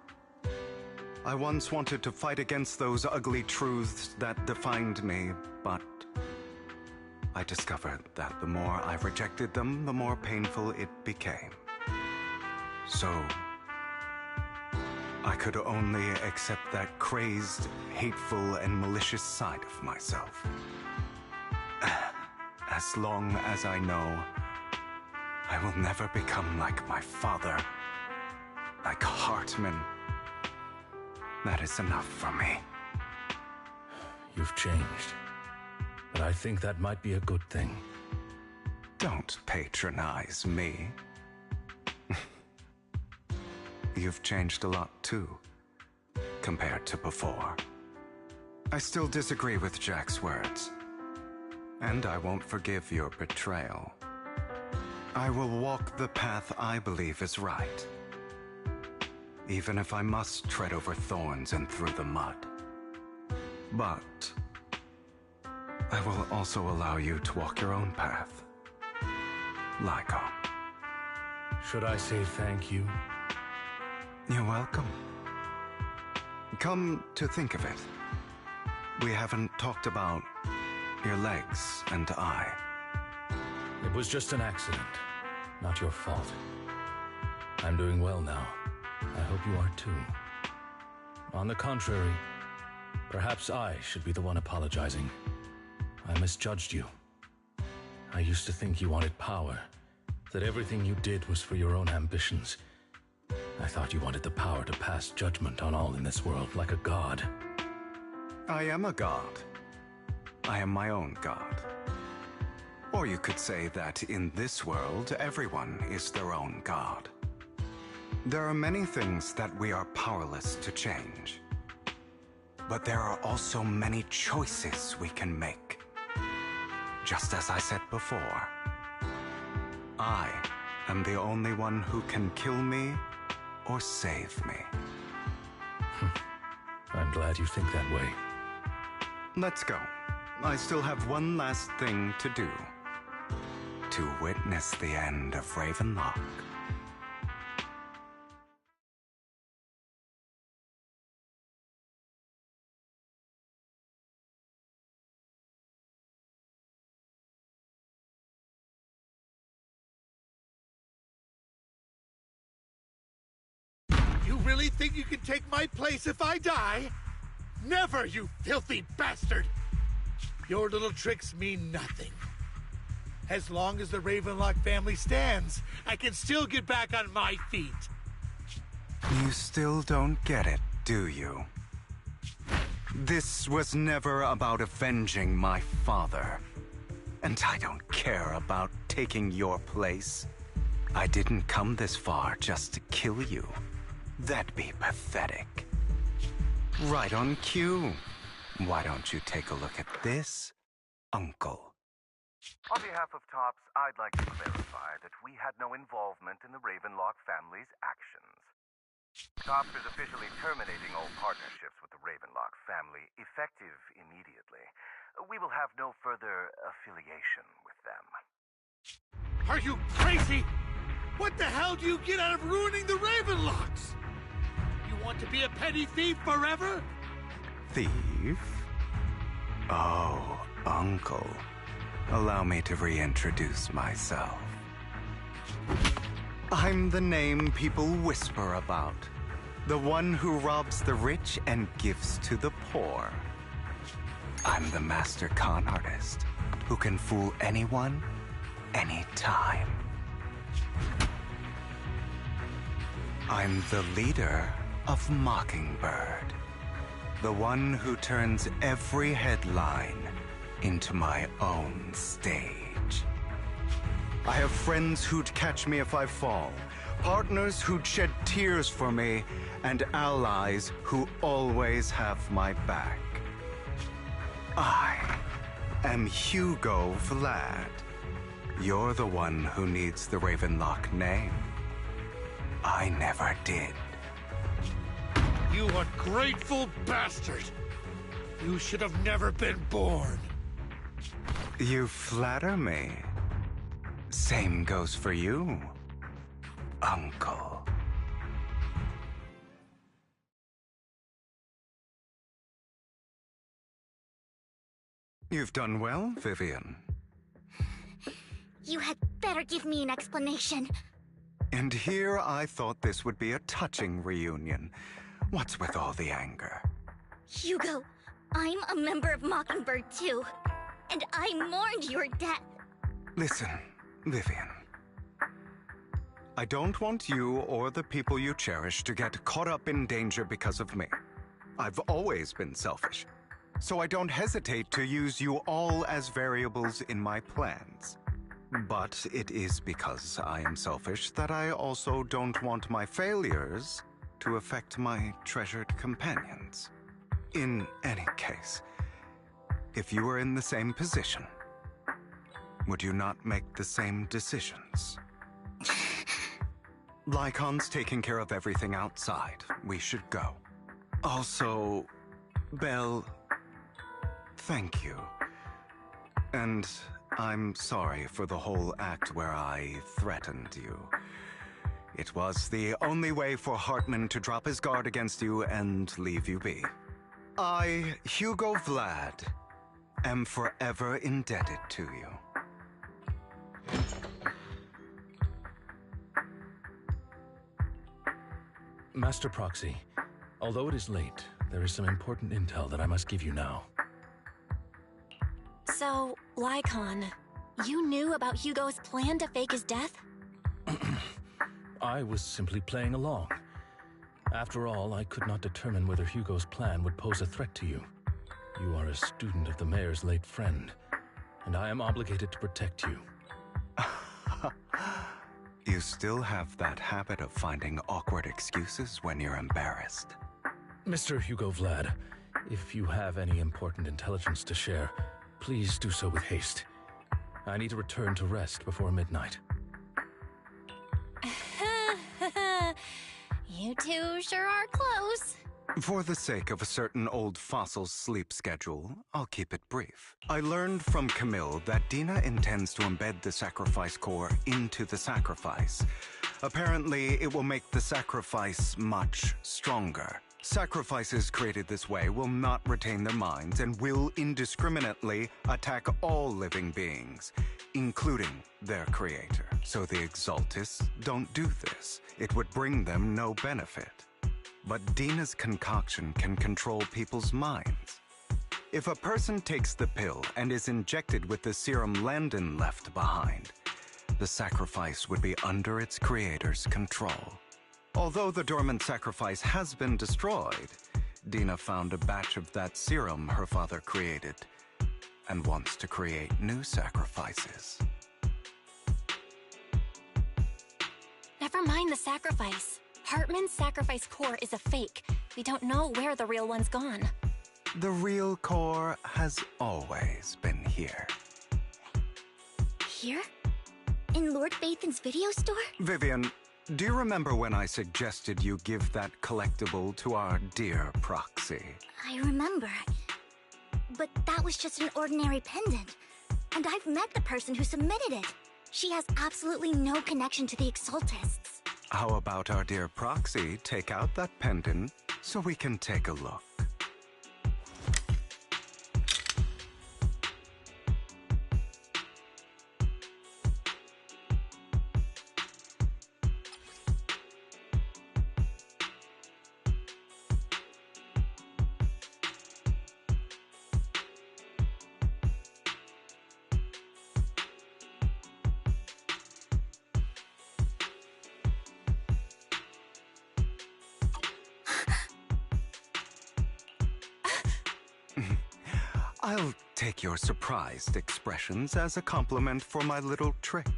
Q: I once wanted to fight against those ugly truths that defined me, but I discovered that the more I rejected them, the more painful it became. So, I could only accept that crazed, hateful, and malicious side of myself. As long as I know I will never become like my father, like Hartman, that is enough for me.
D: You've changed. But I think that might be a good thing.
Q: Don't patronize me. You've changed a lot too, compared to before. I still disagree with Jack's words, and I won't forgive your betrayal. I will walk the path I believe is right, even if I must tread over thorns and through the mud. But I will also allow you to walk your own path, Lycon.
D: Should I say thank you?
Q: You're welcome. Come to think of it, we haven't talked about your legs and eye.
D: It was just an accident, not your fault. I'm doing well now. I hope you are too. On the contrary, perhaps I should be the one apologizing. I misjudged you. I used to think you wanted power, that everything you did was for your own ambitions. I thought you wanted the power to pass judgment on all in this world like a god.
Q: I am a god. I am my own god. Or you could say that in this world, everyone is their own god. There are many things that we are powerless to change. But there are also many choices we can make. Just as I said before, I am the only one who can kill me or save me.
D: I'm glad you think that way.
Q: Let's go. I still have one last thing to do. To witness the end of Ravenlock.
I: You really think you can take my place if I die? Never, you filthy bastard! Your little tricks mean nothing. As long as the Ravenlock family stands, I can still get back on my feet.
Q: You still don't get it, do you? This was never about avenging my father. And I don't care about taking your place. I didn't come this far just to kill you. That'd be pathetic. Right on cue. Why don't you take a look at this, Uncle?
G: On behalf of TOPS, I'd like to clarify that we had no involvement in the Ravenlock family's actions. TOPS is officially terminating all partnerships with the Ravenlock family, effective immediately. We will have no further affiliation with them.
I: Are you crazy? What the hell do you get out of ruining the Ravenlocks? You want to be a petty thief forever?
Q: Thief? Oh, Uncle. Allow me to reintroduce myself. I'm the name people whisper about. The one who robs the rich and gives to the poor. I'm the master con artist who can fool anyone, anytime. I'm the leader of Mockingbird. The one who turns every headline into my own stage. I have friends who'd catch me if I fall, partners who'd shed tears for me, and allies who always have my back. I am Hugo Vlad. You're the one who needs the Ravenlock name. I never did.
I: You ungrateful bastard! You should have never been born.
Q: You flatter me. Same goes for you, Uncle. You've done well, Vivian.
A: You had better give me an explanation.
Q: And here I thought this would be a touching reunion. What's with all the anger?
A: Hugo, I'm a member of Mockingbird too. And I mourned your death.
Q: Listen, Vivian. I don't want you or the people you cherish to get caught up in danger because of me. I've always been selfish, so I don't hesitate to use you all as variables in my plans. But it is because I am selfish that I also don't want my failures to affect my treasured companions. In any case, if you were in the same position, would you not make the same decisions? Lycon's taking care of everything outside. We should go. Also, Belle, thank you. And I'm sorry for the whole act where I threatened you. It was the only way for Hartman to drop his guard against you and leave you be. I, Hugo Vlad, am forever indebted to you.
D: Master Proxy, although it is late, there is some important intel that I must give you now.
B: So, Lycon, you knew about Hugo's plan to fake his death?
D: I was simply playing along. After all, I could not determine whether Hugo's plan would pose a threat to you. You are a student of the mayor's late friend, and I am obligated to protect you.
Q: You still have that habit of finding awkward excuses when you're embarrassed.
D: Mr. Hugo Vlad, if you have any important intelligence to share, please do so with haste. I need to return to rest before midnight.
B: You two sure are close.
Q: For the sake of a certain old fossil's sleep schedule, I'll keep it brief. I learned from Camille that Dina intends to embed the sacrifice core into the sacrifice. Apparently, it will make the sacrifice much stronger. Sacrifices created this way will not retain their minds and will indiscriminately attack all living beings, including their creator. So the Exaltists don't do this. It would bring them no benefit. But Dina's concoction can control people's minds. If a person takes the pill and is injected with the serum Landon left behind, the sacrifice would be under its creator's control. Although the dormant sacrifice has been destroyed, Dina found a batch of that serum her father created and wants to create new sacrifices.
B: Never mind the sacrifice. Hartman's sacrifice core is a fake. We don't know where the real one's gone.
Q: The real core has always been here.
A: Here? In Lord Phaethon's video store?
Q: Vivian, do you remember when I suggested you give that collectible to our dear proxy?
A: I remember. But that was just an ordinary pendant. And I've met the person who submitted it. She has absolutely no connection to the Exaltists.
Q: How about our dear proxy take out that pendant so we can take a look? I'll take your surprised expressions as a compliment for my little trick.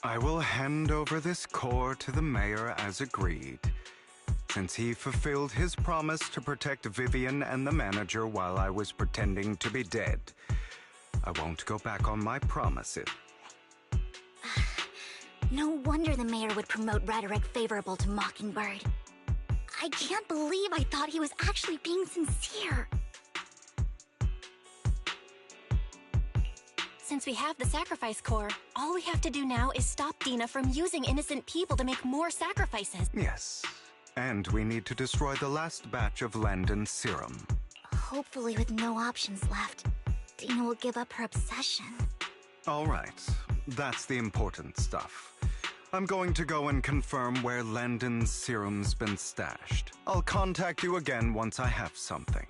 Q: I will hand over this core to the mayor as agreed. Since he fulfilled his promise to protect Vivian and the manager while I was pretending to be dead, I won't go back on my promises.
A: No wonder the mayor would promote rhetoric favorable to Mockingbird. I can't believe I thought he was actually being sincere.
B: Since we have the sacrifice core, all we have to do now is stop Dina from using innocent people to make more sacrifices.
Q: Yes, and we need to destroy the last batch of Landon's serum.
A: Hopefully with no options left, Dina will give up her obsession.
Q: All right, that's the important stuff. I'm going to go and confirm where Landon's serum's been stashed. I'll contact you again once I have something.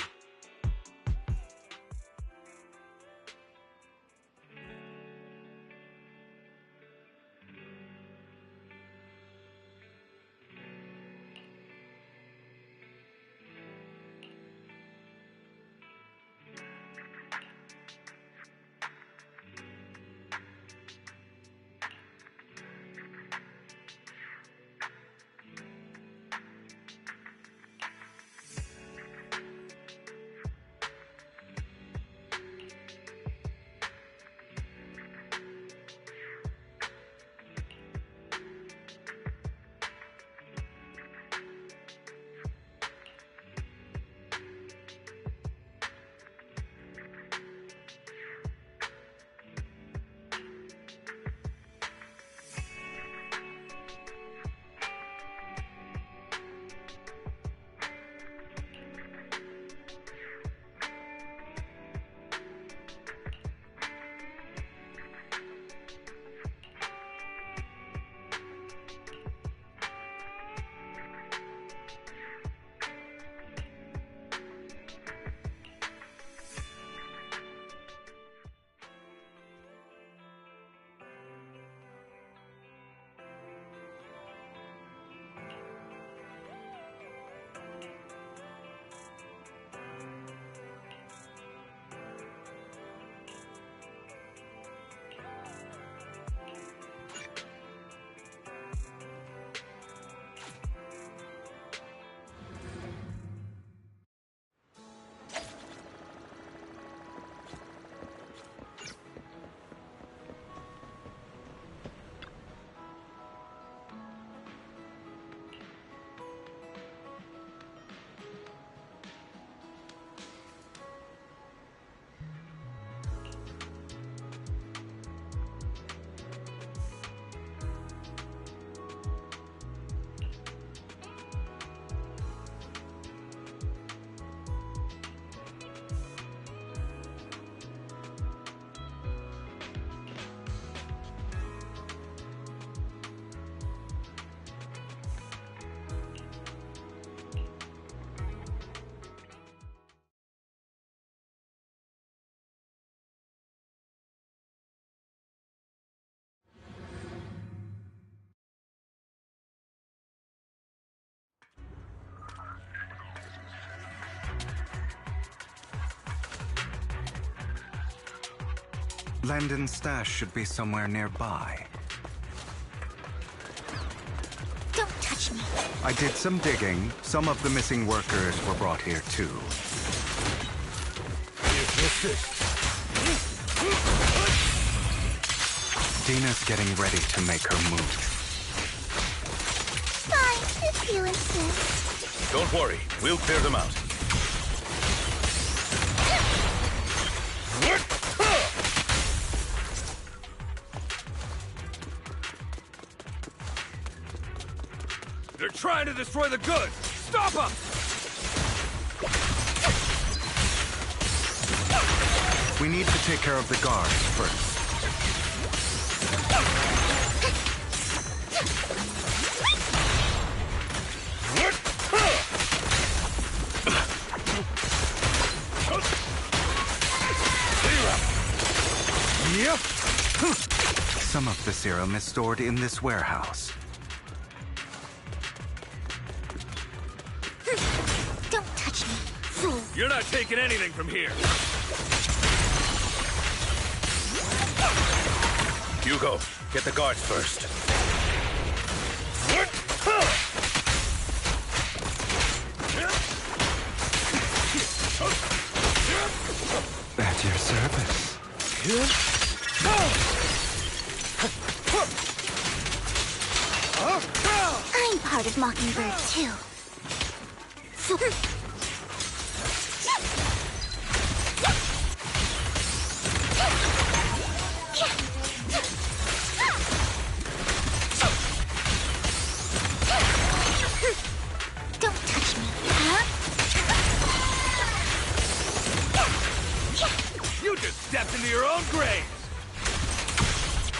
Q: Landon's stash should be somewhere nearby. I did some digging. Some of the missing workers were brought here too. Dina's getting ready to make her move.
A: Fine, if you insist.
M: Don't worry, we'll clear them out.
T: They're trying to destroy the goods! Stop them!
Q: We need to take care of the guards first. Yep. Some of the serum is stored in this warehouse.
A: Don't touch me, fool.
T: You're not taking anything from here!
M: Hugo, get the guards first.
Q: At your service.
A: I'm part of Mockingbird, too. Don't touch me, huh?
T: You just stepped into your own grave!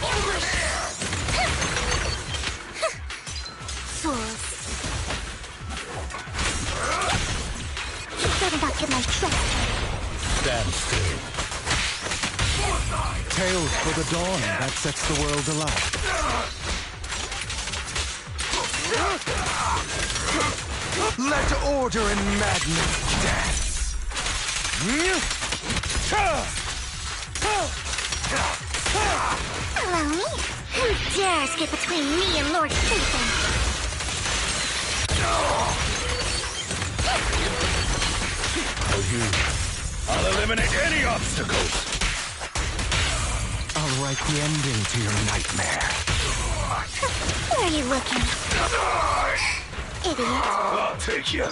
T: Over there!
A: Fools. You better not get my trust.
U: Stand still. Tales for the dawn that sets the world alight. Let order and madness dance.
A: Allow me? Who dares get between me and Lord Satan?
M: I'll eliminate any obstacles.
U: I'll write the ending to your nightmare.
A: Where are you looking? Idiot.
M: I'll take you.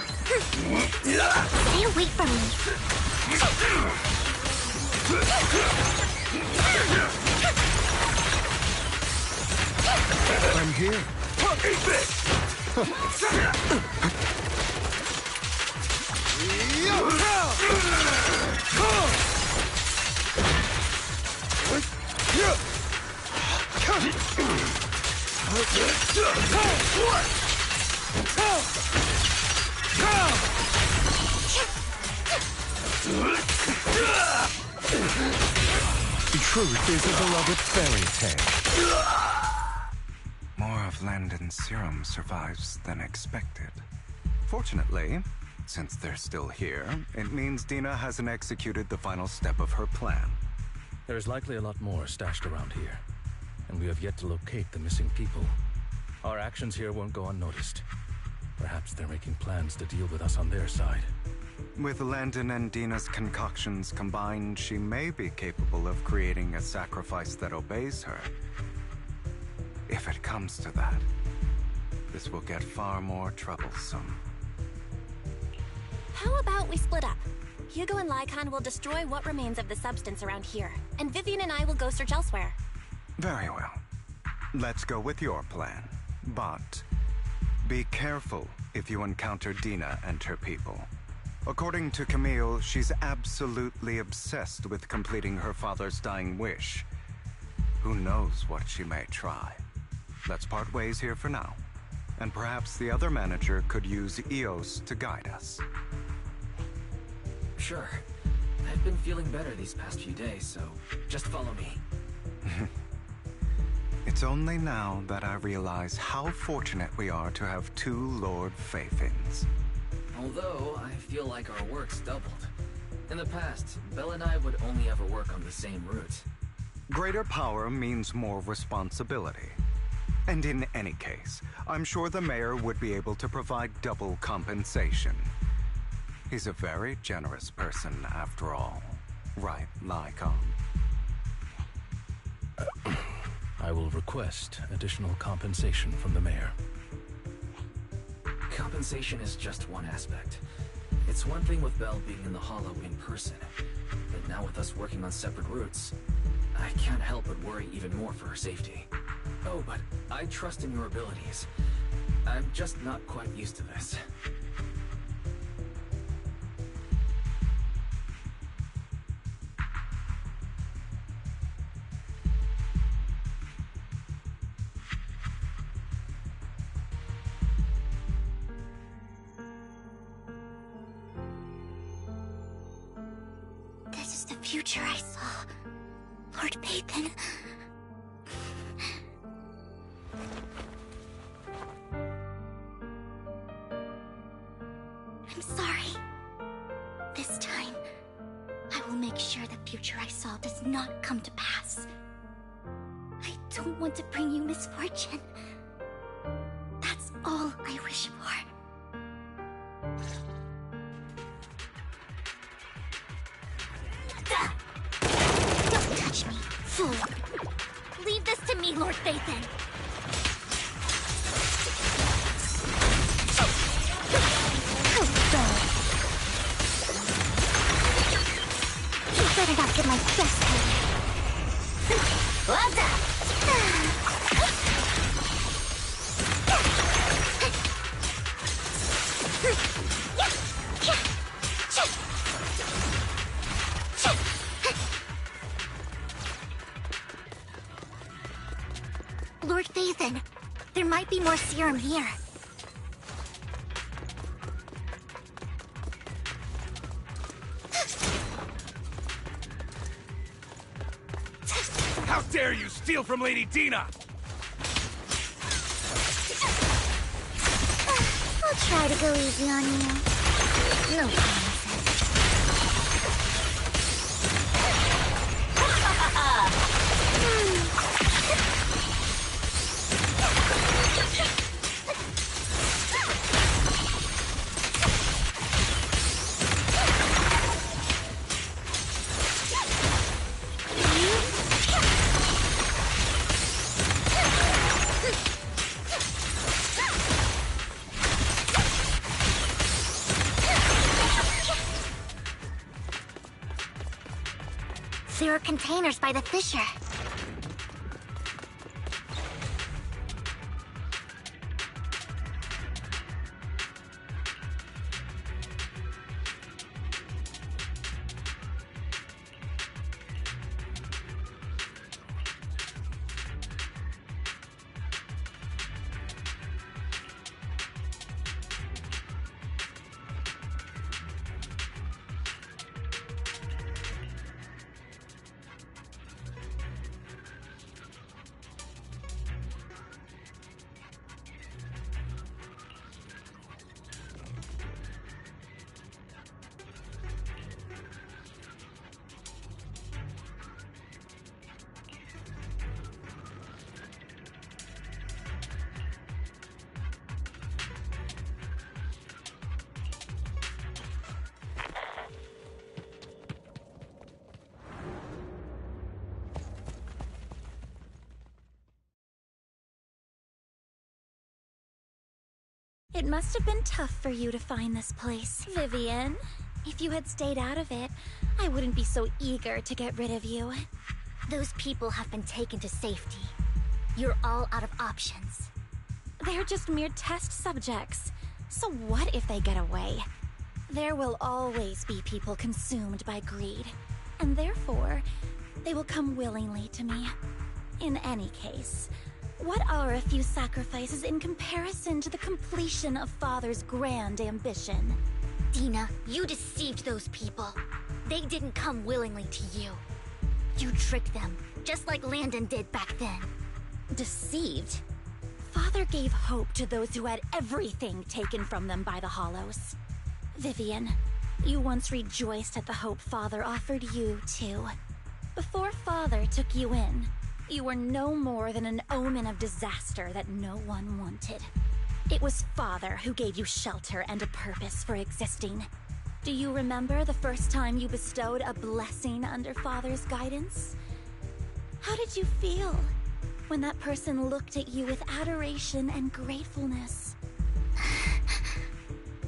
A: Stay away from me.
U: I'm here.
M: Eat this!
U: Truth is a beloved fairy tale.
Q: More of Landon's serum survives than expected. Fortunately, since they're still here, it means Dina hasn't executed the final step of her plan.
D: There's likely a lot more stashed around here, and we have yet to locate the missing people. Our actions here won't go unnoticed. Perhaps they're making plans to deal with us on their side.
Q: With Landon and Dina's concoctions combined, she may be capable of creating a sacrifice that obeys her. If it comes to that, this will get far more troublesome.
B: How about we split up? Hugo and Lycon will destroy what remains of the substance around here, and Vivian and I will go search elsewhere.
Q: Very well. Let's go with your plan. But be careful if you encounter Dina and her people. According to Camille, she's absolutely obsessed with completing her father's dying wish. Who knows what she may try? Let's part ways here for now. And perhaps the other manager could use EOS to guide us.
C: Sure. I've been feeling better these past few days, so just follow me.
Q: It's only now that I realize how fortunate we are to have two Lord Fayfins.
C: Although, I feel like our work's doubled. In the past, Belle and I would only ever work on the same route.
Q: Greater power means more responsibility. And in any case, I'm sure the mayor would be able to provide double compensation. He's a very generous person, after all. Right, Lycon?
D: I will request additional compensation from the mayor.
C: Compensation is just one aspect. It's one thing with Belle being in the Hollow in person, but now with us working on separate routes, I can't help but worry even more for her safety. Oh, but I trust in your abilities. I'm just not quite used to this.
A: This is the future I saw. Lord Pathan. I'm sorry. This time, I will make sure the future I saw does not come to pass. I don't want to bring you misfortune. That's all I wish for. Don't touch me, fool. Leave this to me, Lord Pathan. You better not get my best head. What's up? Lord Pathan, there might be more serum here.
T: How dare you steal from Lady Dina!
A: I'll try to go easy on you. No promises. There are containers by the fissure.
J: It must have been tough for you to find this place, Vivian. If you had stayed out of it, I wouldn't be so eager to get rid of you.
A: Those people have been taken to safety. You're all out of options.
J: They're just mere test subjects. So what if they get away? There will always be people consumed by greed. And therefore, they will come willingly to me. In any case, what are a few sacrifices in comparison to the completion of Father's grand ambition?
A: Dina, you deceived those people. They didn't come willingly to you. You tricked them, just like Landon did back then.
J: Deceived? Father gave hope to those who had everything taken from them by the Hollows. Vivian, you once rejoiced at the hope Father offered you, too. Before Father took you in, You were no more than an omen of disaster that no one wanted. It was Father who gave you shelter and a purpose for existing. Do you remember the first time you bestowed a blessing under Father's guidance? How did you feel when that person looked at you with adoration and gratefulness?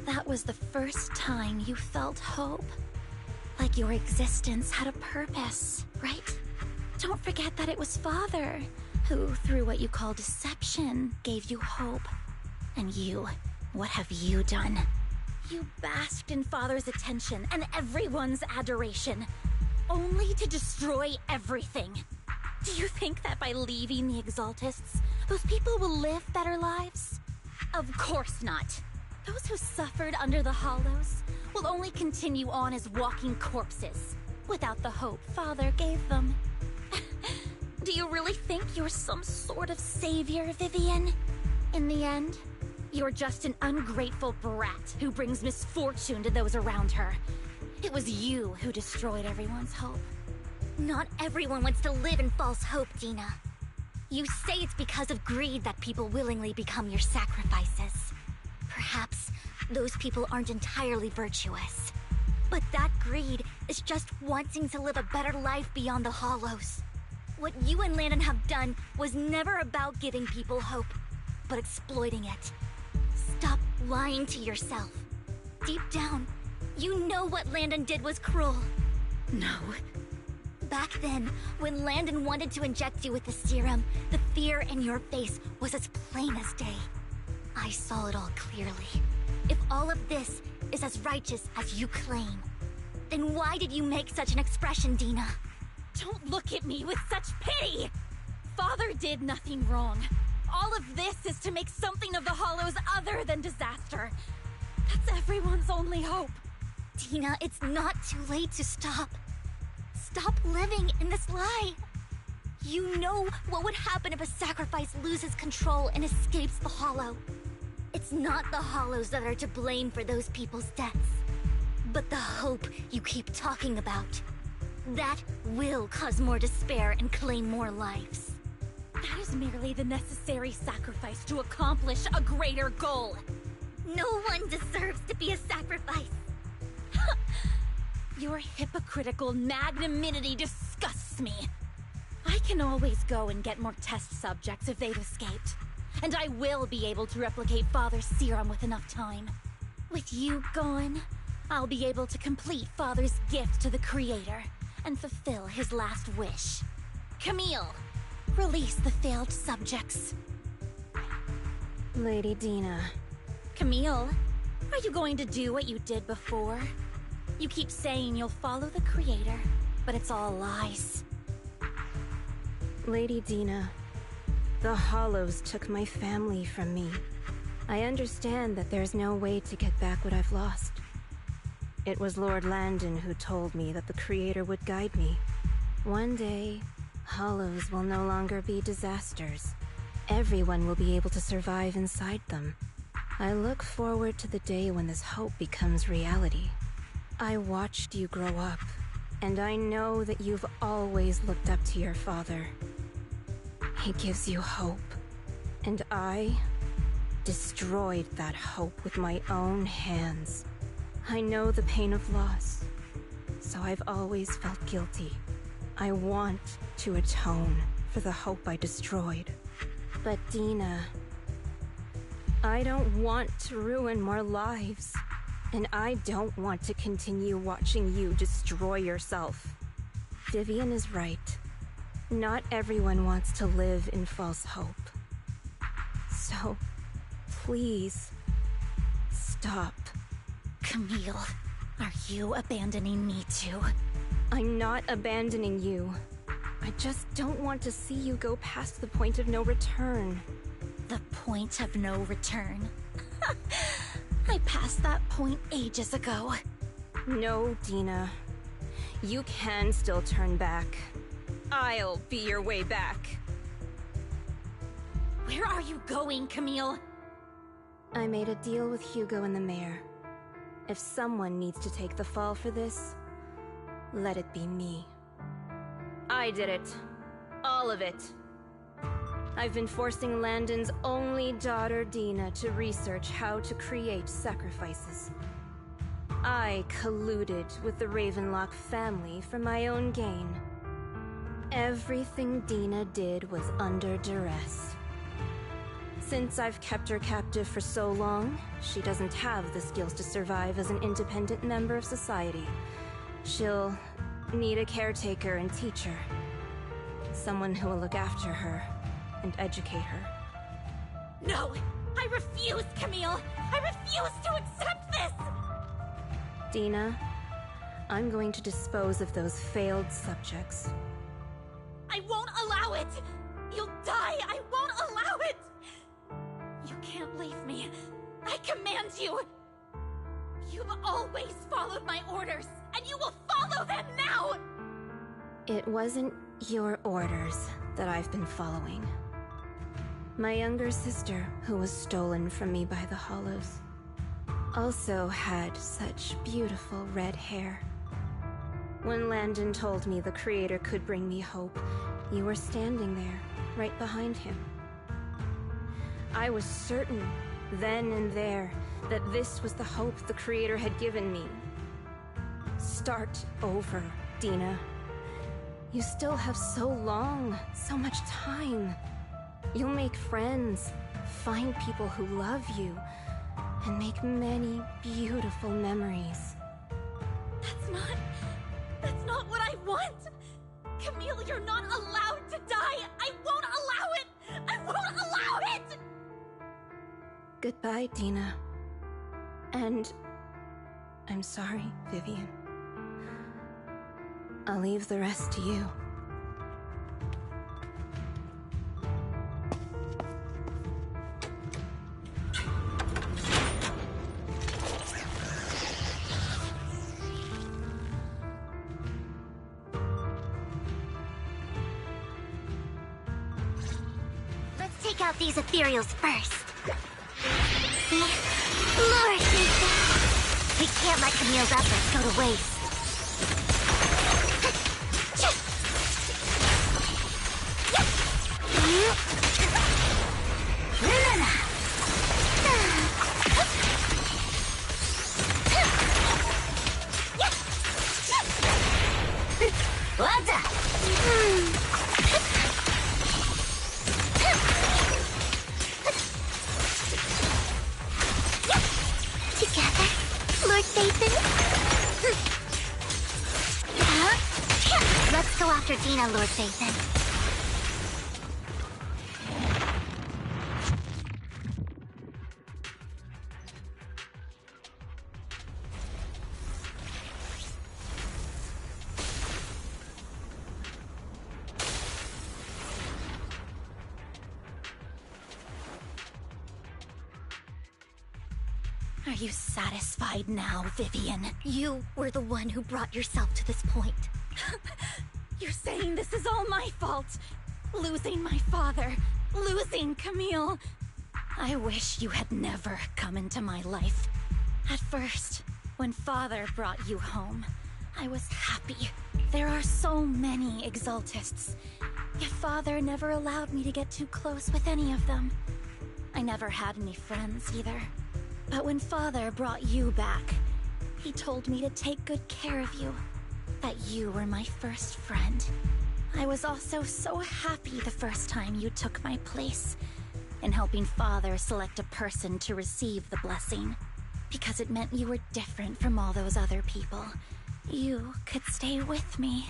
J: That was the first time you felt hope. Like your existence had a purpose, right? Don't forget that it was Father who, through what you call deception, gave you hope. And you, what have you done? You basked in Father's attention and everyone's adoration, only to destroy everything. Do you think that by leaving the Exaltists, those people will live better lives? Of course not. Those who suffered under the Hollows will only continue on as walking corpses, without the hope Father gave them. Do you really think you're some sort of savior, Vivian? In the end, you're just an ungrateful brat who brings misfortune to those around her. It was you who destroyed everyone's hope.
A: Not everyone wants to live in false hope, Dina. You say it's because of greed that people willingly become your sacrifices. Perhaps those people aren't entirely virtuous. But that greed is just wanting to live a better life beyond the Hollows. What you and Landon have done was never about giving people hope, but exploiting it. Stop lying to yourself. Deep down, you know what Landon did was cruel.
J: No.
A: Back then, when Landon wanted to inject you with the serum, the fear in your face was as plain as day. I saw it all clearly. If all of this is as righteous as you claim, then why did you make such an expression, Dina?
J: Don't look at me with such pity! Father did nothing wrong. All of this is to make something of the Hollows other than disaster. That's everyone's only hope.
A: Dina, it's not too late to stop. Stop living in this lie. You know what would happen if a sacrifice loses control and escapes the Hollow. It's not the Hollows that are to blame for those people's deaths, but the hope you keep talking about. That will cause more despair and claim more lives.
J: That is merely the necessary sacrifice to accomplish a greater goal.
A: No one deserves to be a sacrifice.
J: Your hypocritical magnanimity disgusts me. I can always go and get more test subjects if they've escaped. And I will be able to replicate Father's serum with enough time. With you gone, I'll be able to complete Father's gift to the Creator and fulfill his last wish. Camille, release the failed subjects.
F: Lady Dina.
J: Camille, are you going to do what you did before? You keep saying you'll follow the Creator, but it's all lies.
F: Lady Dina, the Hollows took my family from me. I understand that there's no way to get back what I've lost. It was Lord Landon who told me that the Creator would guide me. One day, Hollows will no longer be disasters. Everyone will be able to survive inside them. I look forward to the day when this hope becomes reality. I watched you grow up, and I know that you've always looked up to your father. He gives you hope, and I destroyed that hope with my own hands. I know the pain of loss, so I've always felt guilty. I want to atone for the hope I destroyed. But Dina, I don't want to ruin more lives, and I don't want to continue watching you destroy yourself. Vivian is right. Not everyone wants to live in false hope. So, please, stop.
J: Camille, are you abandoning me too?
F: I'm not abandoning you. I just don't want to see you go past the point of no return.
J: The point of no return? I passed that point ages ago.
F: No, Dina. You can still turn back. I'll be your way back.
J: Where are you going, Camille?
F: I made a deal with Hugo and the mayor. If someone needs to take the fall for this, let it be me. I did it. All of it. I've been forcing Landon's only daughter, Dina, to research how to create sacrifices. I colluded with the Ravenlock family for my own gain. Everything Dina did was under duress. Since I've kept her captive for so long, she doesn't have the skills to survive as an independent member of society. She'll need a caretaker and teacher. Someone who will look after her and educate her.
J: No! I refuse, Camille! I refuse to accept this!
F: Dina, I'm going to dispose of those failed subjects.
J: I won't allow it! You'll die! I won't allow it! You can't leave me. I command you! You've always followed my orders, and you will follow them now!
F: It wasn't your orders that I've been following. My younger sister, who was stolen from me by the Hollows, also had such beautiful red hair. When Landon told me the Creator could bring me hope, you were standing there, right behind him. I was certain, then and there, that this was the hope the Creator had given me. Start over, Dina. You still have so long, so much time. You'll make friends, find people who love you, and make many beautiful memories.
J: That's not what I want! Camille, you're not allowed to die! I won't allow it! I won't allow it!
F: Goodbye, Dina. And I'm sorry, Vivian. I'll leave the rest to you.
A: Let's take out these ethereals first. Lord, we can't let Camille's efforts go to waste. Together, Lord Dathan. Let's go after Dina, Lord Dathan.
J: Are you satisfied now, Vivian? You were the one who brought yourself to this point. You're saying this is all my fault? Losing my father, losing Camille. I wish you had never come into my life. At first, when Father brought you home, I was happy. There are so many Exaltists, yet Father never allowed me to get too close with any of them. I never had any friends either. But when Father brought you back, he told me to take good care of you. That you were my first friend. I was also so happy the first time you took my place in helping Father select a person to receive the blessing. Because it meant you were different from all those other people. You could stay with me.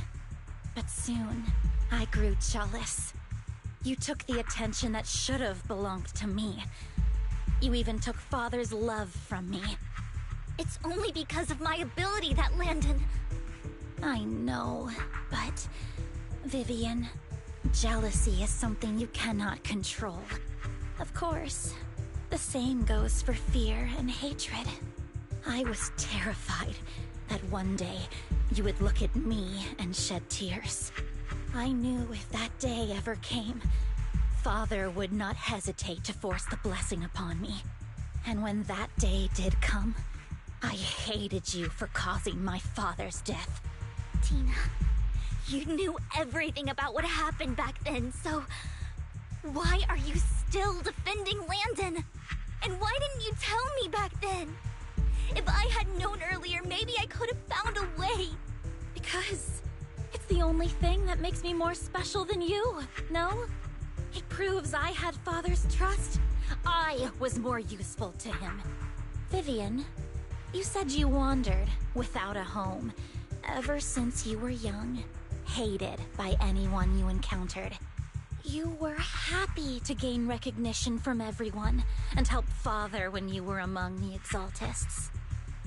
J: But soon, I grew jealous. You took the attention that should have belonged to me. You even took Father's love from me. It's only because of my ability that Landon... I know, but... Vivian, jealousy is something you cannot control. Of course, the same goes for fear and hatred. I was terrified that one day you would look at me and shed tears. I knew if that day ever came, Father would not hesitate to force the blessing upon me. And when that day did come, I hated you for causing my father's death.
A: Tina,
J: You knew everything about what happened back then, so why are you still defending Landon? And why didn't you tell me back then? If I had known earlier, maybe I could have found a way.
S: Because it's the only thing that makes me more special than you, no? It proves I had Father's trust. I was more useful to him. Vivian, you said you wandered without a home ever since you were young, hated by anyone you encountered. You were happy to gain recognition from everyone and help Father when you were among the Exaltists.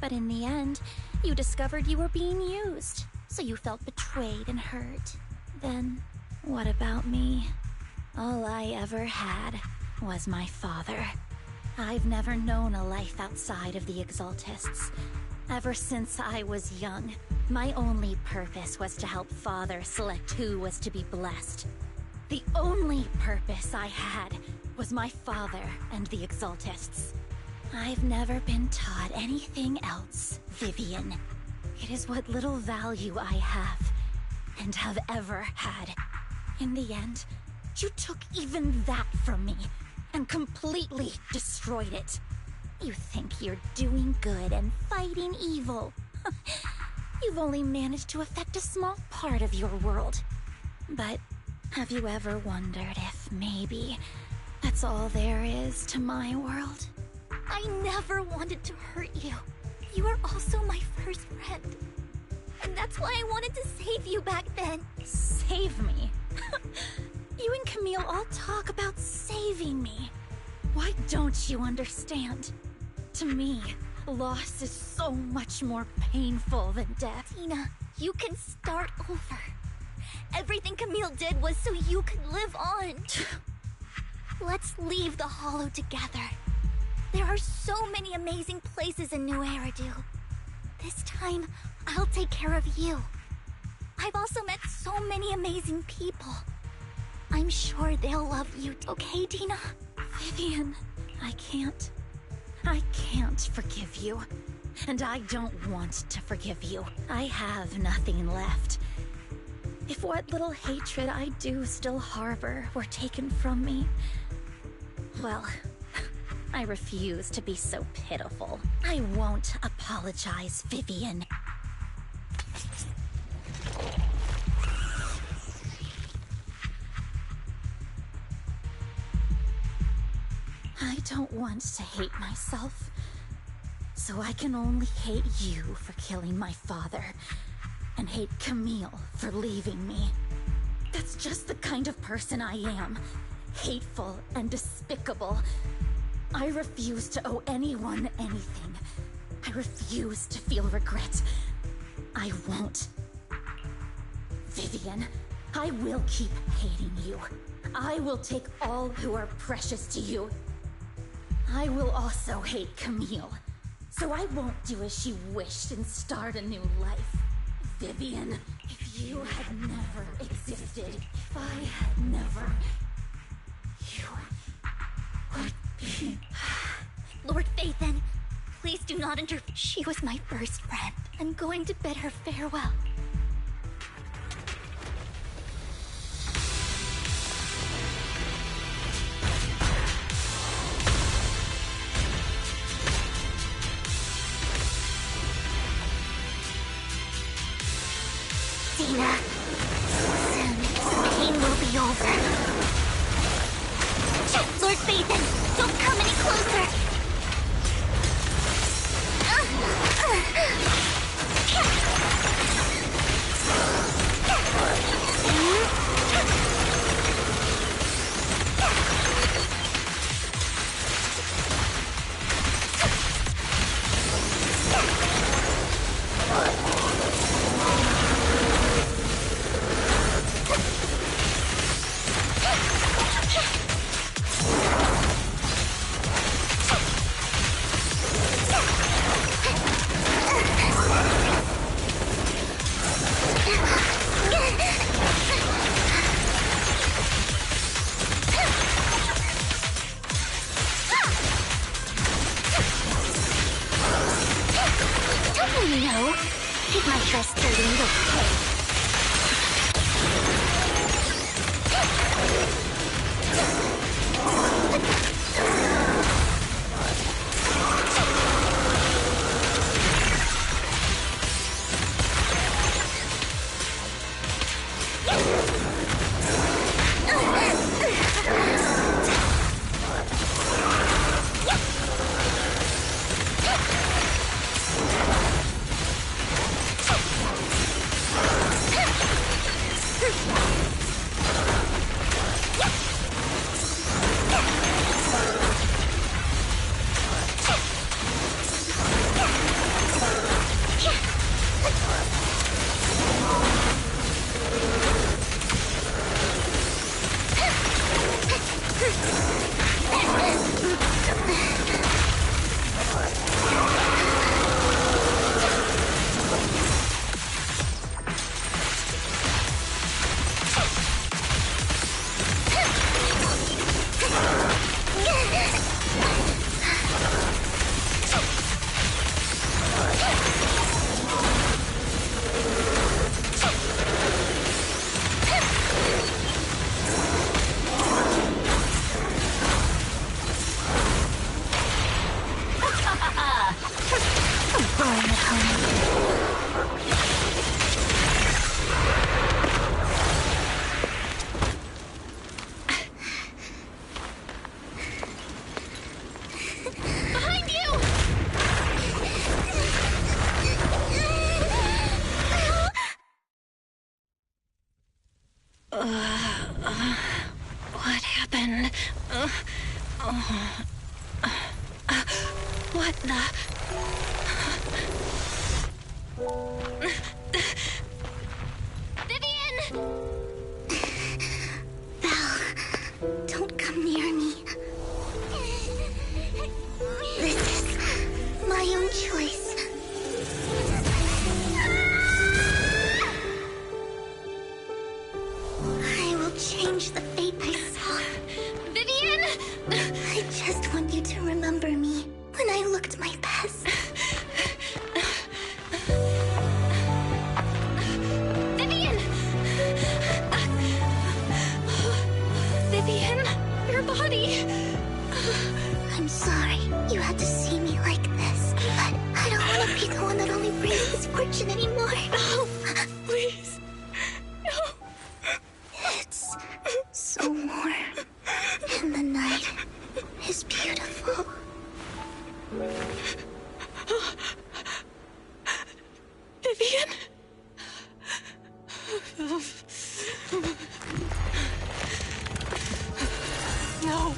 S: But in the end, you discovered you were being used, so you felt betrayed and hurt. Then, what about me? All I ever had was my father. I've never known a life outside of the Exaltists. Ever since I was young, my only purpose was to help Father select who was to be blessed. The only purpose I had was my father and the Exaltists. I've never been taught anything else, Vivian. It is what little value I have, and have ever had. In the end, you took even that from me, and completely destroyed it. You think you're doing good and fighting evil. You've only managed to affect a small part of your world. But have you ever wondered if maybe that's all there is to my world?
J: I never wanted to hurt you. You were also my first friend. And that's why I wanted to save you back then.
S: Save me? You and Camille all talk about saving me. Why don't you understand? To me, loss is so much more painful than death.
J: Tina, you can start over. Everything Camille did was so you could live on. Let's leave the Hollow together. There are so many amazing places in New Eridu. This time, I'll take care of you. I've also met so many amazing people. I'm sure they'll love you, okay, Tina?
S: Vivian, I can't forgive you. And I don't want to forgive you. I have nothing left. If what little hatred I do still harbor were taken from me, well, I refuse to be so pitiful. I won't apologize, Vivian. I don't want to hate myself, so I can only hate you for killing my father, and hate Camille for leaving me. That's just the kind of person I am. Hateful and despicable. I refuse to owe anyone anything. I refuse to feel regret. I won't. Vivian, I will keep hating you. I will take all who are precious to you. I will also hate Camille, so I won't do as she wished and start a new life. Vivian, if you had never existed, if I had never, you would be...
J: Lord Phaethon, please do not interfere. She was my first friend. I'm going to bid her farewell.
A: Tina, soon the pain will be over.
J: Lord Phaethon, don't come any closer!
B: What happened? What the?
A: Vivian! Belle, don't come near me. This is my own choice. I will change the fate I saw.
B: Vivian!
A: I just want you to remember me when I looked my best.
B: Vivian! Vivian, your body.
A: I'm sorry you had to see me like this, but I don't want to be the one that only brings misfortune anymore.
B: No, please. No.
A: It's so warm, and the night is beautiful.
B: Vivian? No.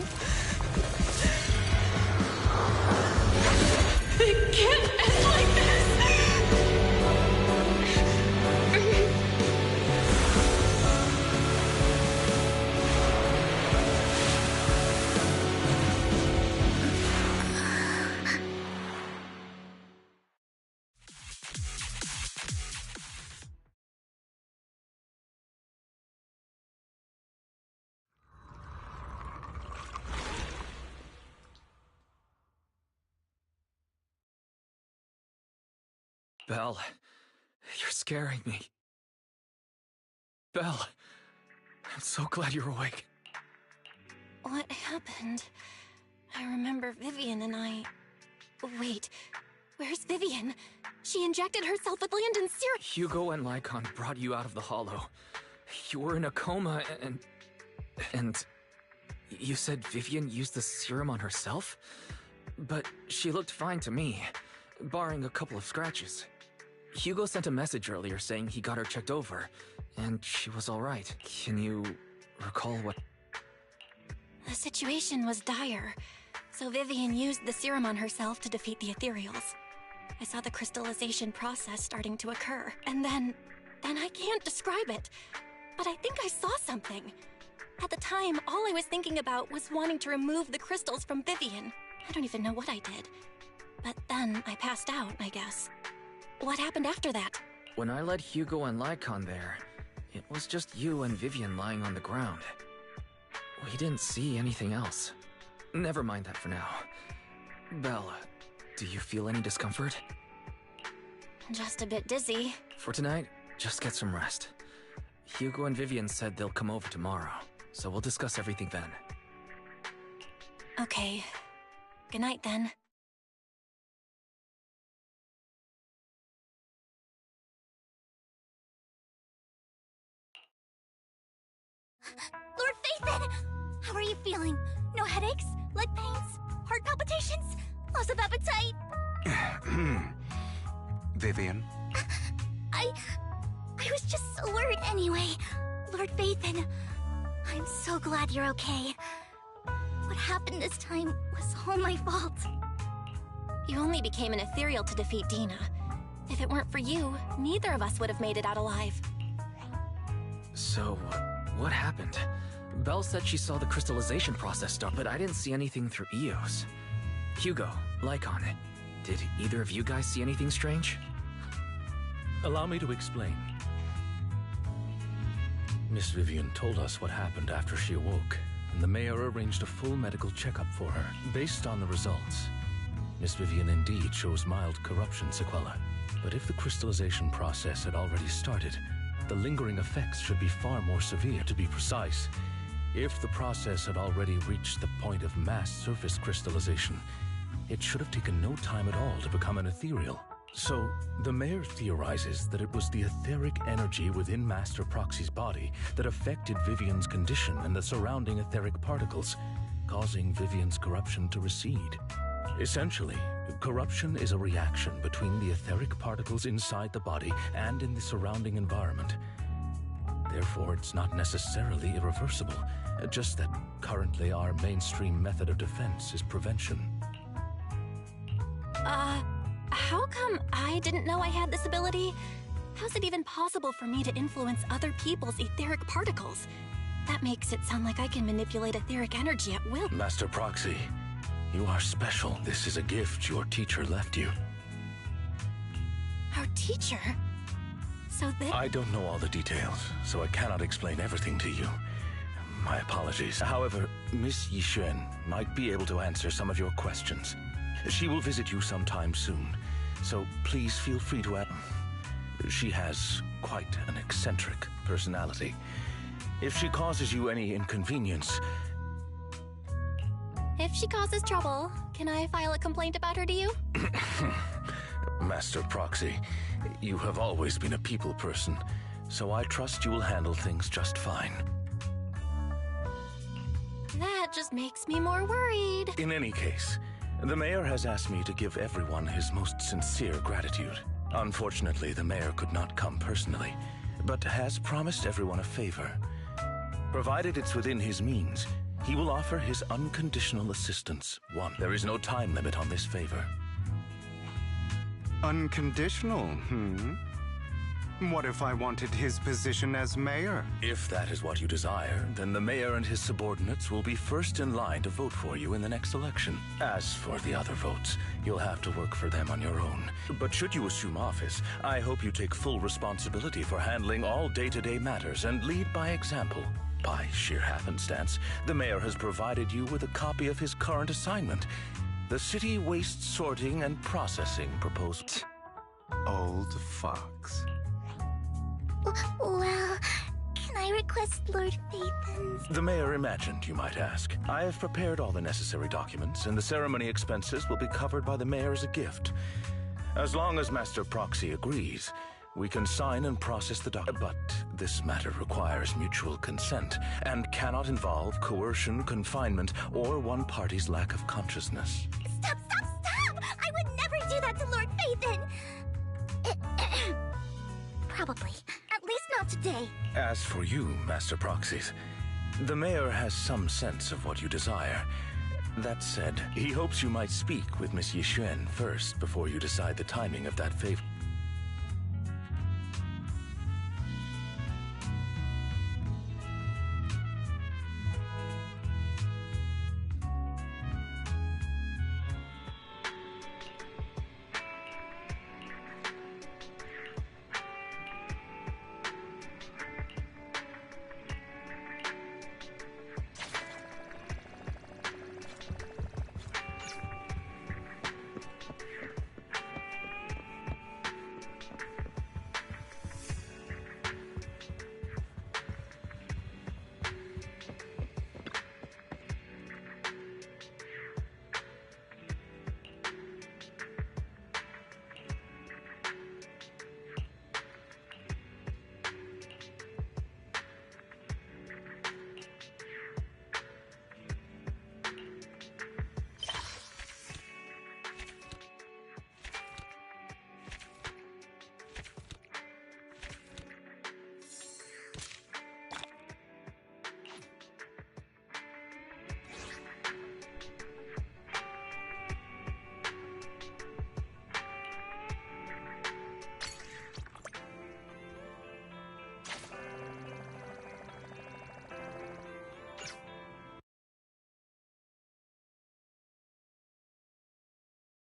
B: It can't end like this.
C: Belle, you're scaring me. Belle, I'm so glad you're awake.
B: What happened? I remember Vivian and I... Wait, where's Vivian? She injected herself with Landon's serum.
C: Hugo and Lycon brought you out of the hollow. You were in a coma and you said Vivian used the serum on herself? But she looked fine to me, barring a couple of scratches. Hugo sent a message earlier saying he got her checked over, and she was alright. Can you recall what...
B: The situation was dire, so Vivian used the serum on herself to defeat the ethereals. I saw the crystallization process starting to occur, and then I can't describe it, but I think I saw something. At the time, all I was thinking about was wanting to remove the crystals from Vivian. I don't even know what I did. But then I passed out, I guess. What happened after that?
C: When I led Hugo and Lycon there, it was just you and Vivian lying on the ground. We didn't see anything else. Never mind that for now. Belle, do you feel any discomfort?
B: Just a bit dizzy.
C: For tonight, just get some rest. Hugo and Vivian said they'll come over tomorrow, so we'll discuss everything then.
B: Okay. Good night then.
A: Lord Phaethon! How are you feeling? No headaches? Leg pains? Heart palpitations? Loss of appetite?
Q: Vivian?
A: I was just so worried anyway. Lord Phaethon, I'm so glad you're okay. What happened this time was all my fault.
B: You only became an ethereal to defeat Dina. If it weren't for you, neither of us would have made it out alive.
C: So, what happened? Belle said she saw the crystallization process start, but I didn't see anything through Eos. Hugo, Lycon, did either of you guys see anything strange?
D: Allow me to explain. Miss Vivian told us what happened after she awoke, and the mayor arranged a full medical checkup for her. Based on the results, Miss Vivian indeed shows mild corruption sequelae. But if the crystallization process had already started, the lingering effects should be far more severe. To be precise, if the process had already reached the point of mass surface crystallization, it should have taken no time at all to become an ethereal. So, the mayor theorizes that it was the etheric energy within Master Proxy's body that affected Vivian's condition and the surrounding etheric particles, causing Vivian's corruption to recede. Essentially, corruption is a reaction between the etheric particles inside the body and in the surrounding environment. Therefore, it's not necessarily irreversible, just that currently our mainstream method of defense is prevention.
B: How come I didn't know I had this ability? How's it even possible for me to influence other people's etheric particles? That makes it sound like I can manipulate etheric energy at will.
D: Master Proxy, you are special. This is a gift your teacher left you.
B: Our teacher? So
D: I don't know all the details, so I cannot explain everything to you. My apologies. However, Miss Yixuan might be able to answer some of your questions. She will visit you sometime soon, so please feel free to ask. She has quite an eccentric personality. If she causes you any inconvenience...
B: If she causes trouble, can I file a complaint about her to you?
D: Master Proxy, you have always been a people person, so I trust you will handle things just fine.
B: That just makes me more worried.
D: In any case, the mayor has asked me to give everyone his most sincere gratitude. Unfortunately, the mayor could not come personally, but has promised everyone a favor. Provided it's within his means, he will offer his unconditional assistance. There is no time limit on this favor.
Q: Unconditional, What if I wanted his position as mayor?
D: If that is what you desire, then the mayor and his subordinates will be first in line to vote for you in the next election. As for the other votes, you'll have to work for them on your own. But should you assume office, I hope you take full responsibility for handling all day-to-day matters and lead by example. By sheer happenstance, the mayor has provided you with a copy of his current assignment, the City Waste Sorting and Processing Proposal.
Q: Old fox.
A: Well, can I request Lord Phaethon's?
D: The mayor imagined you might ask. I have prepared all the necessary documents, and the ceremony expenses will be covered by the mayor as a gift. As long as Master Proxy agrees, we can sign and process the document. But this matter requires mutual consent and cannot involve coercion, confinement, or one party's lack of consciousness.
A: Stop! I would never do that to Lord Phaethon! Probably. At least not today.
D: As for you, Master Proxies, the mayor has some sense of what you desire. That said, he hopes you might speak with Miss Yixuan first before you decide the timing of that favor.